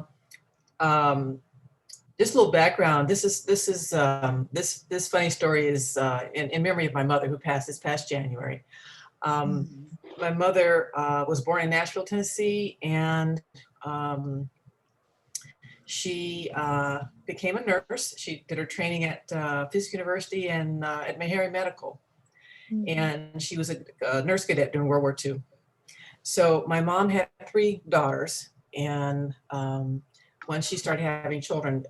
[SPEAKER 8] Just a little background. This funny story is in memory of my mother, who passed this past January. My mother was born in Nashville, Tennessee, and she became a nurse. She did her training at Fisk University and at Meharry Medical. And she was a nurse cadet during World War II. So my mom had 3 daughters, and when she started having children,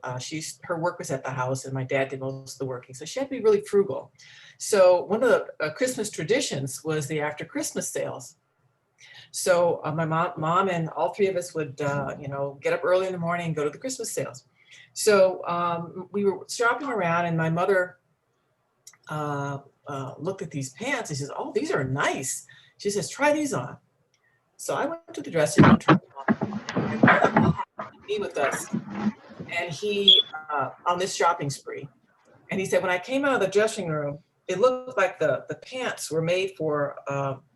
[SPEAKER 8] her work was at the house, and my dad did most of the working. So she had to be really frugal. So one of the Christmas traditions was the after Christmas sales. So my mom and all 3 of us would, get up early in the morning and go to the Christmas sales. So we were shopping around, and my mother looked at these pants and she says, "Oh, these are nice." She says, "Try these on." So I went to the dressing room, tried them on, and my uncle happened to be with us, and he on this shopping spree. And he said, when I came out of the dressing room, it looked like the pants were made for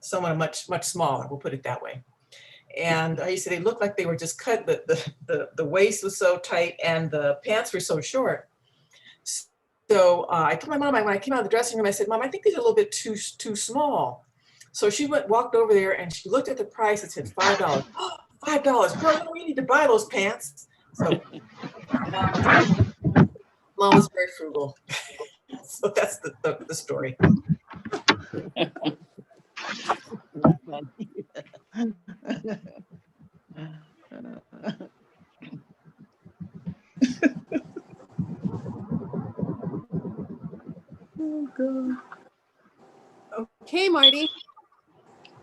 [SPEAKER 8] someone much smaller. We'll put it that way. And he said they looked like they were just cut. The waist was so tight and the pants were so short. So I told my mom, when I came out of the dressing room, I said, Mom, I think these are a little bit too small. So she walked over there and she looked at the price and said, $5. $5, girl, we need to buy those pants. So Mom was very frugal. So that's the story.
[SPEAKER 3] Oh, God.
[SPEAKER 12] Okay, Marty.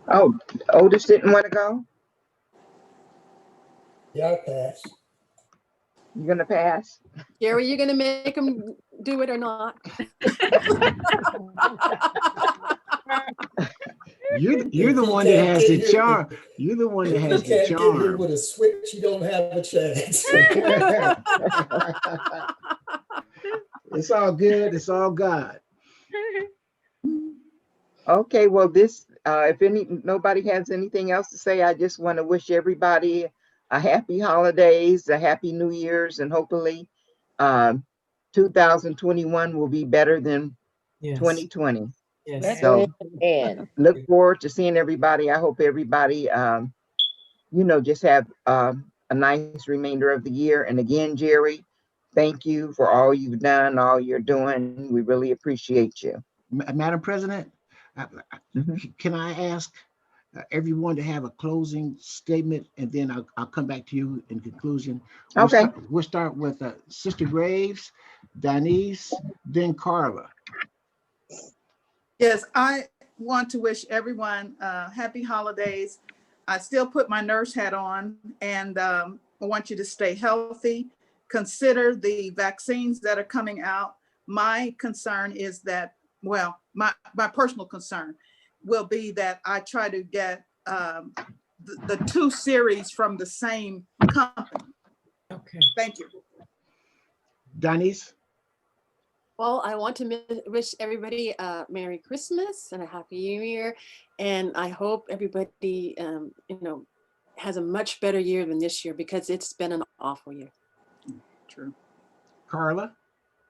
[SPEAKER 11] Oh, Otis didn't want to go?
[SPEAKER 13] Yeah, I'll pass.
[SPEAKER 11] You gonna pass?
[SPEAKER 12] Jerry, you gonna make him do it or not?
[SPEAKER 1] You're the one that has the charm. You're the one that has the
[SPEAKER 13] Can't get here
[SPEAKER 1] charm.
[SPEAKER 13] with a switch, you don't have a chance.
[SPEAKER 1] It's all good. It's all God.
[SPEAKER 11] Okay, well, this, if nobody has anything else to say, I just want to wish everybody a happy holidays, a happy New Year's, and hopefully 2021 will be better than 2020.
[SPEAKER 8] Yes.
[SPEAKER 11] So
[SPEAKER 21] And
[SPEAKER 11] look forward to seeing everybody. I hope everybody, just have a nice remainder of the year. And again, Jerry, thank you for all you've done, all you're doing. We really appreciate you.
[SPEAKER 1] Madam President, can I ask everyone to have a closing statement, and then I'll come back to you in conclusion.
[SPEAKER 11] Okay.
[SPEAKER 1] We'll start with Sister Graves, Donise, then Carla.
[SPEAKER 5] Yes, I want to wish everyone happy holidays. I still put my nurse hat on, and I want you to stay healthy. Consider the vaccines that are coming out. My concern is that, well, my personal concern will be that I try to get the two series from the same company.
[SPEAKER 8] Okay.
[SPEAKER 5] Thank you.
[SPEAKER 1] Donise?
[SPEAKER 12] Well, I want to wish everybody a Merry Christmas and a Happy New Year. And I hope everybody, has a much better year than this year, because it's been an awful year.
[SPEAKER 5] True.
[SPEAKER 1] Carla?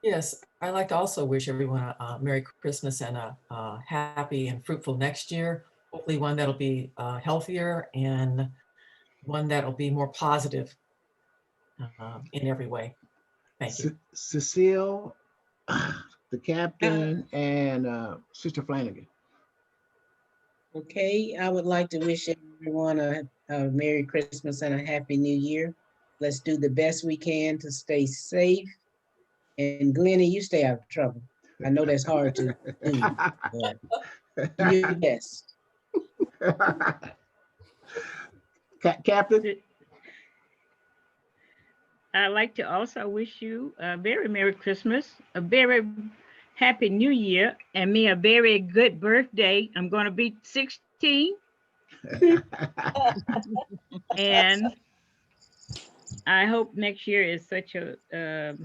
[SPEAKER 8] Yes, I'd like to also wish everyone a Merry Christmas and a happy and fruitful next year. Hopefully one that'll be healthier and one that'll be more positive in every way. Thank you.
[SPEAKER 1] Cecile, the captain, and Sister Flanagan.
[SPEAKER 9] Okay, I would like to wish everyone a Merry Christmas and a Happy New Year. Let's do the best we can to stay safe. And Glennie, you stay out of trouble. I know that's hard to do, but do your best.
[SPEAKER 1] Captain?
[SPEAKER 4] I'd like to also wish you a very Merry Christmas, a very Happy New Year, and me a very good birthday. I'm going to be 16. And I hope next year is such a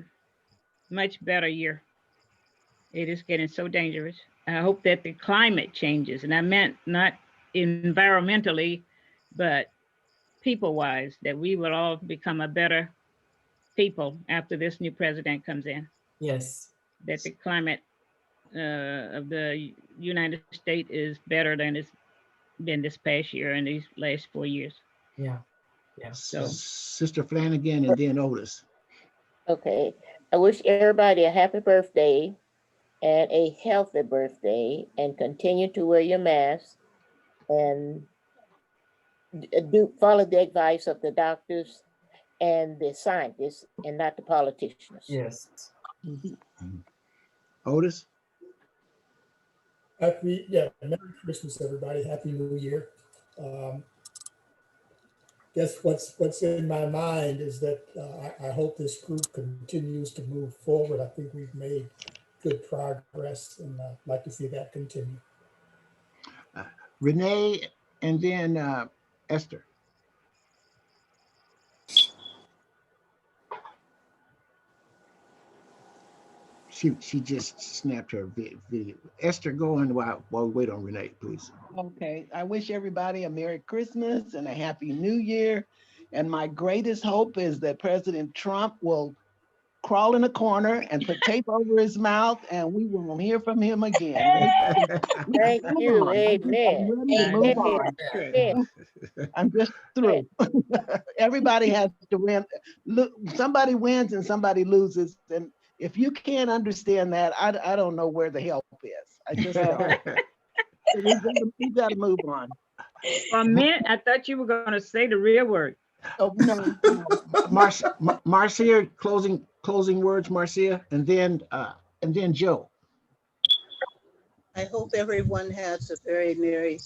[SPEAKER 4] much better year. It is getting so dangerous. I hope that the climate changes, and I meant not environmentally, but people-wise, that we will all become a better people after this new president comes in.
[SPEAKER 8] Yes.
[SPEAKER 4] That the climate of the United States is better than it's been this past year and these last 4 years.
[SPEAKER 8] Yeah. Yeah.
[SPEAKER 4] So
[SPEAKER 1] Sister Flanagan and then Otis.
[SPEAKER 21] okay, I wish everybody a happy birthday and a healthy birthday, and continue to wear your mask and do follow the advice of the doctors and the scientists and not the politicians.
[SPEAKER 8] Yes.
[SPEAKER 1] Otis?
[SPEAKER 13] Merry Christmas, everybody. Happy New Year. Guess what's in my mind is that I hope this group continues to move forward. I think we've made good progress, and I'd like to see that continue.
[SPEAKER 1] Renee and then Esther. She just snapped her video. Esther, go on while we wait on Renee, please.
[SPEAKER 16] Okay, I wish everybody a Merry Christmas and a Happy New Year. And my greatest hope is that President Trump will crawl in a corner and put tape over his mouth, and we won't hear from him again.
[SPEAKER 21] Thank you. Amen.
[SPEAKER 16] I'm ready to move on.
[SPEAKER 21] Amen.
[SPEAKER 16] I'm just through. Everybody has to win. Look, somebody wins and somebody loses. And if you can't understand that, I don't know where the help is. I just don't. We got to move on.
[SPEAKER 4] For a minute, I thought you were going to say the real word.
[SPEAKER 16] Oh, no.
[SPEAKER 1] Marcia, closing words, Marcia, and then Joe.
[SPEAKER 3] I hope everyone has a very Merry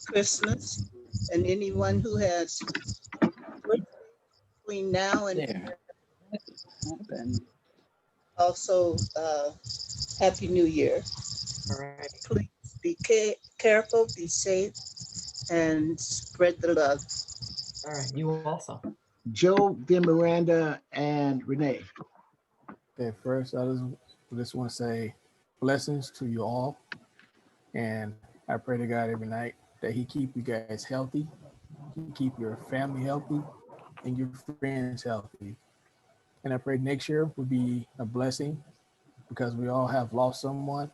[SPEAKER 3] Christmas, and anyone who has between now and also Happy New Year.
[SPEAKER 8] All right.
[SPEAKER 3] Please be careful, be safe, and spread the love.
[SPEAKER 8] All right, you also.
[SPEAKER 1] Joe, then Miranda, and Renee.
[SPEAKER 20] Okay, first, I just want to say blessings to you all. And I pray to God every night that He keep you guys healthy, keep your family healthy, and your friends healthy. And I pray next year will be a blessing because we all have lost someone.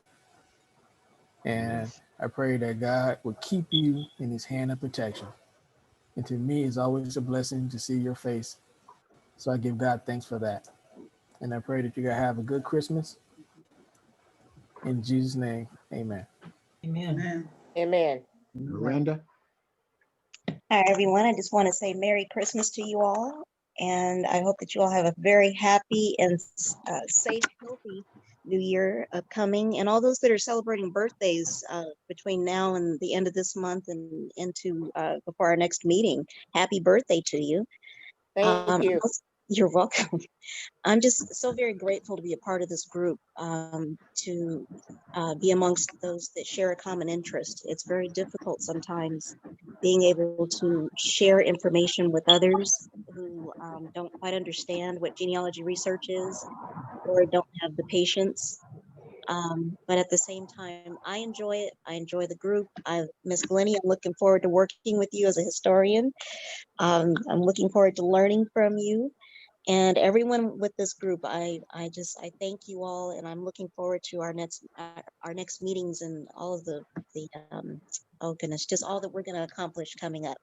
[SPEAKER 20] And I pray that God will keep you in His hand of protection. And to me, it's always a blessing to see your face. So I give God thanks for that. And I pray that you guys have a good Christmas. In Jesus' name, amen.
[SPEAKER 8] Amen.
[SPEAKER 21] Amen.
[SPEAKER 1] Miranda.
[SPEAKER 14] Hi, everyone. I just want to say Merry Christmas to you all. And I hope that you all have a very happy and safe, healthy New Year upcoming. And all those that are celebrating birthdays between now and the end of this month and into before our next meeting, happy birthday to you.
[SPEAKER 21] Thank you.
[SPEAKER 14] You're welcome. I'm just so very grateful to be a part of this group, to be amongst those that share a common interest. It's very difficult sometimes being able to share information with others who don't quite understand what genealogy research is or don't have the patience. But at the same time, I enjoy it. I enjoy the group. Miss Glennie, I'm looking forward to working with you as a historian. I'm looking forward to learning from you. And everyone with this group, I thank you all, and I'm looking forward to our next meetings and all of the oh goodness, just all that we're going to accomplish coming up.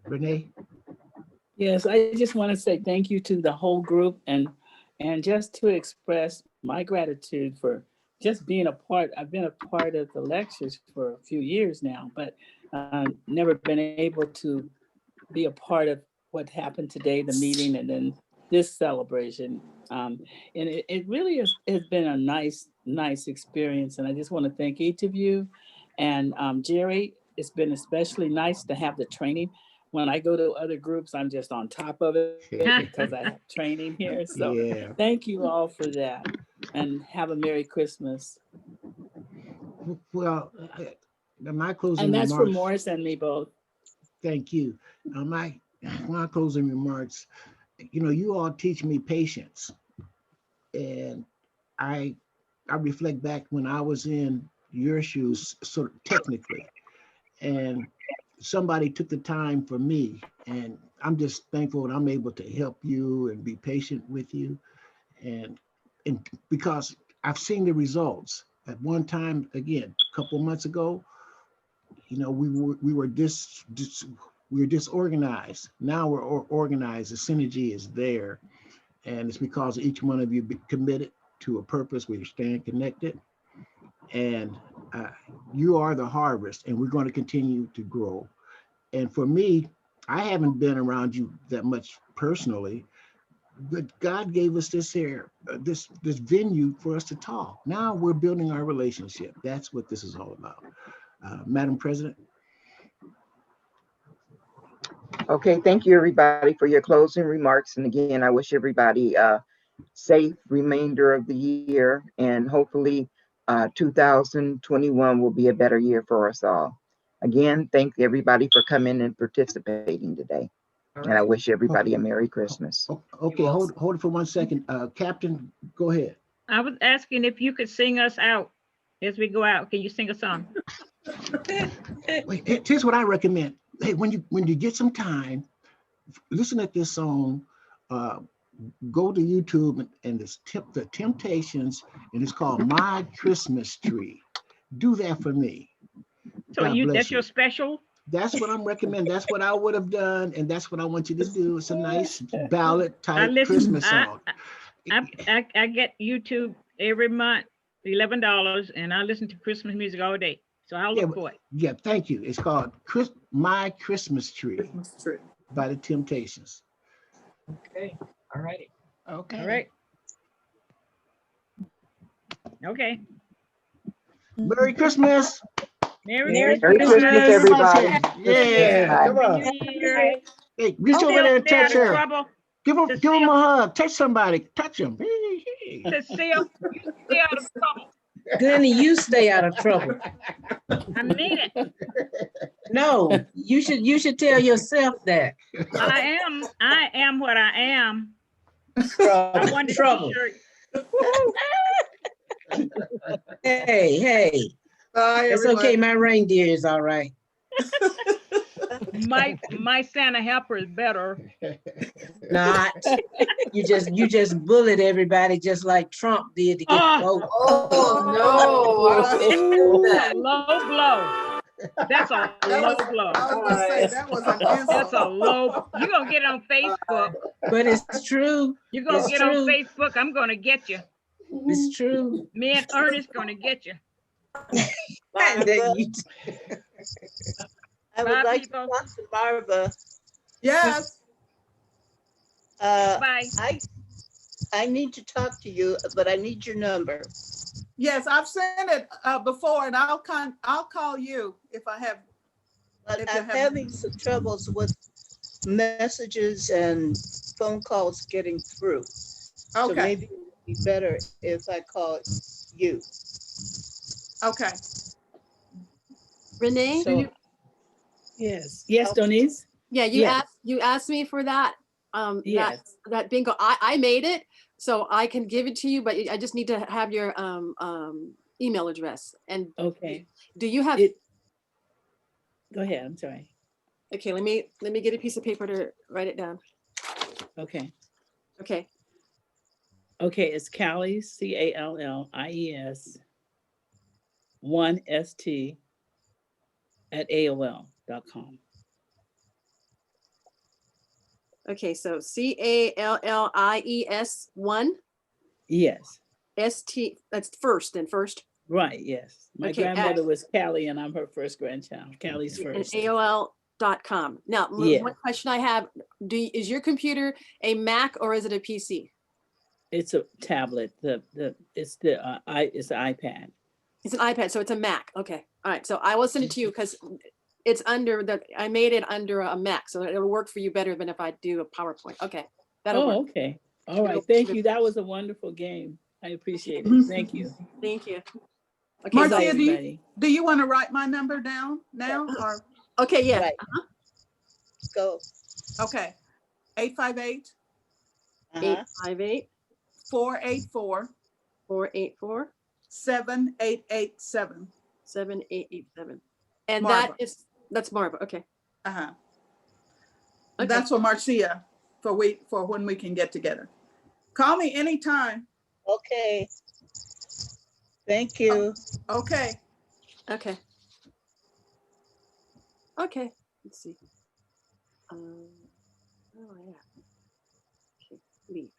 [SPEAKER 1] Renee.
[SPEAKER 10] Yes, I just want to say thank you to the whole group and just to express my gratitude for just being a part. I've been a part of the lectures for a few years now, but never been able to be a part of what happened today, the meeting, and then this celebration. And it really has been a nice experience. And I just want to thank each of you. And Jerry, it's been especially nice to have the training. When I go to other groups, I'm just on top of it because I have training here. So yeah. Thank you all for that. And have a Merry Christmas.
[SPEAKER 1] Well, my closing
[SPEAKER 10] and that's
[SPEAKER 1] remarks,
[SPEAKER 10] for Morris and me both.
[SPEAKER 1] Thank you. My closing remarks, you all teach me patience. And I reflect back when I was in your shoes, sort of technically, and somebody took the time for me. And I'm just thankful that I'm able to help you and be patient with you. And because I've seen the results. At one time, again, a couple months ago, we were disorganized. Now we're organized. The synergy is there. And it's because each one of you be committed to a purpose. We stand connected. And you are the harvest, and we're going to continue to grow. And for me, I haven't been around you that much personally, but God gave us this venue for us to talk. Now we're building our relationship. That's what this is all about. Madam President.
[SPEAKER 11] Okay, thank you everybody for your closing remarks. And again, I wish everybody a safe remainder of the year, and hopefully 2021 will be a better year for us all. Again, thank everybody for coming and participating today. And I wish everybody a Merry Christmas.
[SPEAKER 1] Okay, hold it for 1 second. Captain, go ahead.
[SPEAKER 4] I was asking if you could sing us out as we go out. Can you sing a song?
[SPEAKER 1] Wait, here's what I recommend. Hey, when you get some time, listen at this song. Go to YouTube and it's the Temptations, and it's called My Christmas Tree. Do that for me.
[SPEAKER 4] So
[SPEAKER 1] God bless
[SPEAKER 4] that's
[SPEAKER 1] you.
[SPEAKER 4] your special?
[SPEAKER 1] That's what I'm recommending. That's what I would have done, and that's what I want you to do. It's a nice ballad type Christmas song.
[SPEAKER 4] I get YouTube every month, $11, and I listen to Christmas music all day. So I'll look for it.
[SPEAKER 1] Yeah, thank you. It's called My Christmas Tree by the Temptations.
[SPEAKER 8] Okay, all righty.
[SPEAKER 1] Okay.
[SPEAKER 4] All right. Okay.
[SPEAKER 1] Merry Christmas.
[SPEAKER 4] Merry
[SPEAKER 11] Christmas, everybody.
[SPEAKER 1] Yeah, come on. Hey, reach over there and touch her. Give him a hug. Touch somebody. Touch him.
[SPEAKER 4] Cecile, you stay out of trouble.
[SPEAKER 9] Glennie, you stay out of trouble.
[SPEAKER 4] I mean it.
[SPEAKER 9] No, you should tell yourself that.
[SPEAKER 4] I am what I am. I want
[SPEAKER 9] Trouble. Hey.
[SPEAKER 5] Bye,
[SPEAKER 9] it's
[SPEAKER 5] everyone.
[SPEAKER 9] okay. My reindeer is all right.
[SPEAKER 4] My Santa helper is better.
[SPEAKER 9] Not. You just bullied everybody just like Trump did to get the vote.
[SPEAKER 4] Low blow. That's a low blow.
[SPEAKER 5] I was gonna say that was an insult.
[SPEAKER 4] That's a low. You're gonna get it on Facebook.
[SPEAKER 9] But it's true.
[SPEAKER 4] You're gonna get on Facebook. I'm gonna get you.
[SPEAKER 9] It's true.
[SPEAKER 4] Me and Ernest gonna get you.
[SPEAKER 3] I would like to talk to Barbara.
[SPEAKER 5] Yes.
[SPEAKER 4] Bye.
[SPEAKER 3] I need to talk to you, but I need your number.
[SPEAKER 5] Yes, I've sent it before, and I'll call you if I have.
[SPEAKER 3] But I'm having some troubles with messages and phone calls getting through. So
[SPEAKER 5] Okay.
[SPEAKER 3] maybe it would be better if I call you.
[SPEAKER 5] Okay.
[SPEAKER 12] Renee?
[SPEAKER 3] So,
[SPEAKER 10] yes, Donise?
[SPEAKER 12] Yeah, you asked me for that.
[SPEAKER 10] Yes.
[SPEAKER 12] That bingo. I made it, so I can give it to you, but I just need to have your email address. And
[SPEAKER 10] okay.
[SPEAKER 12] Do you have
[SPEAKER 10] Go ahead, I'm sorry.
[SPEAKER 12] Okay, let me get a piece of paper to write it down.
[SPEAKER 10] Okay.
[SPEAKER 12] Okay.
[SPEAKER 10] Okay, it's Callies, CALLIES 1ST at AOL.com.
[SPEAKER 12] Okay, so CALLIES 1.
[SPEAKER 10] Yes.
[SPEAKER 12] ST, that's first and first.
[SPEAKER 10] Right, yes. My
[SPEAKER 12] Okay,
[SPEAKER 10] grandmother was Callie and I'm her first grandchild. Callie's
[SPEAKER 12] And
[SPEAKER 10] first.
[SPEAKER 12] AOL.com. Now,
[SPEAKER 10] Yeah.
[SPEAKER 12] one question I have, is your computer a Mac or is it a PC?
[SPEAKER 10] It's a tablet. It's the iPad.
[SPEAKER 12] It's an iPad, so it's a Mac. Okay. All right. So I will send it to you because it's I made it under a Mac, so it'll work for you better than if I do a PowerPoint. Okay. That'll work.
[SPEAKER 10] Okay. All right. Thank you. That was a wonderful game. I appreciate it. Thank you.
[SPEAKER 12] Thank you. Okay.
[SPEAKER 5] Marcia, do you want to write my number down now? Or
[SPEAKER 12] okay, yeah.
[SPEAKER 3] Right. Go.
[SPEAKER 5] Okay. 858
[SPEAKER 12] 858
[SPEAKER 5] 484
[SPEAKER 12] 484
[SPEAKER 5] 7887.
[SPEAKER 12] 7887. And
[SPEAKER 5] Marva.
[SPEAKER 12] that's Marva. Okay.
[SPEAKER 5] Uh-huh.
[SPEAKER 12] Okay.
[SPEAKER 5] That's for Marcia for when we can get together. Call me anytime.
[SPEAKER 3] Okay. Thank you.
[SPEAKER 5] Okay.
[SPEAKER 12] Okay. Okay. Let's see. Where am I at? Okay. Leave.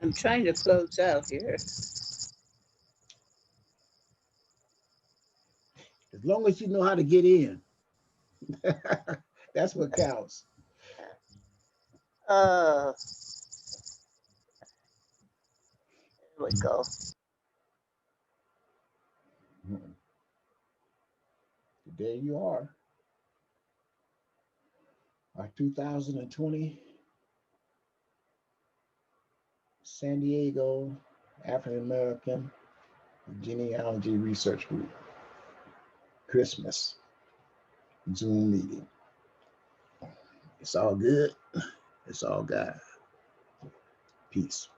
[SPEAKER 3] I'm trying to close out here.
[SPEAKER 1] As long as you know how to get in. That's what counts.
[SPEAKER 3] There we go.
[SPEAKER 1] There you are. Our 2020 San Diego African American Genealogy Research Group. Christmas Zoom meeting. It's all good. It's all God. Peace.